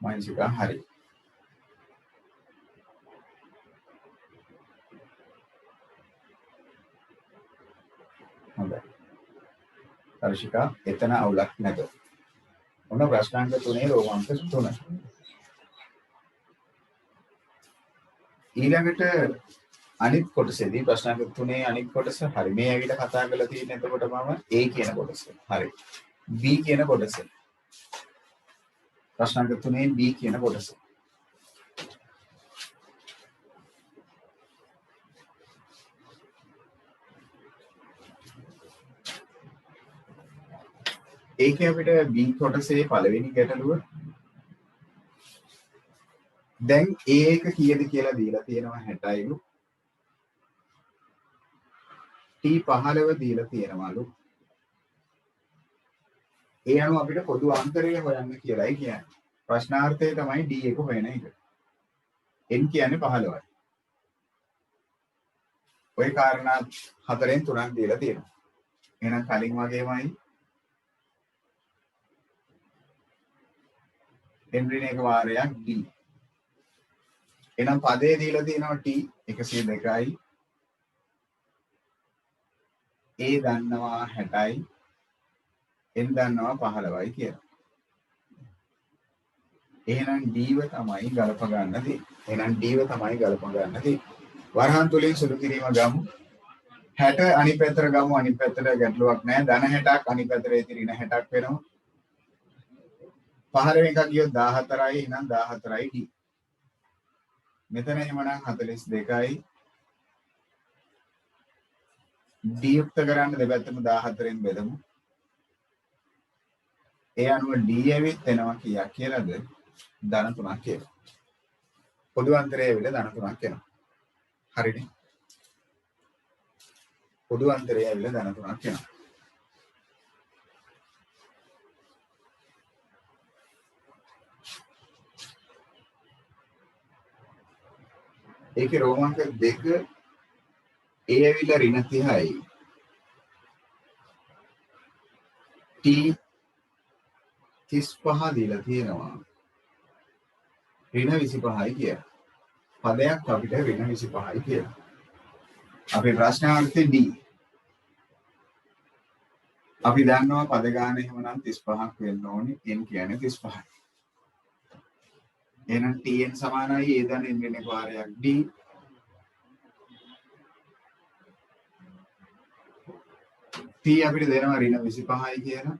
මානසික හරි. හොඳයි. හර්ෂිකා එතන අවුලක් නැත. ඔන්න ප්‍රශ්නාංක 3 රෝමාංක 3. ඊළඟට අනිත් කොටසේදී ප්‍රශ්නාංක 3 අනිත් කොටස හරි. මේ ඇවිල්ලා කතා කරලා තියෙන එතකොට මම A කියන කොටස. හරි. B කියන කොටස. ප්‍රශ්නාංක 3 B කියන කොටස. ඒකේ අපිට B කොටසේ පළවෙනි ගැටලුව දැන් A එක කීයද කියලා දීලා තියෙනවා 60යිලු. T 15 දීලා තියෙනවලු. ඒ අනුව අපිට පොදු අන්තරය හොයන්න කියලායි කියන්නේ. ප්‍රශ්නාර්ථය තමයි D එක හොයන එක. n කියන්නේ 15යි. ওই කාරණා හතරෙන් තුනක් දීලා තියෙනවා. එහෙනම් කලින් වගේමයි n ඍණ එක වාරයක් D. එහෙනම් පදේ දීලා තියෙනවා T 102යි. A දන්නවා 60යි. n දන්නවා 15යි කියලා. එහෙනම් D තමයි ගලප ගන්න තියෙන්නේ. එහෙනම් D තමයි ගලප ගන්න තියෙන්නේ. වරහන් තුලින් සුළු කිරීම ගමු. 60 අනිත් පැත්තට ගමු. අනිත් පැත්තට ගැටලුවක් නැහැ. ධන 60ක් අනිත් පැත්තට ඉතින් ඍණ 60ක් වෙනවා. 15 එකක් ගියොත් 14යි. එහෙනම් 14යි D. මෙතන එහෙමනම් 42යි. D යුක්ත කරන්න දෙපැත්තම 14න් බෙදමු. ඒ අනුව D ඇවිත් එනවා කීයක් කියලාද? ධන 3ක් කියලා. පොදු අන්තරය ඇවිල්ලා ධන 3ක් එනවා. හරිනේ? පොදු අන්තරය ඇවිල්ලා ධන 3ක් එනවා. ඒකේ රෝමාංක 2 A ඇවිල්ලා ඍණ 30යි. T 35 දීලා තියෙනවා. ඍණ 25යි කියලා. පදයක් අපිට ඍණ 25යි කියලා. අපේ ප්‍රශ්නාර්ථය D. අපි දන්නවා පද ගාන එහෙමනම් 35ක් වෙන්න ඕනේ. n කියන්නේ 35යි. එහෙනම් Tn සමානයි A දන n ඍණ එක වාරයක් D. T අපිට දෙනවා ඍණ 25යි කියලා.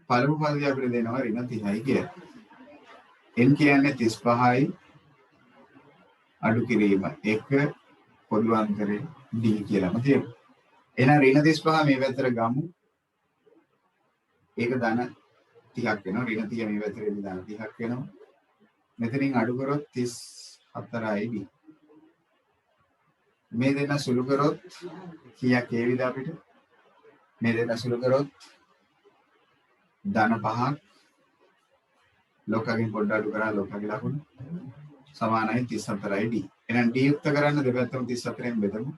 පළමු පදේ අපිට දෙනවා ඍණ 30යි කියලා. n කියන්නේ 35යි. අඩු කිරීම 1 පොදු අන්තරේ D කියලාම තියෙනවා. එහෙනම් ඍණ 35 මේ පැත්තට ගමු. ඒක ධන 30ක් වෙනවා. ඍණ 30 මේ පැත්තට ධන 30ක් වෙනවා. මෙතනින් අඩු කරොත් 34යි D. මේ දෙන්න සුළු කරොත් කීයක් ඒවිද අපිට? මේ දෙන්න සුළු කරොත් ධන 5ක් ලෝකයෙන් පොඩ්ඩක් අඩු කරා ලෝකගේ ලකුණ සමානයි 34යි D. එහෙනම් D යුක්ත කරන්න දෙපැත්තම 34න් බෙදමු.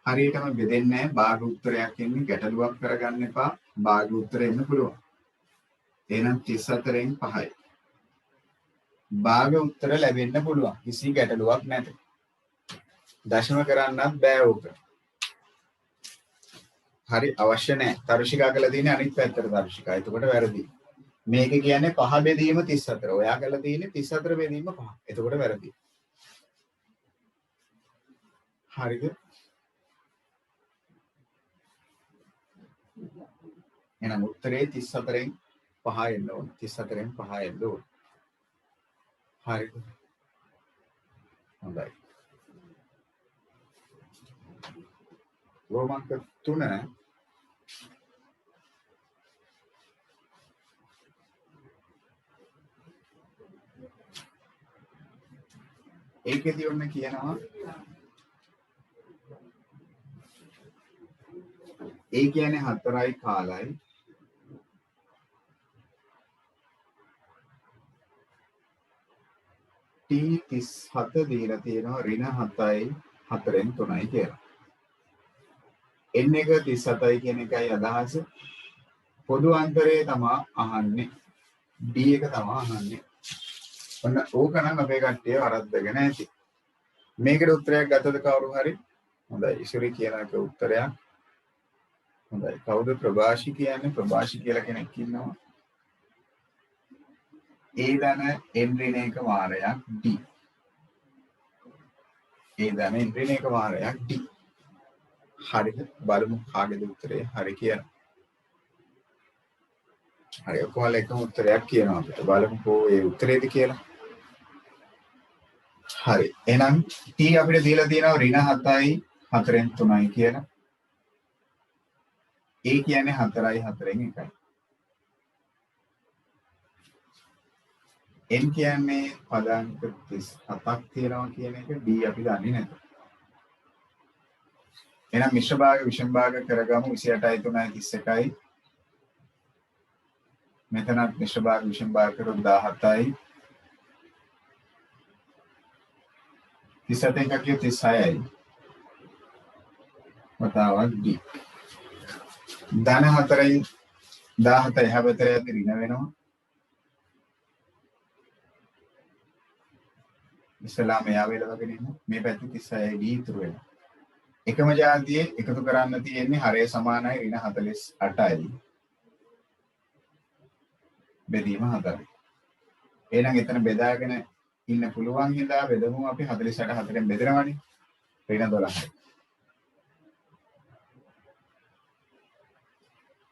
හරියටම බෙදෙන්නේ නැහැ. භාග උත්තරයක් එන්නේ ගැටලුවක් කරගන්න එපා. භාග උත්තරෙ එන්න පුළුවන්. එහෙනම් 34න් 5යි. භාග උත්තර ලැබෙන්න පුළුවන්. කිසි ගැටලුවක් නැත. දශම කරන්නත් බෑ ඕක. හරි අවශ්‍ය නැහැ. තරුෂිකා කළා තියෙන්නේ අනිත් පැත්තට තරුෂිකා. එතකොට වැරදි. මේක කියන්නේ 5 බෙදීම 34. ඔයා කළා තියෙන්නේ 34 බෙදීම 5. එතකොට වැරදි. හරිද? එහෙනම් උත්තරේ 34න් 5 එන්න ඕන. 34න් 5 එන්න ඕන. හරිද? හොඳයි. රෝමාංක 3 ඒකෙදී ඔන්න කියනවා ඒ කියන්නේ 4යි කාලයි T 37 දීලා තියෙනවා ඍණ 7යි 4න් 3යි කියලා. n එක 37යි කියන එකයි අදහස. පොදු අන්තරය තමයි අහන්නේ. D එක තමයි අහන්නේ. ඔන්න ඕක නම් අපේ කට්ටිය වරද්දගෙන ඇති. මේකට උත්තරයක් ගත්තද කවුරු හරි? හොඳයි. ඉසුරි කියන එක උත්තරයක්. හොඳයි. කවුද ප්‍රභාෂි කියන්නේ? ප්‍රභාෂි කියලා කෙනෙක් ඉන්නවා. A ධන n ඍණ එක වාරයක් D. A ධන n ඍණ එක වාරයක් D. හරිද? බලමු කාගේද උත්තරේ හරි කියලා. හරි ඔක්කොම එකම උත්තරයක් කියනවා අපිට. බලමුකෝ ඒ උත්තරේද කියලා. හරි. එහෙනම් T අපිට දීලා තියෙනවා ඍණ 7යි 4න් 3යි කියලා. A කියන්නේ 4යි 4න් 1යි. n කියන්නේ පදාංක 37ක් තියෙනවා කියන එක D අපි දන්නේ නැත. එහෙනම් මිශ්‍ර භාග විෂම භාග කරගමු 28යි 3යි 31යි. මෙතනත් මිශ්‍ර භාග විෂම භාග කරොත් 17යි. 37 එකක් කිය 36යි. වතාවක් D. ධන 4යි 17 එහා පැත්තට යද්දි ඍණ වෙනවා. ඉස්සලාම එයා වේලවගෙන ඉන්න මේ පැත්තේ 36යි D ඉතුරු වෙනවා. එකම ජාතියේ එකතු කරන්න තියෙන්නේ හරය සමානයි ඍණ 48යි. බෙදීම 4යි. එහෙනම් එතන බෙදාගෙන ඉන්න පුළුවන් හින්දා බෙදමු අපි 48 4ෙන් බෙදනවනේ. ඍණ 12යි.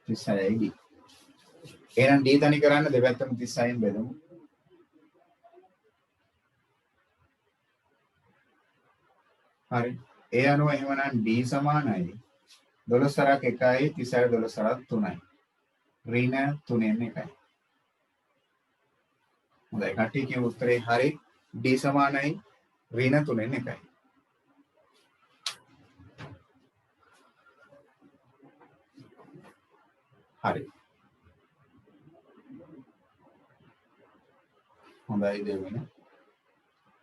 36යි D. එහෙනම් D තනි කරන්න දෙපැත්තම 36න් බෙදමු. හරි. ඒ අනුව එහෙමනම් D සමානයි 12 1යි 36 12 3යි. ඍණ 3ෙන් 1යි. හොඳයි කට්ටිය කියව උත්තරේ හරි. D සමානයි ඍණ 3ෙන් 1යි. හරි. හොඳයි දෙවෙනි.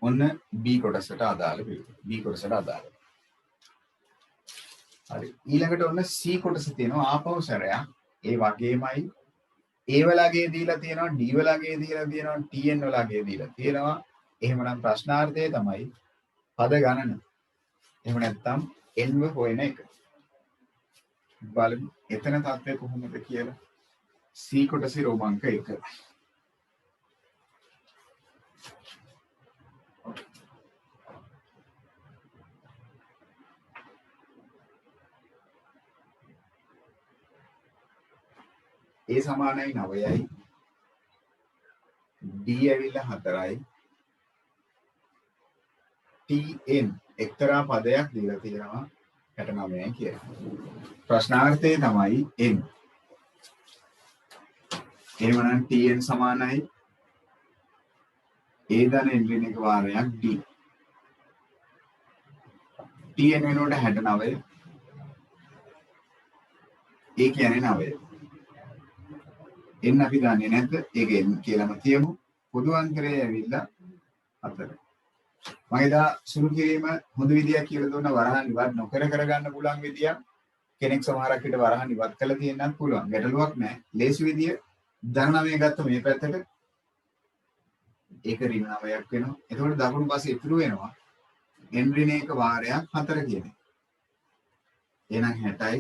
ඔන්න B කොටසට අදාළ පිළිතුර. B කොටසට අදාළ. හරි. ඊළඟට ඔන්න C කොටස තියෙනවා ආපහු සැරයක්. ඒ වගේමයි A වලගේ දීලා තියෙනවා D වලගේ දීලා තියෙනවා TN වලගේ දීලා තියෙනවා. එහෙමනම් ප්‍රශ්නාර්ථය තමයි පද ගණන. එහෙම නැත්නම් n ව හොයන එක. බලමු එතන තත්ත්වය කොහොමද කියලා. C කොටසේ රෝමාංක 1. A සමානයි 9යි. D ඇවිල්ලා 4යි. TN එක්තරා පදයක් දීලා තියෙනවා 69යි කියලා. ප්‍රශ්නාර්ථය තමයි n. එහෙමනම් TN සමානයි A ධන n ඍණ එක වාරයක් D. TN වෙනකොට 69. A කියන්නේ 9. n අපි දන්නේ නැද්ද? ඒක n කියලාම තියමු. පොදු අන්තරය ඇවිල්ලා 4. මම එදා සුළු කිරීම හොඳ විදියක් කියලා දුන්න වරහන් ඉවත් නොකර කරගන්න පුළුවන් විදියක්. කෙනෙක් සමහරක් විට වරහන් ඉවත් කළා තියෙන්නත් පුළුවන්. ගැටලුවක් නැහැ. ලේසි විදිය ධන 9 ගත්ත මේ පැත්තට ඒක ඍණ 9ක් වෙනවා. එතකොට දකුණු පාසේ ඉතුරු වෙනවා n ඍණ 1 වාරයක් 4 කියන්නේ. එහෙනම් 60යි.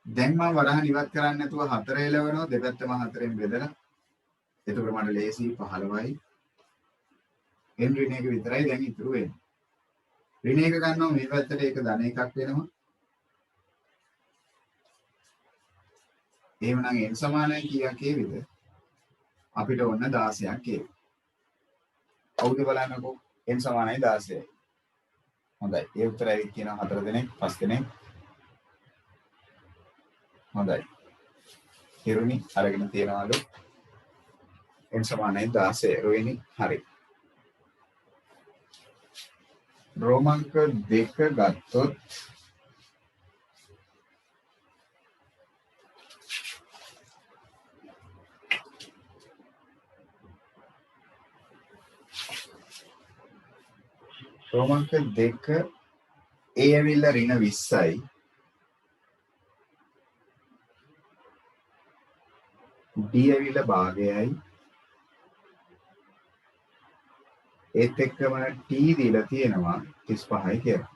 දැන් මම වරහන් ඉවත් කරන්නේ නැතුව 4 එලවනවා දෙපැත්තම 4ෙන් බෙදලා. එතකොට මට ලේසි 15යි. n ඍණ 1 විතරයි දැන් ඉතුරු වෙන්නේ. ඍණ 1 ගන්නවා මේ පැත්තට ඒක ධන 1ක් වෙනවා. එහෙමනම් n සමානයි කීයක් ඒවිද? අපිට ඕන 16ක් ඒවි. කවුද බලන්නකෝ n සමානයි 16යි. හොඳයි. ඒ උත්තරය කියනවා 4 දෙනෙක් 5 දෙනෙක්. හොඳයි. හිරුනි අරගෙන තියනවාලු n සමානයි 16 රෝහිණි හරි. රෝමාංක 2 ගත්තොත් රෝමාංක 2 A ඇවිල්ලා ඍණ 20යි. D ඇවිල්ලා භාගයයි. ඒත් එක්කම T දීලා තියෙනවා 35යි කියලා.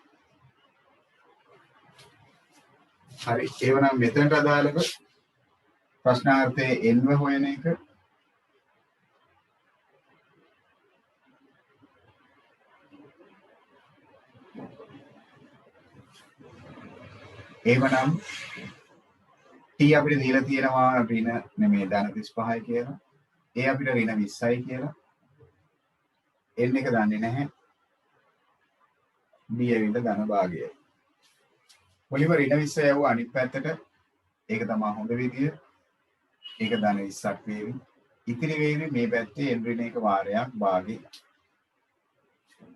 හරි. ඒවනම් මෙතනට අදාළව ප්‍රශ්නාර්ථයේ n ව හොයන එක එහෙමනම් T අපිට දීලා තියෙනවා ඍණ නෙමෙයි ධන 35යි කියලා. A අපිට ඍණ 20යි කියලා. n එක දන්නේ නැහැ. B ඇවිල්ලා ධන භාගයයි. මුලින්ම ඍණ 20 යවුව අනිත් පැත්තට ඒක තමයි හොඳ විදිය. ඒක ධන 20ක් වේවි. ඉතිරි වේවි මේ පැත්තේ n ඍණ 1 වාරයක් භාගේ.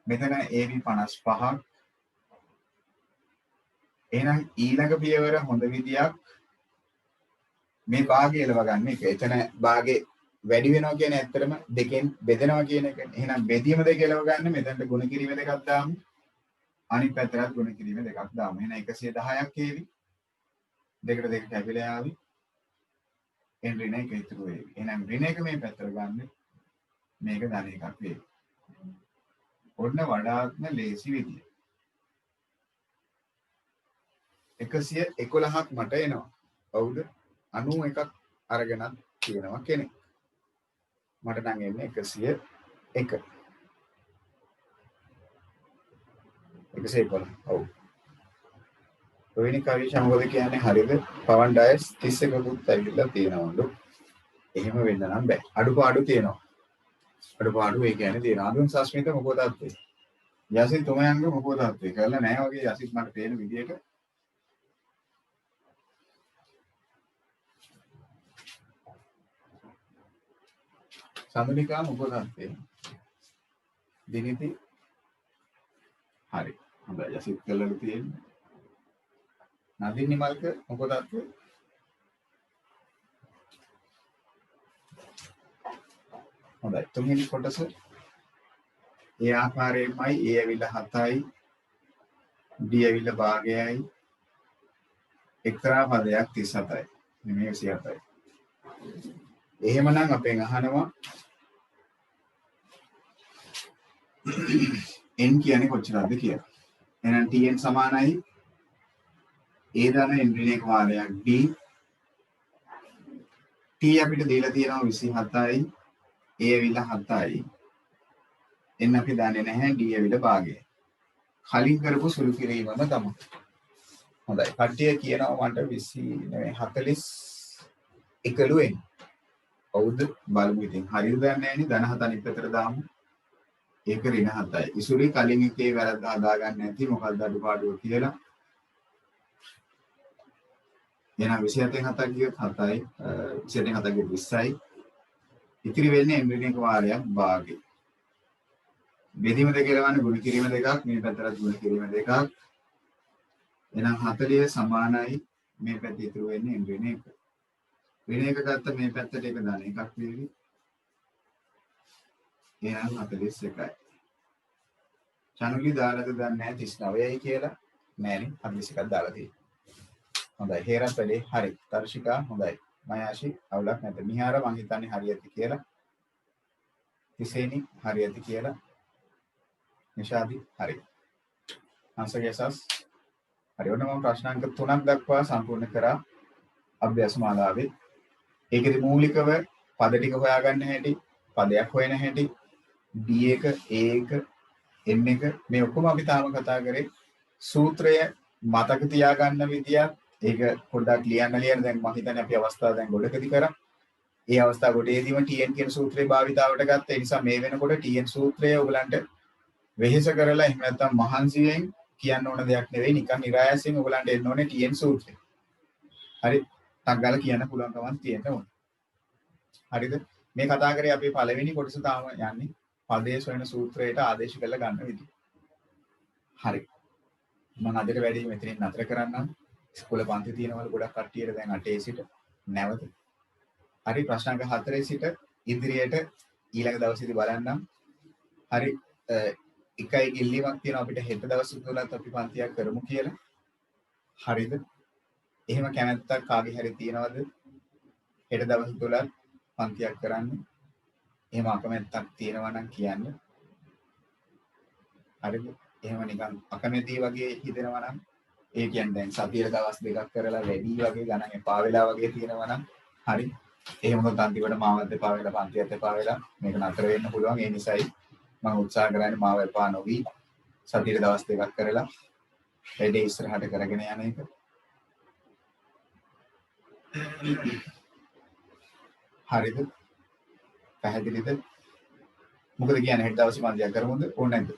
මෙතන AV 55ක්. එහෙනම් ඊළඟ පියවර හොඳ විදියක් මේ භාගය එලව ගන්න එක. එතන භාගේ වැඩි වෙනවා කියන්නේ ඇත්තටම දෙකෙන් බෙදෙනවා කියන එක. එහෙනම් බෙදීම දෙක එලව ගන්න මෙතනට ගුණ කිරීම දෙකක් දාමු. අනිත් පැත්තට ගුණ කිරීම දෙකක් දාමු. එහෙනම් 110ක් ඒවි. දෙකට දෙක කැපිලා ආවි. n ඍණ 1 ඉතුරු වේවි. එහෙනම් ඍණ 1 මේ පැත්තට ගන්න. මේක ධන එකක් වේවි. ඔන්න වඩාත්ම ලේසි විදිය. 111ක් මට එනවා. හවුද? 91ක් අරගෙනත් තියෙනවා කෙනෙක්. මට නම් එන්නේ 101. 111. ඔව්. ඔයනි කවිෂ මොකද කියන්නේ හරියද? පවන් ඩයස් 31කුත් ඇවිල්ලා තියෙනවලු. එහෙම වෙන්න නම් බෑ. අඩුපාඩු තියෙනවා. අඩුපාඩු ඒ කියන්නේ තියෙනවා. අඳුන් සස්මිත මොකද අත්තේ? යසිත් තුමයන්ග මොකද අත්තේ? කරලා නැහැ වගේ යසිත් මට පේන විදියට. සම්මිකා මොකද අත්තේ? දිනිති හරි. හොඳයි යසිත් කළා තියෙන්නේ. නදින් නිමල්ක මොකද අත්තේ? හොඳයි. තුන්වෙනි කොටස ඒ ආකාරයෙන්මයි A ඇවිල්ලා 7යි D ඇවිල්ලා භාගයයි එක්තරා පදයක් 37යි. නෙමෙයි 27යි. එහෙමනම් අපෙන් අහනවා n කියන්නේ කොච්චරද කියලා. එහෙනම් tn සමානයි a ධන n ඍණ 1 වාරයක් d t අපිට දීලා තියෙනවා 27යි a ඇවිල්ලා 7යි n අපි දන්නේ නැහැ d ඇවිල්ලා භාගය. කලින් කරපු සුළු කිරීමම තමයි. හොඳයි. කට්ටිය කියනවා මට 20 නෙවෙයි 41 එන්න. කවුද බලමු ඉතින්. හරියද දන්නේ නැහැ නේ. ධන 7 අනිත් පැත්තට දාමු. ඒක ඍණ 7යි. ඉසුරි කලින් එකේ වැරද්ද හදා ගන්න නැති මොකක්ද අඩුපාඩුව කියලා. එහෙනම් 27න් 7ක් ගියොත් 7යි 27න් 7ක් ගියොත් 20යි. ඉතිරි වෙන්නේ n ඍණ 1 වාරයක් භාගේ. බෙදීම දෙක එලවන්නේ ගුණ කිරීම දෙකක් මේ පැත්තට ගුණ කිරීම දෙකක්. එහෙනම් 40 සමානයි මේ පැත්තේ ඉතුරු වෙන්නේ n ඍණ 1. ඍණ 1 ගත්ත මේ පැත්තට ඒක ධන එකක් වේවි. එහෙනම් 41යි. චනුලි දාලාද දන්නේ නැහැ 39යි කියලා. නෑනේ 41ක් දාලා තියෙනවා. හොඳයි. හේරත් වැඩේ හරි. තර්ෂිකා හොඳයි. මයාෂි අවුලක් නැත. මිහාර මං හිතන්නේ හරියටි කියලා. තිසේනි හරියටි කියලා. නිෂාදි හරි. අංශකයසස් හරි. ඔන්න මම ප්‍රශ්නාංක 3ක් දක්වා සම්පූර්ණ කරා අභ්‍යාස මාලාවේ. ඒකෙදි මූලිකව පද ටික හොයාගන්න හැටි, පදයක් හොයන හැටි, D1, A1, N1 මේ ඔක්කොම අපි තාම කතා කරේ. සූත්‍රය මතක තියාගන්න විදියක් ඒක පොඩ්ඩක් ලියන්න දැන් මම හිතන්නේ අපි අවස්ථාව දැන් ගොඩකදී කරා. ඒ අවස්ථාව ගොඩේදීම TN කියන සූත්‍රය භාවිතාවට ගත්තා. ඒ නිසා මේ වෙනකොට TN සූත්‍රය ඔයගලන්ට වෙහෙස කරලා එහෙම නැත්නම් මහන්සියෙන් කියන්න ඕන දෙයක් නෙවෙයි. නිකන් නිරායසයෙන් ඔයගලන්ට එන්න ඕනේ TN සූත්‍රය. හරි. ටක් ගාලා කියන්න පුළුවන් කමක් තියෙන්න ඕනේ. හරිද? මේ කතා කරේ අපි පළවෙනි කොටස තාම යන්නේ පදයේ සොයන සූත්‍රයට ආදේශ කරලා ගන්න විදිහ. හරි. මම අදට වැඩි මෙතනින් නතර කරන්නම්. ඉස්කෝලේ පන්ති තියෙනවල ගොඩක් කට්ටියට දැන් 8 සිට නැවත. හරි ප්‍රශ්නාංක 4 සිට ඉදිරියට ඊළඟ දවසේදී බලන්නම්. හරි එකයි ඉල්ලීමක් තියෙනවා අපිට හෙට දවසේ තුලත් අපි පන්තියක් කරමු කියලා. හරිද? එහෙම කැමැත්තක් කාගේ හරි තියනවද? හෙට දවසේ තුලත් පන්තියක් කරන්න. එහෙම අකමැත්තක් තියෙනවා නම් කියන්න. හරිද? එහෙම නිකන් අකමැති වගේ හිතෙනවා නම් ඒ කියන්නේ දැන් සතියේ දවස් දෙකක් කරලා වැඩි වගේ ගණන් එපා වෙලා වගේ තියෙනවා නම් හරි. එහෙම වුණොත් අන්තිමට මාවත් එපා වෙලා පන්තියත් එපා වෙලා මේක නතර වෙන්න පුළුවන්. ඒ නිසායි මම උත්සාහ කරන්නේ මාව එපා නොවි සතියේ දවස් දෙකක් කරලා වැඩි ඉස්සරහට කරගෙන යන එක. හරිද? පැහැදිලිද? මොකද කියන්නේ හෙට දවසේ පන්තියක් කරමුද ඕනේ නැද්ද?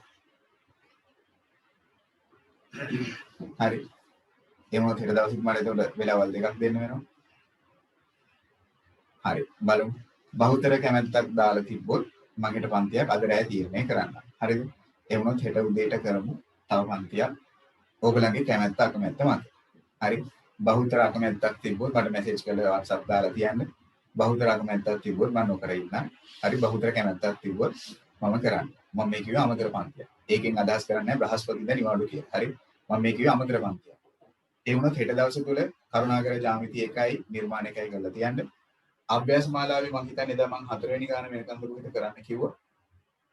හරි. එහෙම වුණොත් හෙට දවසෙත් මට එතකොට වෙලාවල් දෙකක් දෙන්න වෙනවා. හරි බලමු. බහුතර කැමැත්තක් දාලා තිබ්බොත් මගේට පන්තියක් අද රෑ තීරණය කරන්න. හරිද? ඒ වුණොත් හෙට උදේට කරමු තව පන්තියක්. ඕගලගේ කැමැත්ත අකමැත්ත මත. හරි. බහුතර අකමැත්තක් තිබ්බොත් මට මැසේජ් කරලා WhatsApp දාලා තියන්න. බහුතර අකමැත්තක් තිබ්බොත් මම නොකර ඉන්නම්. හරි බහුතර කැමැත්තක් තිබ්බොත් මම කරන්නේ. මම මේ කිව්වේ අමතර පන්තියක්. ඒකෙන් අදහස් කරන්නේ බ්‍රහස්පතින්ද නිවාඩු කියලා. හරි. මම මේ කිව්වේ අමතර පන්තියක්. ඒ වුණොත් හෙට දවසේ තුල කරුණාකර ජ්‍යාමිති 1යි නිර්මාණ 1යි කරලා තියන්න. අභ්‍යාස මාලාවේ මම හිතන්නේ දැන් මම 4 වෙනි ගාන වෙනකම් දුරුවිත කරන්න කිව්වා.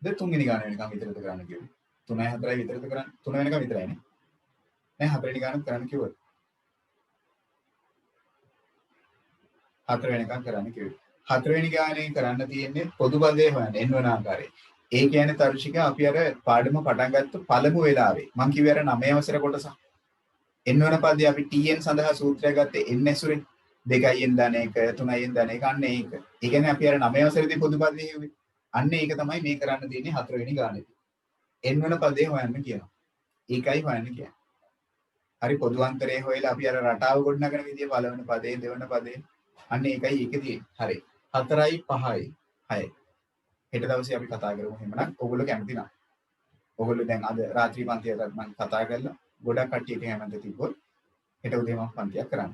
දැන් 3 වෙනි ගාන වෙනකම් විතරද කරන්න කිව්වේ. 3යි 4යි විතරද කරන්න 3 වෙනකම් විතරයි නේ. නෑ 4 වෙනි ගානත් කරන්න කිව්වා. 4 වෙනකම් කරන්න කිව්වේ. 4 වෙනි ගානේ කරන්න තියෙන්නේ පොදු පදේ හොයන්න එන්න වෙන ආකාරයේ. ඒ කියන්නේ තරුෂික අපි අර පාඩම පටන් ගත්ත පළමු වෙලාවේ මම කිව්වේ අර 9 අවසර කොටස. එන්න වෙන පදේ අපි tn සඳහා සූත්‍රය ගත්තේ n ඇසුරේ 2න් දන 1 3න් දන 1 අන්න ඒක. ඒ කියන්නේ අපි අර 9 අවසරේදී පොදු පදේ හෙව්වේ. අන්න ඒක තමයි මේ කරන්න තියෙන්නේ 4 වෙනි ගානේදී. එන්න වෙන පදේ හොයන්න කියනවා. ඒකයි හොයන්න කියන්නේ. හරි පොදු අන්තරේ හොයලා අපි අර රටාව ගොඩනගන විදිය පළවෙනි පදේ දෙවෙනි පදේ අන්න ඒකයි ඒකේ තියෙන්නේ. හරි. 4යි 5යි 6යි. හෙට දවසේ අපි කතා කරමු එහෙමනම් ඔයගොල්ලෝ කැමති නම්. ඔයගොල්ලෝ දැන් අද රාත්‍රී පන්තියට මම කතා කරලා ගොඩක් කට්ටියට හැමදේ තිබ්බොත් හෙට උදේ මම පන්තියක් කරන්න.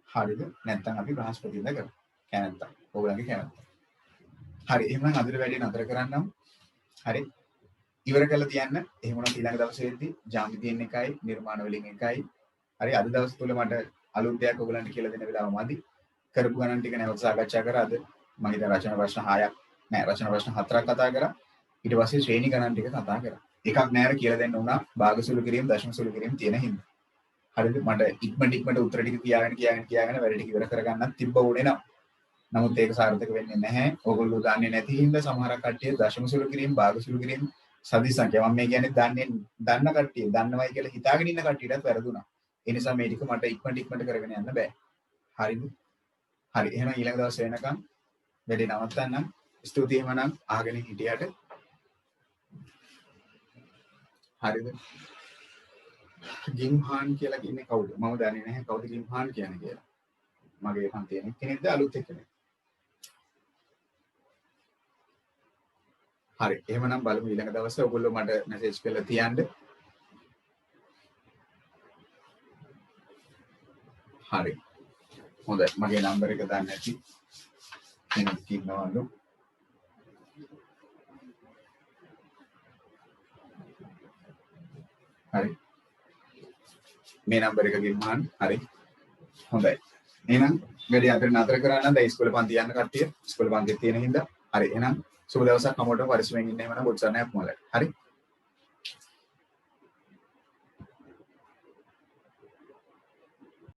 හරිද? නැත්නම් අපි බ්‍රහස්පතින්ද කරමු. කැමැත්ත. ඔයගොල්ලන්ගේ කැමැත්ත. හරි. එහෙනම් අදට වැඩි නතර කරන්නම්. හරි. ඉවර කරලා තියන්න. එහෙම වුණොත් ඊළඟ දවසේදී ජ්‍යාමිතියෙන් එකයි නිර්මාණ වලින් එකයි. හරි අද දවස් තුල මට අලුත් දෙයක් ඔයගොල්ලන්ට කියලා දෙන්න වෙලාව මදි. කරපු ගණන් ටික නැවත සාකච්ඡා කරා අද. මම හිතා රචනා ප්‍රශ්න 6ක් නෑ රචනා ප්‍රශ්න 4ක් කතා කරා. ඊට පස්සේ ශ්‍රේණි ගණන් ටික කතා කරා. එකක් නෑර කියලා දෙන්න උනා භාග සුළු කිරීම දශම සුළු කිරීම තියෙන හින්දා. හරිද? මට ඉක්මනට උත්තර ටික කියාගෙන වැඩ ටික ඉවර කරගන්නත් තිබ්බ උනේ නම්. නමුත් ඒක සාර්ථක වෙන්නේ නැහැ. ඕගොල්ලෝ දන්නේ නැති හින්දා සමහර කට්ටිය දශම සුළු කිරීම භාග සුළු කිරීම සදි සංඛ්‍යා මම මේ කියන්නේ දන්න කට්ටිය දන්නවයි කියලා හිතාගෙන ඉන්න කට්ටියටත් වැරදුනා. ඒ නිසා මේ ටික මට ඉක්මනට කරගෙන යන්න බෑ. හරිද? හරි. එහෙනම් ඊළඟ දවසේ වෙනකන් වැඩේ නවත්තන්නම්. ස්තුතියි මනම් අහගෙන හිටියට. හරිද? ගිම්හාන් කියලා කියන්නේ කවුද? මම දන්නේ නැහැ කවුද ගිම්හාන් කියන්නේ කියලා. මගේ පන්තියේ කෙනෙක්ද අලුත් එක්කෙනෙක්? හරි. එහෙමනම් බලමු ඊළඟ දවසේ ඔයගොල්ලෝ මට මැසේජ් කරලා තියන්න. හරි. හොඳයි. මගේ නම්බර් එක දාන්න ඇති. කෙනෙක් ඉන්නවලු. හරි. මේ නම්බර එක ගිම්හාන්. හරි. හොඳයි. එහෙනම් වැඩි අතර නතර කරන්න දැන් ඉස්කෝලේ පන්ති යන්න කට්ටිය. ඉස්කෝලේ පන්තියේ තියෙන හින්දා. හරි. එහෙනම් සුබ දවසක් හැමෝටම පරිස්සමෙන් ඉන්න එහෙමනම් බුද්ධ සරණයි අප්මලට. හරි.